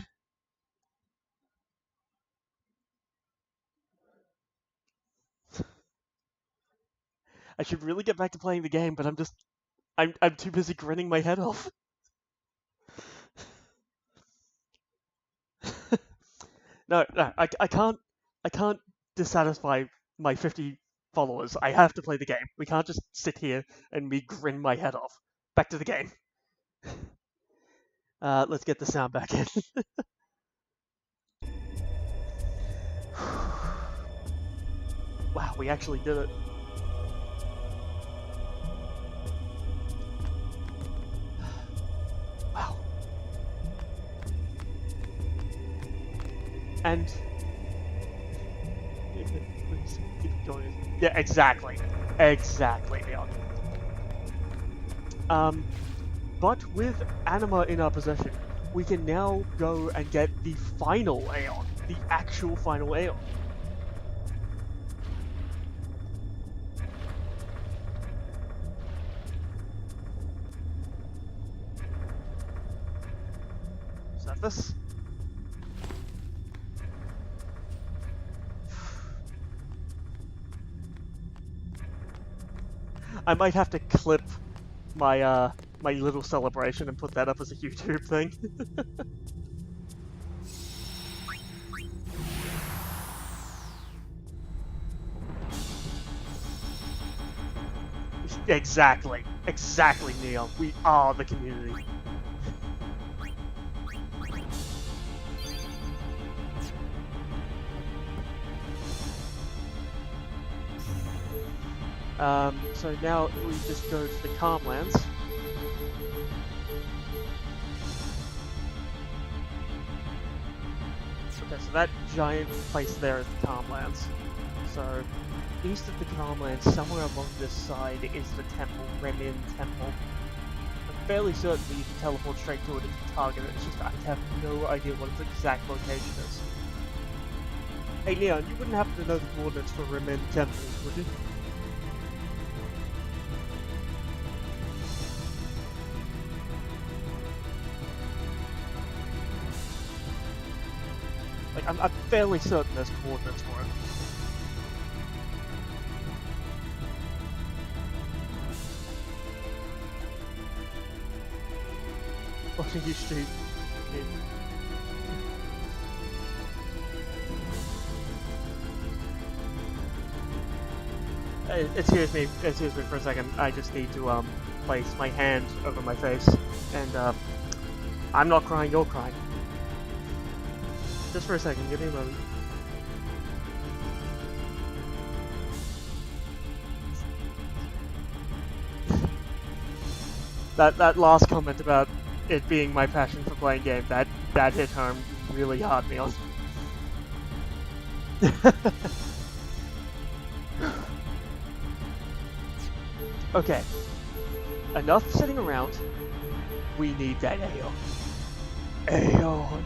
I should really get back to playing the game, but I'm too busy grinning my head off. No, I can't dissatisfy my 50 followers. I have to play the game. We can't just sit here and me grin my head off. Back to the game. Let's get the sound back in. Wow, we actually did it. Wow. And keep going. Yeah, exactly, Leon. But with Anima in our possession, we can now go and get the final Aeon, the actual final Aeon. Is that this? I might have to clip my my little celebration and put that up as a YouTube thing. Exactly, Neon. We are the community. So now we just go to the Calmlands. Okay, so that giant place there is the Calmlands. So, east of the Calmlands, somewhere along this side, is the temple, Remiem Temple. I'm fairly certain that you can teleport straight to it if you target it, it's just I have no idea what its exact location is. Hey Leon, you wouldn't happen to know the coordinates for Remiem Temple, would you? Like, I'm fairly certain there's coordinates for it. Watching you stream. Excuse me for a second. I just need to place my hand over my face, and I'm not crying. You're crying. Just for a second. Give me a moment. That last comment about it being my passion for playing games, that hit home really hard, Neon. Okay. Enough sitting around. We need that Aeon. Aeon.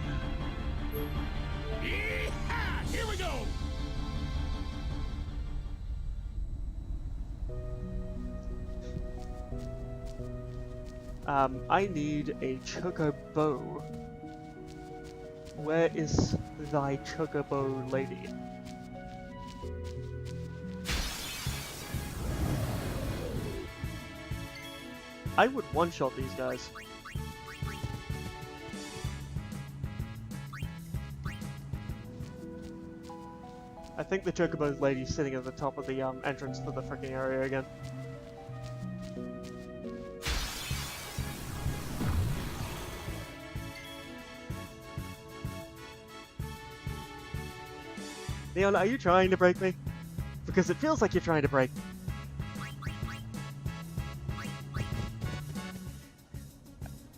Yeehaw! Here we go! I need a chocobo. Where is thy chocobo lady? I would one-shot these guys. I think the chocobo lady's sitting at the top of the entrance to the freaking area again. Leon, are you trying to break me? Because it feels like you're trying to break me.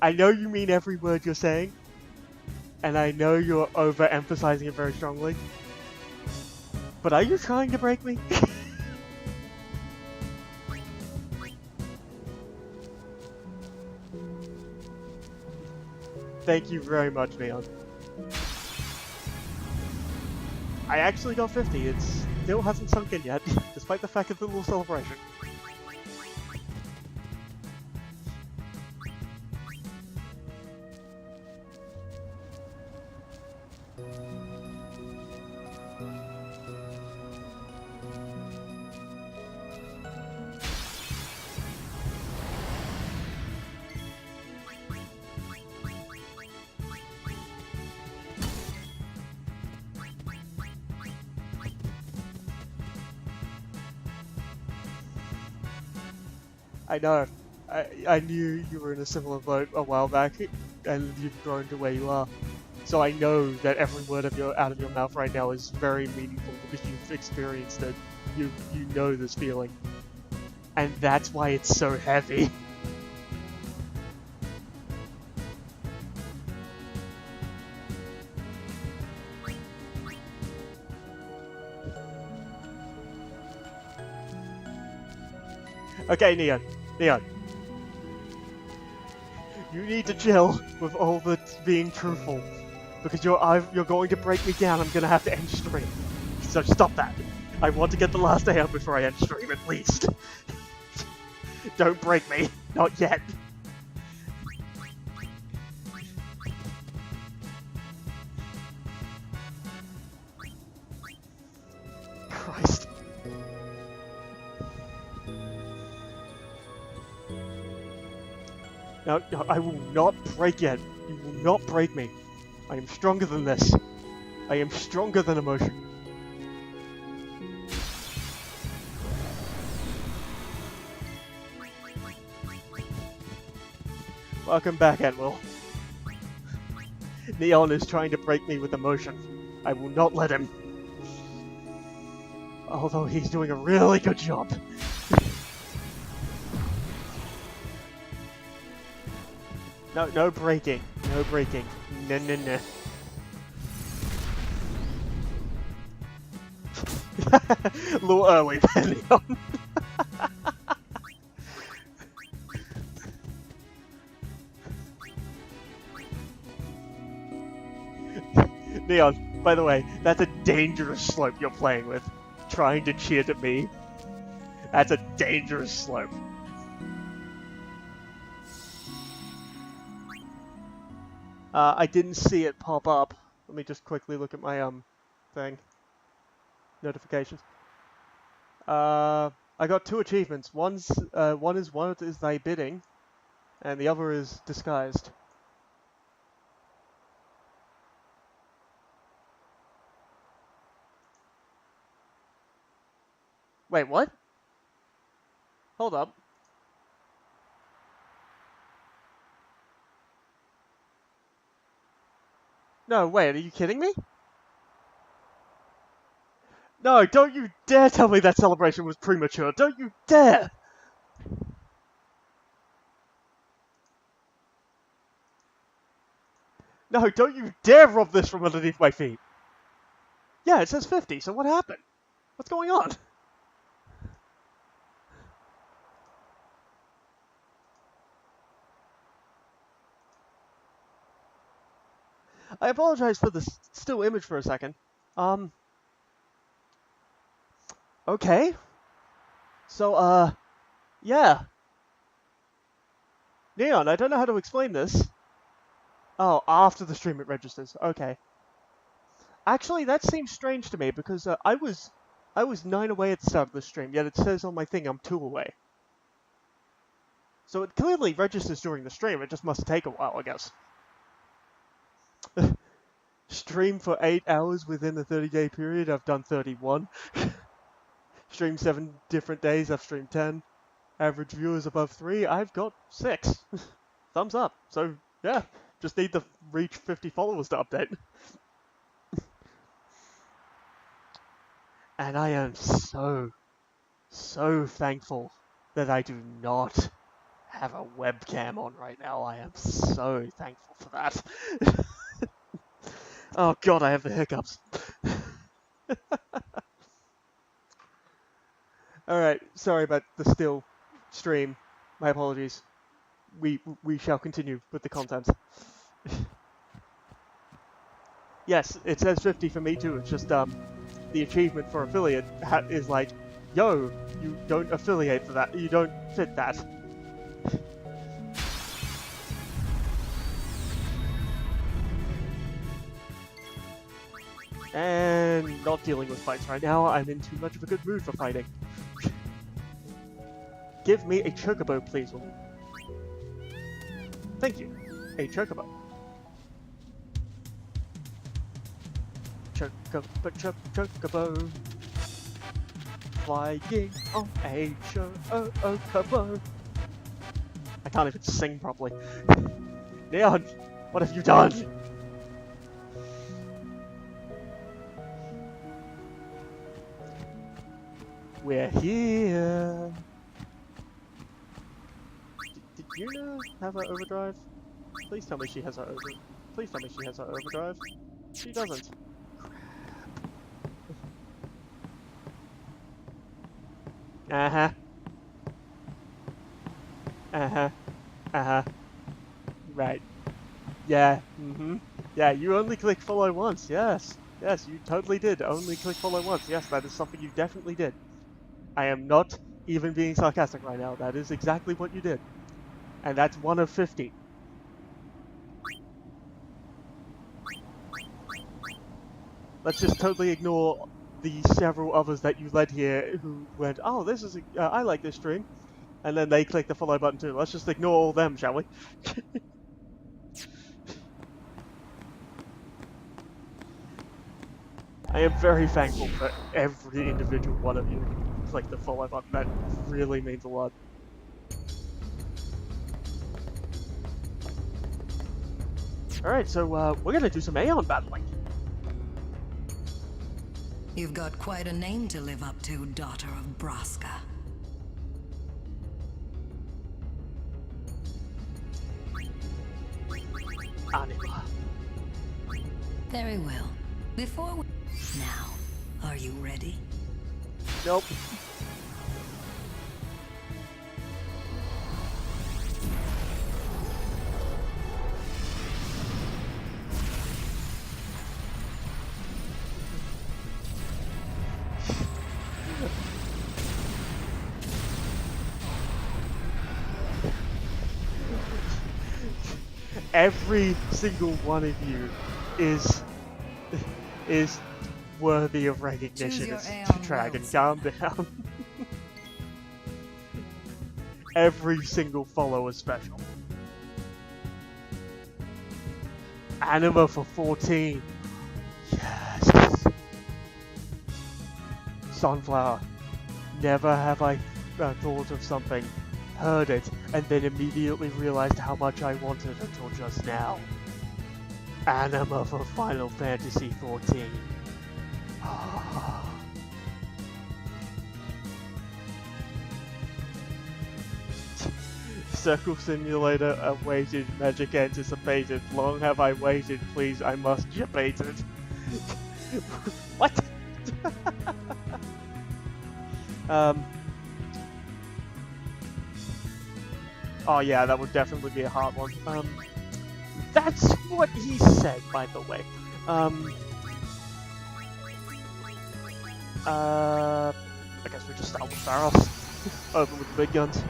I know you mean every word you're saying, and I know you're overemphasizing it very strongly, but are you trying to break me? Thank you very much, Neon. I actually got 50, it still hasn't sunk in yet, despite the fact of the little celebration. I know. I knew you were in a similar boat a while back, and you've grown to where you are. So I know that every word out of your mouth right now is very meaningful because you've experienced it. You know this feeling. And that's why it's so heavy. Okay, Neon. You need to chill with all the being truthful, because you're going to break me down. I'm gonna have to end stream. So stop that. I want to get the last day out before I end stream at least. Don't break me. Not yet. Christ. No, no, I will not break it. You will not break me. I am stronger than this. I am stronger than emotion. Welcome back, Enwil. Neon is trying to break me with emotion. I will not let him. Although he's doing a really good job. No, no breaking. No breaking. No, no, no. A little early there, Neon. Neon, by the way, that's a dangerous slope you're playing with. Trying to cheat at me. That's a dangerous slope. I didn't see it pop up. Let me just quickly look at my thing. Notifications. I got 2 achievements. One is what is thy bidding, and the other is disguised. Wait, what? Hold up. No, wait, are you kidding me? No, don't you dare tell me that celebration was premature. Don't you dare! No, don't you dare rob this from underneath my feet. Yeah, it says 50, so what happened? What's going on? I apologize for the still image for a second. Okay. So, yeah. Neon, I don't know how to explain this. Oh, after the stream it registers. Okay. Actually, that seems strange to me because I was 9 away at the start of the stream, yet it says on my thing I'm 2 away. So it clearly registers during the stream, it just must take a while, I guess. Stream for 8 hours within a 30-day period, I've done 31. Stream 7 different days, I've streamed 10. Average viewers above 3, I've got 6. Thumbs up. So, yeah, just need to reach 50 followers to update. And I am so thankful that I do not have a webcam on right now. I am so thankful for that. Oh god, I have the hiccups. Alright, sorry about the still stream. My apologies. We shall continue with the content. Yes, it says 50 for me too. It's just the achievement for affiliate is like, yo, you don't affiliate for that. You don't fit that. And not dealing with fights right now. I'm in too much of a good mood for fighting. Give me a chocobo, please, woman. Thank you. A chocobo. Chocobo. Flying on a chocobo. I can't even sing properly. Neon, what have you done? We're here. Did Yuna have her overdrive? Please tell me she has her overdrive. Please tell me she has her overdrive. She doesn't. Uh-huh. Uh-huh. Uh-huh. Right. Yeah. Mm-hmm. Yeah, you only click follow once. Yes. Yes, you totally did. Only click follow once. Yes, that is something you definitely did. I am not even being sarcastic right now. That is exactly what you did. And that's 1 of 50. Let's just totally ignore the several others that you led here who went, oh, this is I like this stream. And then they click the follow button too. Let's just ignore all them, shall we? I am very thankful for every individual one of you who clicked the follow button. That really means a lot. Alright, so we're gonna do some Aeon battling. You've got quite a name to live up to, daughter of Braska. Anima. Very well. Before we... Now, are you ready? Nope. Every single one of you is worthy of recognition. your It's Aeon Dragon, well, calm down. Every single follower is special. Anima for 14. Yes. Sunflower. Never have I thought of something, heard it, and then immediately realized how much I wanted until just now. Anima for Final Fantasy 14. Circle Simulator awaited, magic anticipated. Long have I waited, please, I must debate it. What? Oh yeah, that would definitely be a hard one. That's what he said, by the way. I guess we just start with Pharos. Over with the big guns.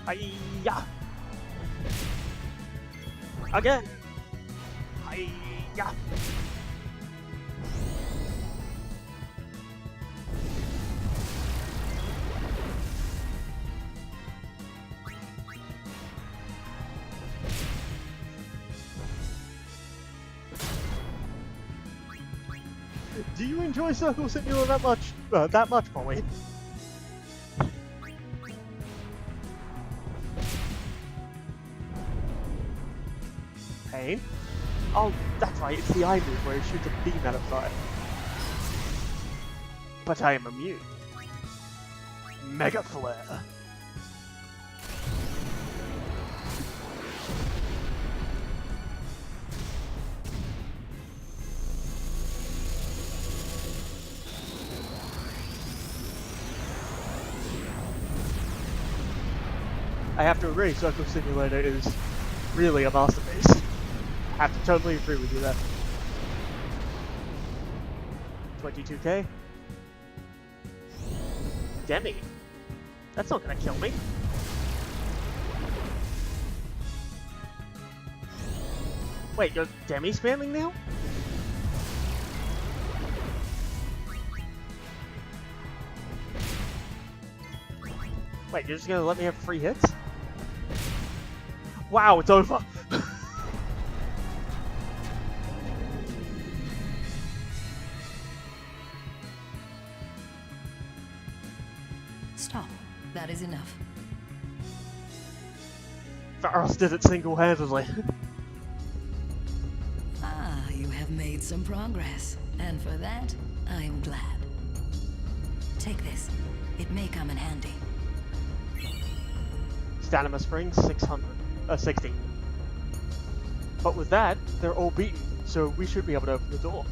Hiya! Again! Hiya! Do you enjoy Circle Simulator that much, Polly? Pain? Oh, that's right, it's the eye move where it shoots a beam out of fire. But I am immune. Mega Flare. I have to agree, Circle Simulator is really a masterpiece. I have to totally agree with you there. 22k? Demi? That's not gonna kill me. Wait, you're Demi spamming now? Wait, you're just gonna let me have free hits? Wow, it's over! Stop. That is enough. Pharos did it single-handedly. Ah, you have made some progress. And for that, I am glad. Take this. It may come in handy. Stanima Springs, 60. But with that, they're all beaten, so we should be able to open the door.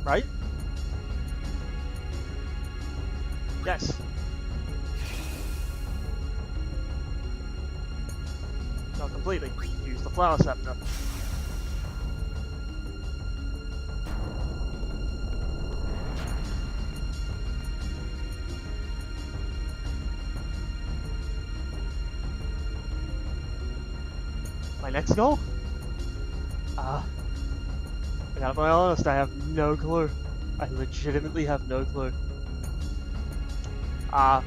Right? Yes. Not completely. Use the flower scepter. My next goal? I gotta be honest, I have no clue. I legitimately have no clue. I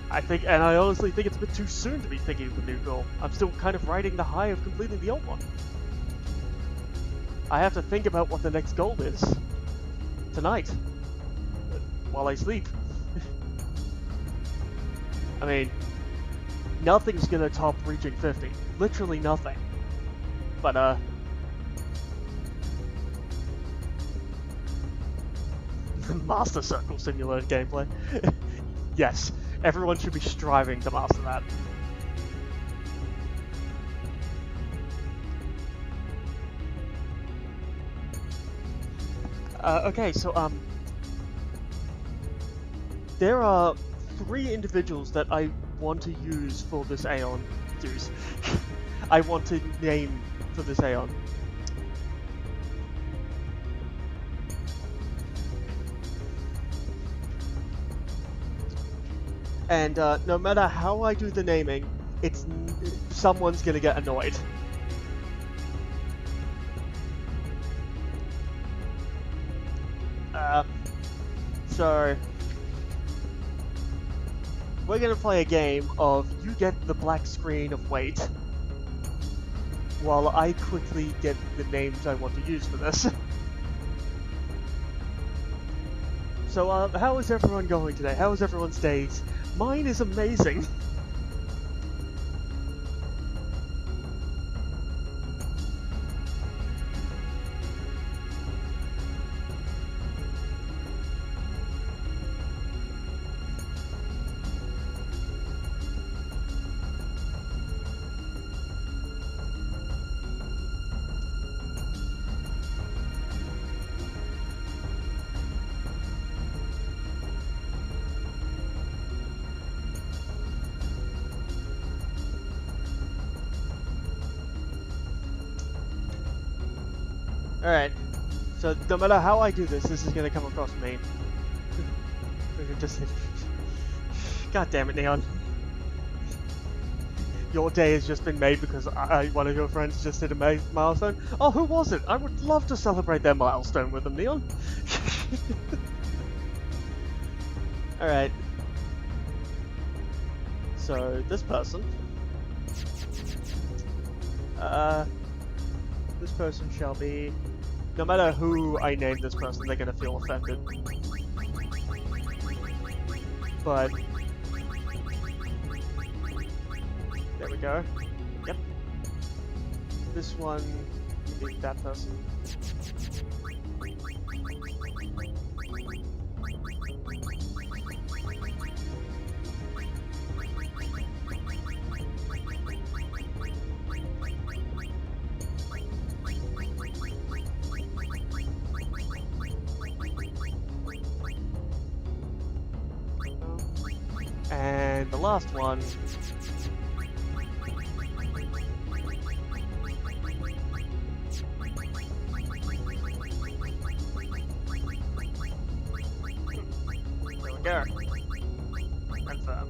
honestly think it's a bit too soon to be thinking of a new goal. I'm still kind of riding the high of completing the old one. I have to think about what the next goal is. Tonight. While I sleep. I mean, nothing's gonna top reaching 50. Literally nothing. But, Master Circle Simulator gameplay. Yes, everyone should be striving to master that. Okay, so, there are 3 individuals that I want to use for this Aeon. I want to name for this Aeon. And no matter how I do the naming, someone's gonna get annoyed. So we're gonna play a game of you get the black screen of wait, while I quickly get the names I want to use for this. So how is everyone going today? How is everyone's days? Mine is amazing. Alright, so no matter how I do this, this is gonna come across mean. God damn it, Neon. Your day has just been made because one of your friends just hit a milestone. Oh, who was it? I would love to celebrate their milestone with them, Neon. Alright. So, this person. This person shall be... No matter who I name this person, they're gonna feel offended. But... There we go. Yep. This one can be that person. And the last one. There we go. Confirm.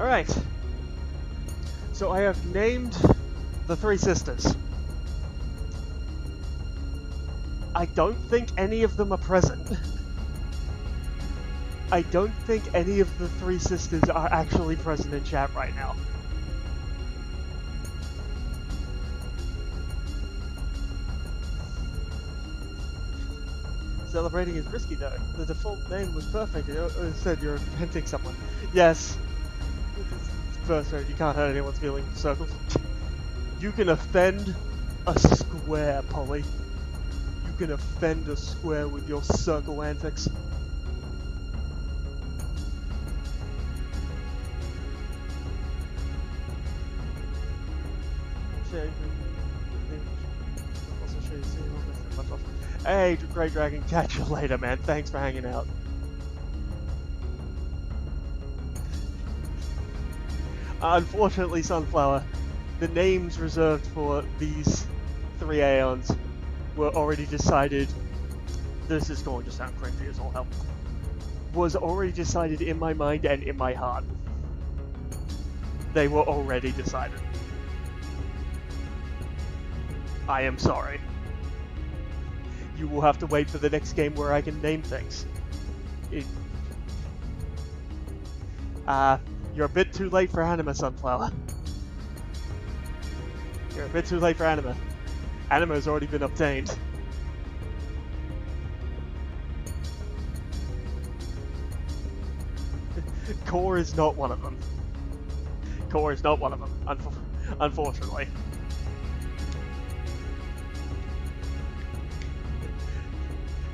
Alright. So I have named the 3 sisters. I don't think any of them are present. I don't think any of the 3 sisters are actually present in chat right now. Celebrating is risky though. The default name was perfect. It said you're offending someone. Yes. First, you can't hurt anyone's feelings. Circles. You can offend a square, Polly. You can offend a square with your circle antics. Also shows Hey, Great Dragon, catch you later, man. Thanks for hanging out. Unfortunately, Sunflower, the names reserved for these 3 Aeons were already decided. This is going to sound cringy as all hell. Was already decided in my mind and in my heart. They were already decided. I am sorry. You will have to wait for the next game where I can name things. You're a bit too late for Anima, Sunflower. You're a bit too late for Anima. Anima has already been obtained. Core is not one of them. Core is not one of them, unfortunately.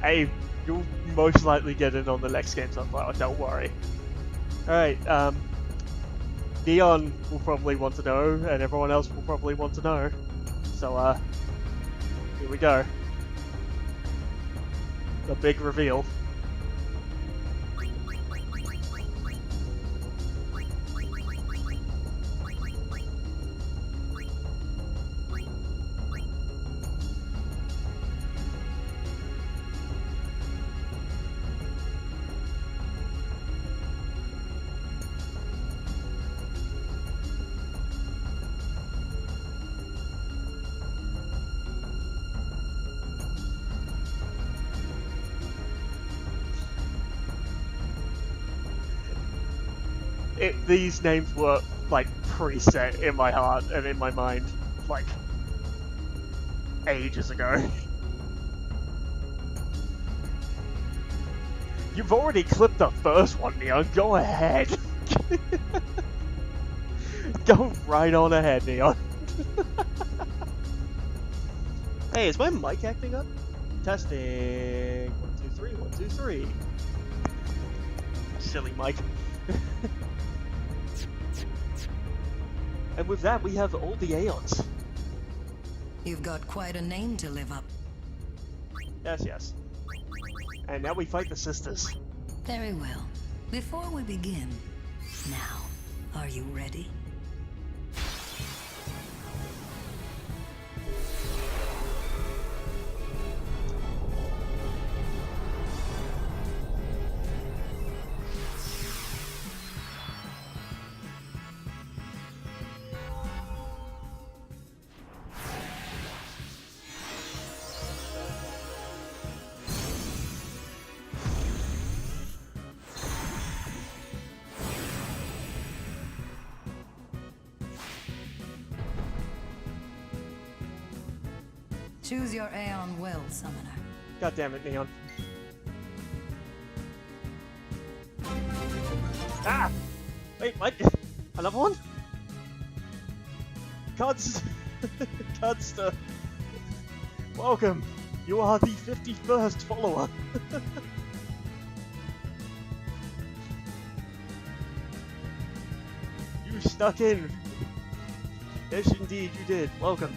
Hey, you'll most likely get in on the next game, Sunflower, don't worry. Alright, Neon will probably want to know, and everyone else will probably want to know. So, here we go. The big reveal. These names were, like, preset in my heart and in my mind, like, ages ago. You've already clipped the first one, Neon. Go ahead. Go right on ahead, Neon. Hey, is my mic acting up? Testing. 1, 2, 3, 1, 2, 3. Silly mic. And with that, we have all the Aeons. You've got quite a name to live up. Yes, yes. And now we fight the sisters. Very well. Before we begin, now, are you ready? Choose your Aeon will, Summoner. God damn it, Neon. Ah! Wait, what? Another one? Cudster. Welcome. You are the 51st follower. You stuck in. Yes, indeed, you did. Welcome.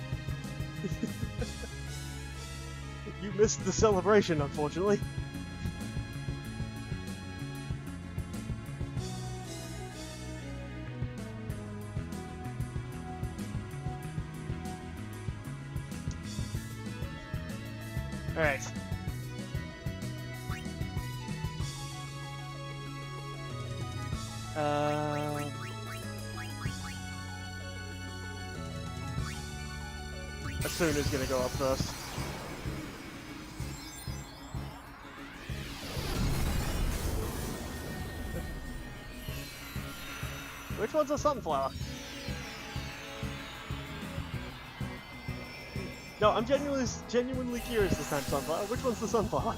You missed the celebration, unfortunately. Alright. Asuna's gonna go up first. Which one's a sunflower? No, I'm genuinely curious this time, sunflower. Which one's the sunflower?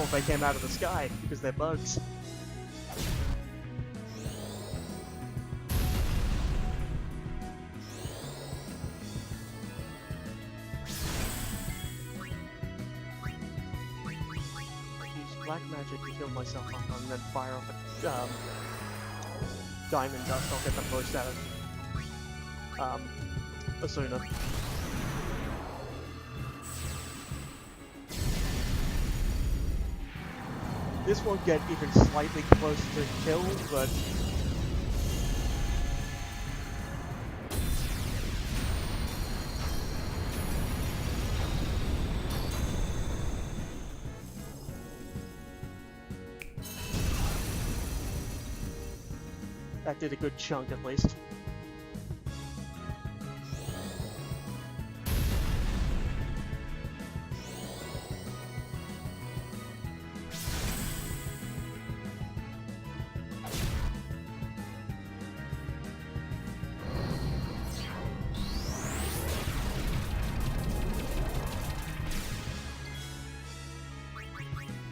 thought they came out of the sky, because they're bugs. Use black magic to heal myself up and then fire off a diamond dust. I'll get the most out of Asuna. This won't get even slightly close to kill, but that did a good chunk at least.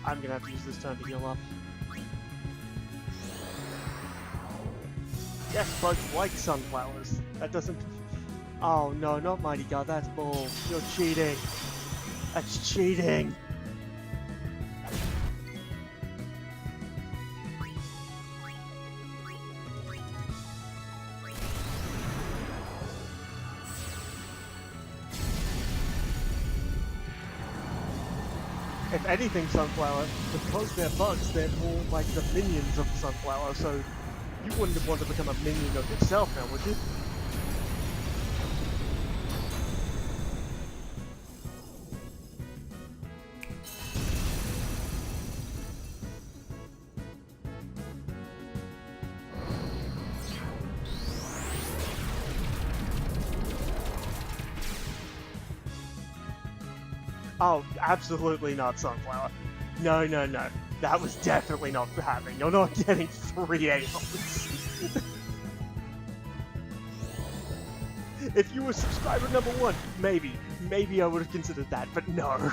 I'm gonna have to use this time to heal up. Yes, bugs like sunflowers. That doesn't... Oh no, not Mighty God, that's bull. You're cheating. That's cheating. If anything, Sunflower, because they're bugs, they're more like the minions of the Sunflower, so you wouldn't want to become a minion of yourself now, would you? Oh, absolutely not, Sunflower. No, no, no. That was definitely not happening. You're not getting 3 Aeons. If you were subscriber number 1, maybe. Maybe I would have considered that, but no.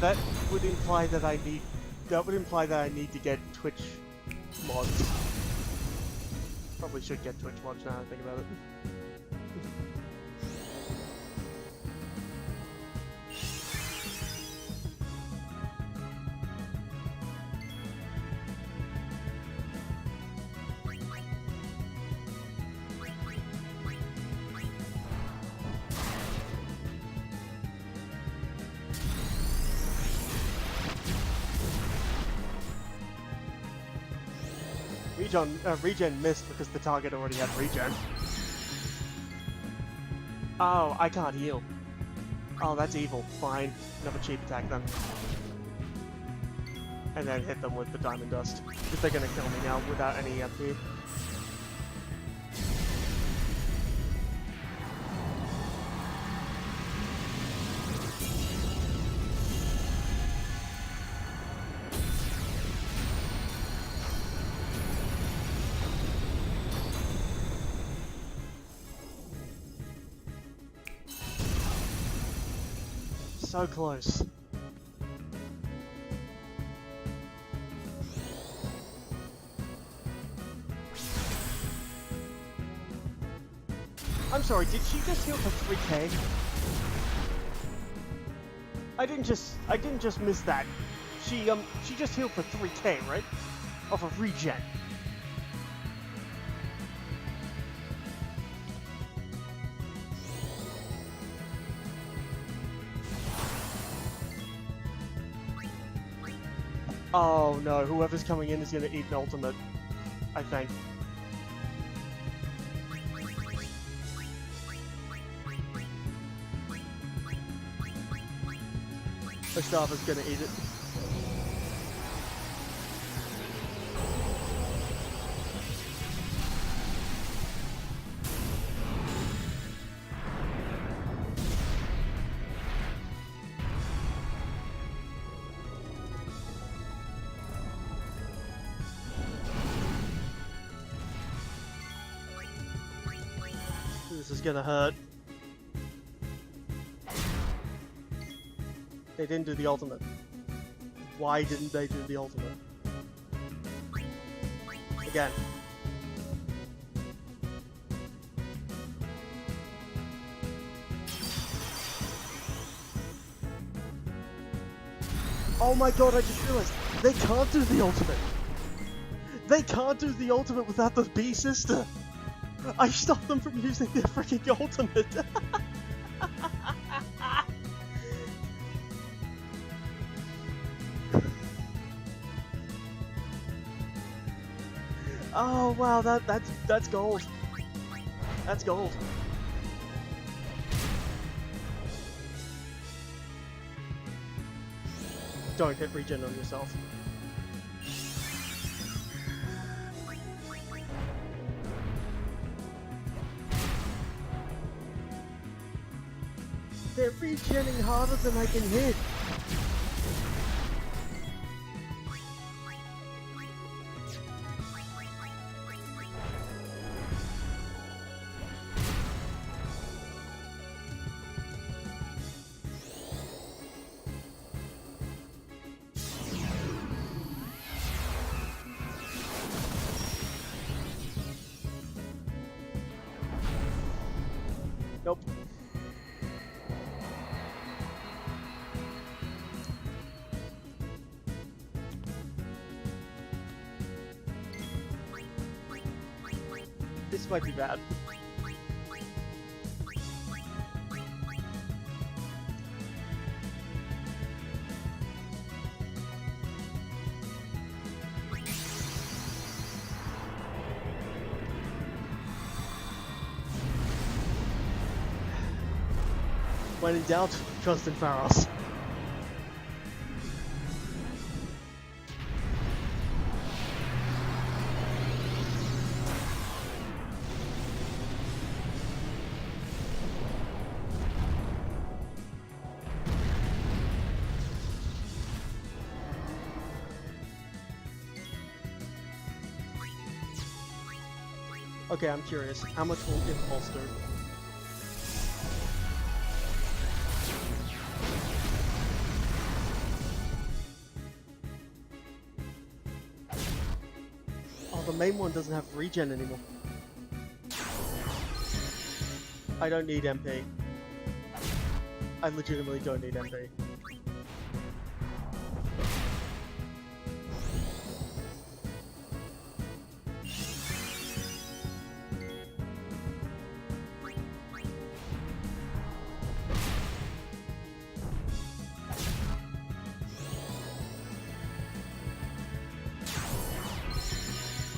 That would imply that I need to get Twitch mods. Probably should get Twitch mods now I think about it. Regen missed because the target already had regen. Oh, I can't heal. Oh, that's evil. Fine. Another cheap attack then. And then hit them with the diamond dust. If they're gonna kill me now without any MP. So close. I'm sorry, did she just heal for 3k? I didn't just miss that. She just healed for 3k, right? Off of regen. Oh no, whoever's coming in is gonna eat an ultimate, I think. Mustafa's gonna eat it. This is gonna hurt. They didn't do the ultimate. Why didn't they do the ultimate? Again. Oh my god, I just realized they can't do the ultimate. They can't do the ultimate without the B sister. I stopped them from using their freaking ultimate. Oh wow, that's gold. That's gold. Don't hit regen on yourself. They're regenning harder than I can hit. Nope. This might be bad. When in doubt, trust in Pharos. Okay, I'm curious. How much will Impulse do? Oh, the main one doesn't have regen anymore. I don't need MP. I legitimately don't need MP.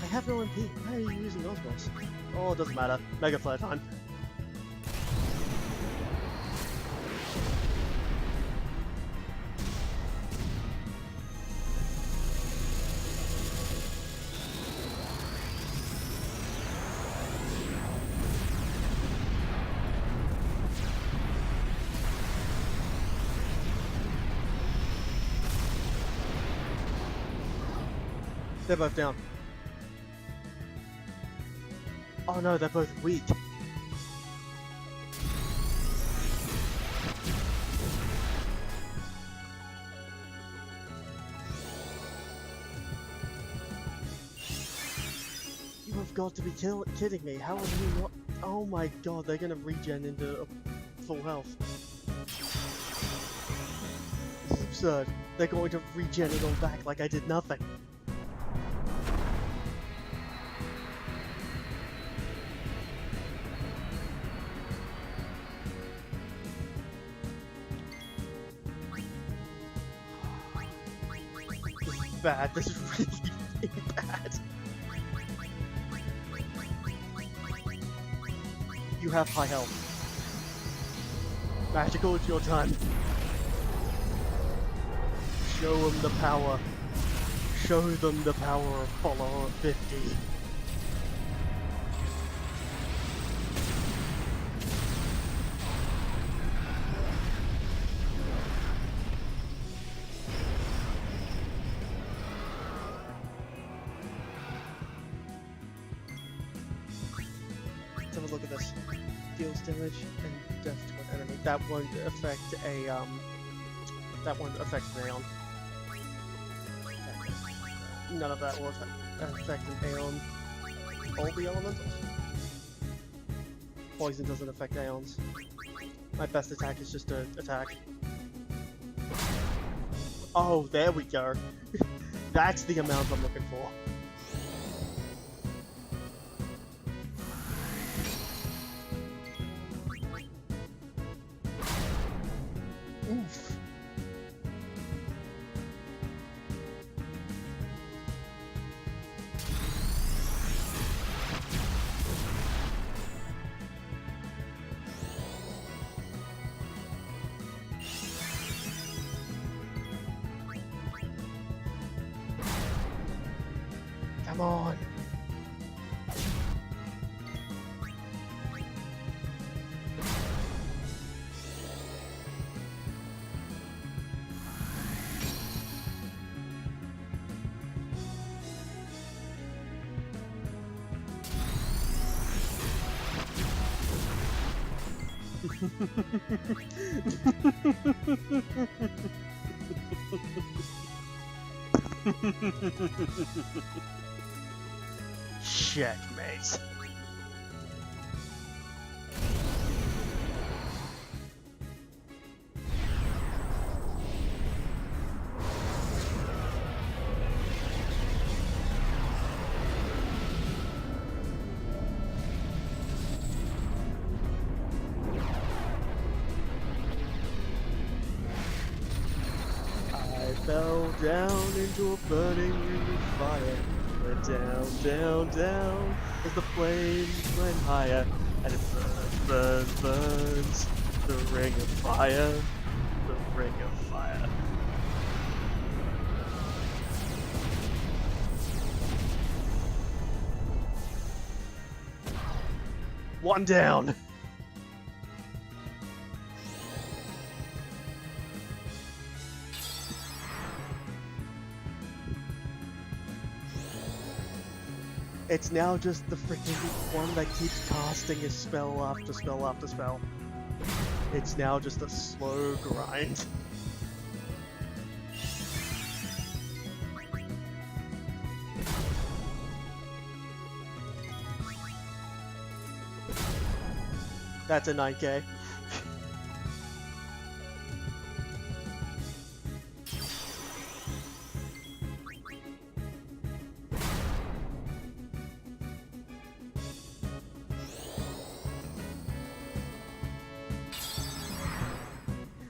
I have no MP. Why are you using Osmos? Oh, it doesn't matter. Mega Flare time. They're both down. Oh no, they're both weak. You have got to be kidding me. How are you not? Oh my god, they're gonna regen into full health. This is absurd. They're going to regen it all back like I did nothing. bad. This is really, really bad. You have high health. Magical, it's your time. Show them the power. Show them the power of follower 50. Let's have a look at this. Deals damage and death to an enemy. That won't affect a that won't affect an Aeon. None of that will affect an Aeon. All the elementals. Poison doesn't affect Aeons. My best attack is just to attack. Oh, there we go. That's the amount I'm looking for. Oof. Come on. Checkmate. I fell down into a burning ring of fire. Went down, down, down, as the flames went higher, and it burns, burns, burns. The ring of fire, the ring of fire. One down. It's now just the freaking one that keeps casting his spell after spell after spell. It's now just a slow grind. That's a 9k.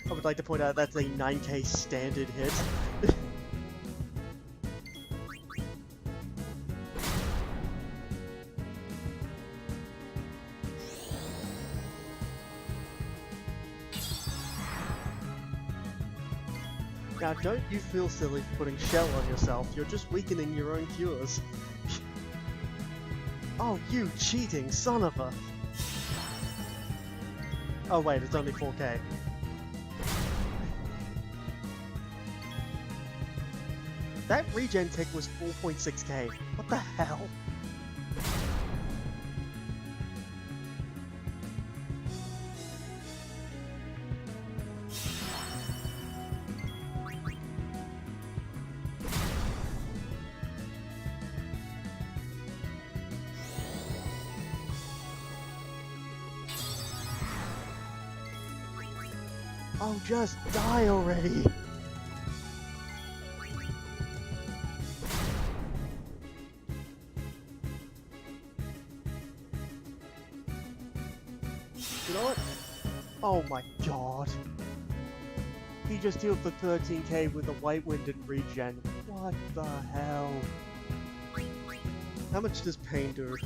I would like to point out that's a 9k standard hit. Now don't you feel silly for putting shell on yourself, you're just weakening your own cures. Oh, you cheating son of a... Oh wait, it's only 4k. That regen tick was 4.6k. What the hell? Oh, just die already! You know what? Oh my god. He just healed for 13k with a white winded regen. What? What the hell? How much does pain do?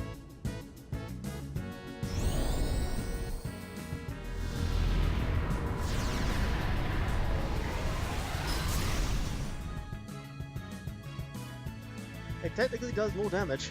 It technically does more damage.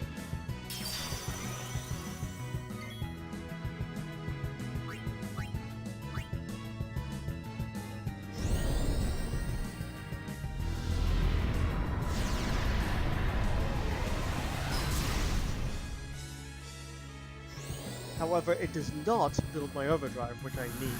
However, it does not build my overdrive, which I need.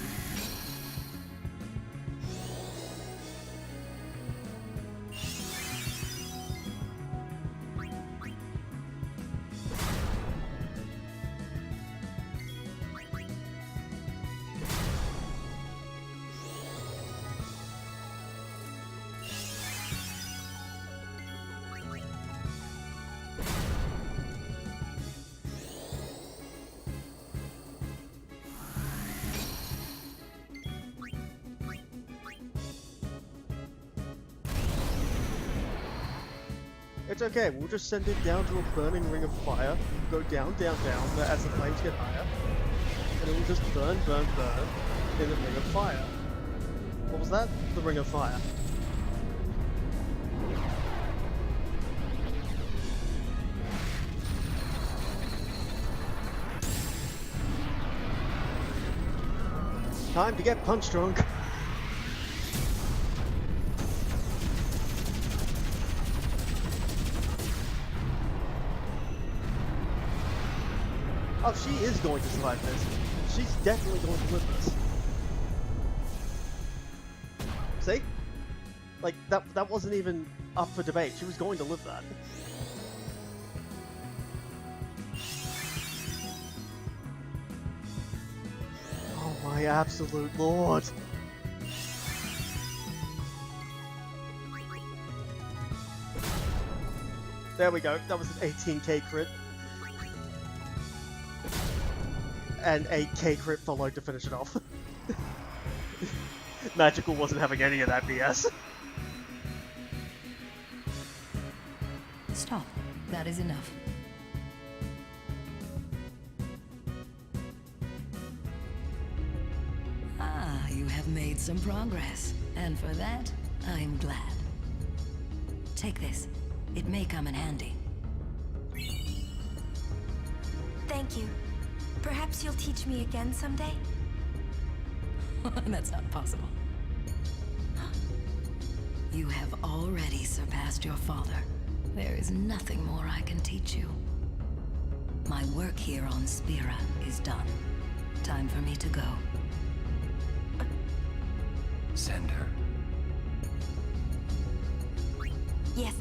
It's okay, we'll just send it down to a burning ring of fire, go down, down, down, as the flames get higher, and it will just burn, burn, burn in the ring of fire. What was that? The ring of fire. Time to get punch drunk. Oh, she is going to survive this. She's definitely going to live this. See? Like, that wasn't even up for debate. She was going to live that. Oh my absolute lord. There we go. That was an 18k crit. And a K crit followed to finish it off. Magical wasn't having any of that BS. Stop. That is enough. Ah, you have made some progress. And for that, I'm glad. Take this. It may come in handy. Thank you. Perhaps you'll teach me again someday? That's not possible. You have already surpassed your father. There is nothing more I can teach you. My work here on Spira is done. Time for me to go. Send her. Yes.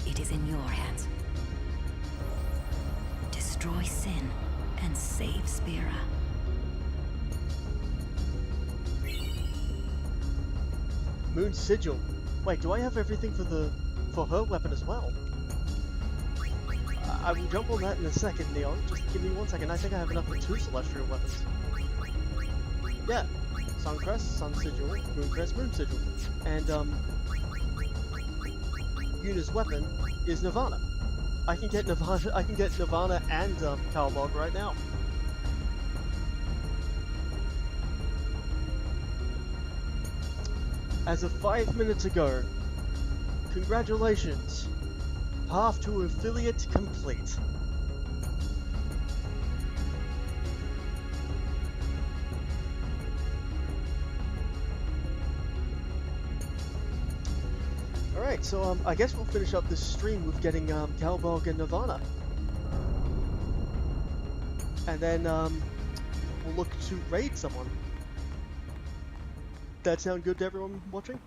It is in your hands. Destroy Sin and save Spira. Moon Sigil. Wait, do I have everything for her weapon as well? I will jump on that in a second, Neon. Just give me 1 second. I think I have enough for 2 celestial weapons. Yeah. Suncrest, Sun Sigil, Mooncrest, Moon Sigil. And Yuna's weapon is Nirvana. I can get Nirvana and Calbog right now. As of 5 minutes ago, congratulations. Path to affiliate complete. Alright, so I guess we'll finish up this stream with getting Calbog and Nirvana. And then we'll look to raid someone. That sound good to everyone watching?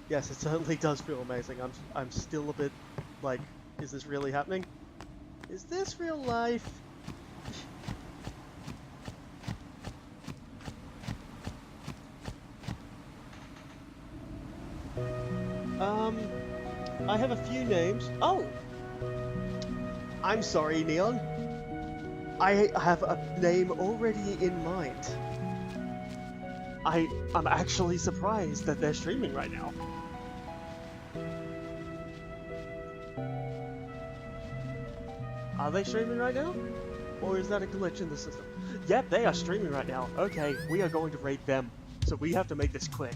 Yes, it certainly does feel amazing. I'm still a bit like, is this really happening? Is this real life? I have a few names. Oh! I'm sorry, Neon. I have a name already in mind. I'm actually surprised that they're streaming right now. Are they streaming right now? Or is that a glitch in the system? Yep, they are streaming right now. Okay, we are going to raid them. So we have to make this quick.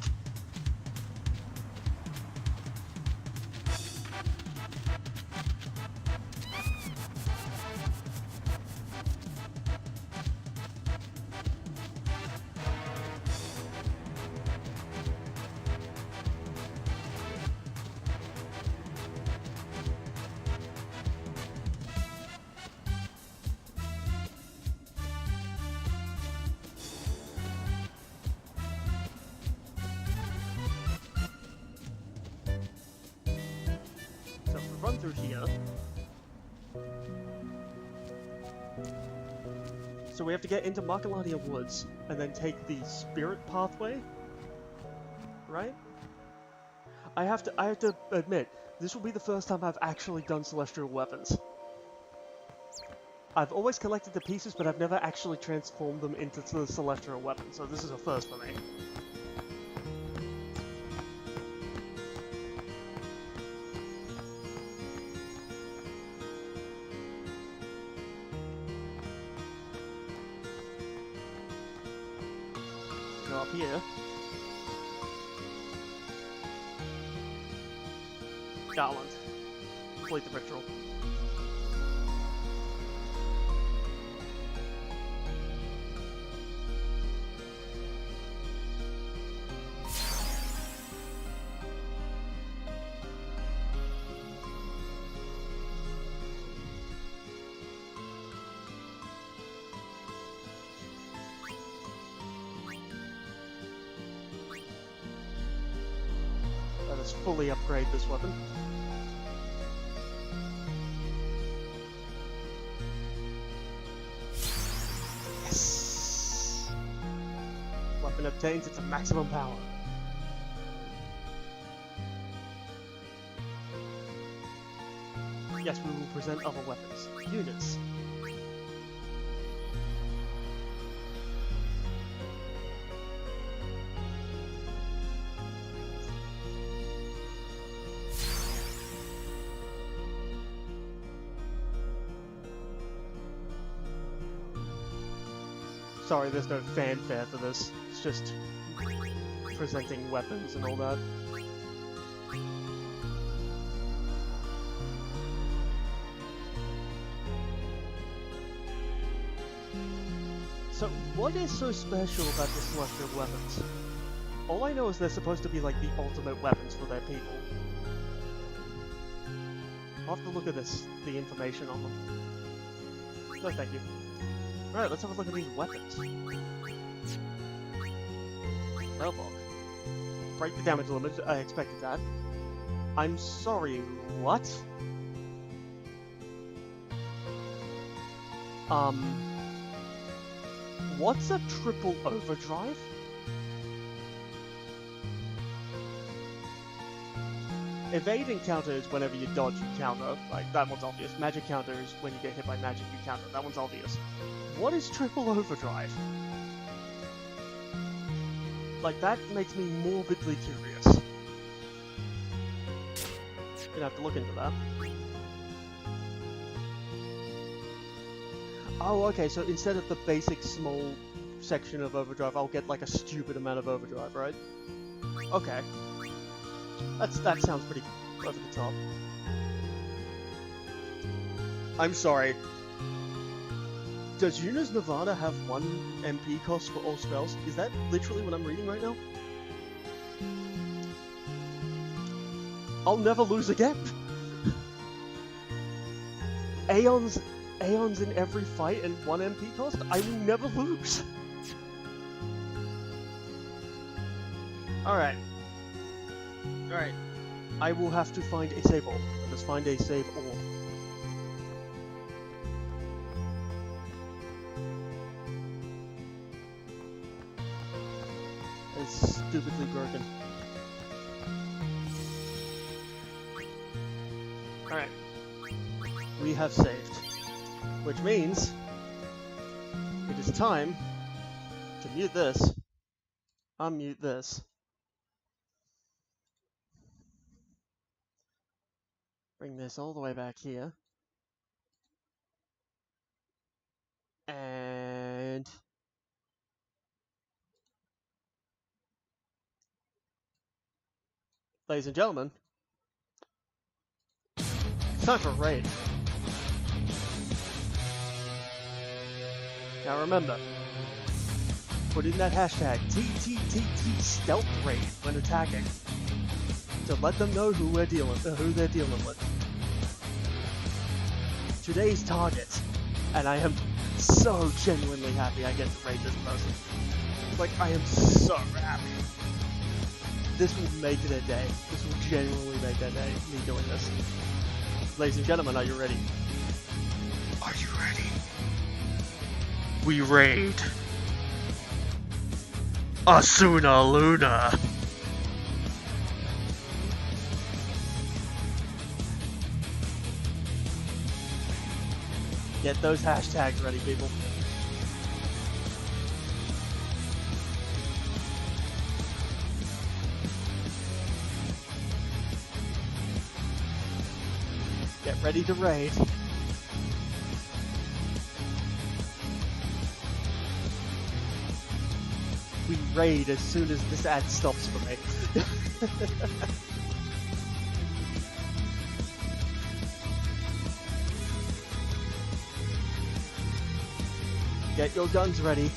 So if we run through here. So we have to get into Makalania Woods and then take the spirit pathway, right? I have to admit, this will be the first time I've actually done celestial weapons. I've always collected the pieces, but I've never actually transformed them into the celestial weapon, so this is a first for me. Go up here. Garland. Complete the ritual. Let us fully upgrade this weapon. Yes! Weapon obtains its maximum power. Yes, we will present other weapons. Units. Sorry, there's no fanfare for this. It's just presenting weapons and all that. So, what is so special about the celestial weapons? All I know is they're supposed to be like the ultimate weapons for their people. I'll have to look at the information on them. No, thank you. Alright, let's have a look at these weapons. Railbog. Break the damage limit, I expected that. I'm sorry, what? What's a triple overdrive? Evade counters whenever you dodge, you counter. Like, that one's obvious. Magic counters when you get hit by magic, you counter. That one's obvious. What is triple overdrive? Like, that makes me morbidly curious. Gonna have to look into that. Oh, okay, so instead of the basic small section of overdrive, I'll get like a stupid amount of overdrive, right? Okay. That sounds pretty over the top. I'm sorry. Does Yuna's Nevada have 1 MP cost for all spells? Is that literally what I'm reading right now? I'll never lose again! Aeons in every fight and 1 MP cost? I will never lose! Alright. Alright. I will have to find a save orb. Let's find a save orb. It's stupidly broken. Alright. We have saved. Which means it is time to mute this, unmute this, bring this all the way back here, and ladies and gentlemen, it's time for a raid. Now remember, put in that hashtag TTTT stealth raid when attacking to let them know who they're dealing with. Today's target, and I am so genuinely happy I get to raid this person. Like, I am so happy. This will make it a day. This will genuinely make that day, me doing this. Ladies and gentlemen, are you ready? Are you ready? We raid Asuna Luna. Get those hashtags ready, people. Get ready to raid. We raid as soon as this ad stops for me. Get your guns ready,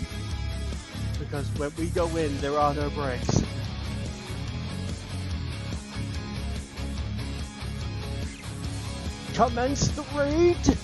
because when we go in, there are no breaks. Commence the raid!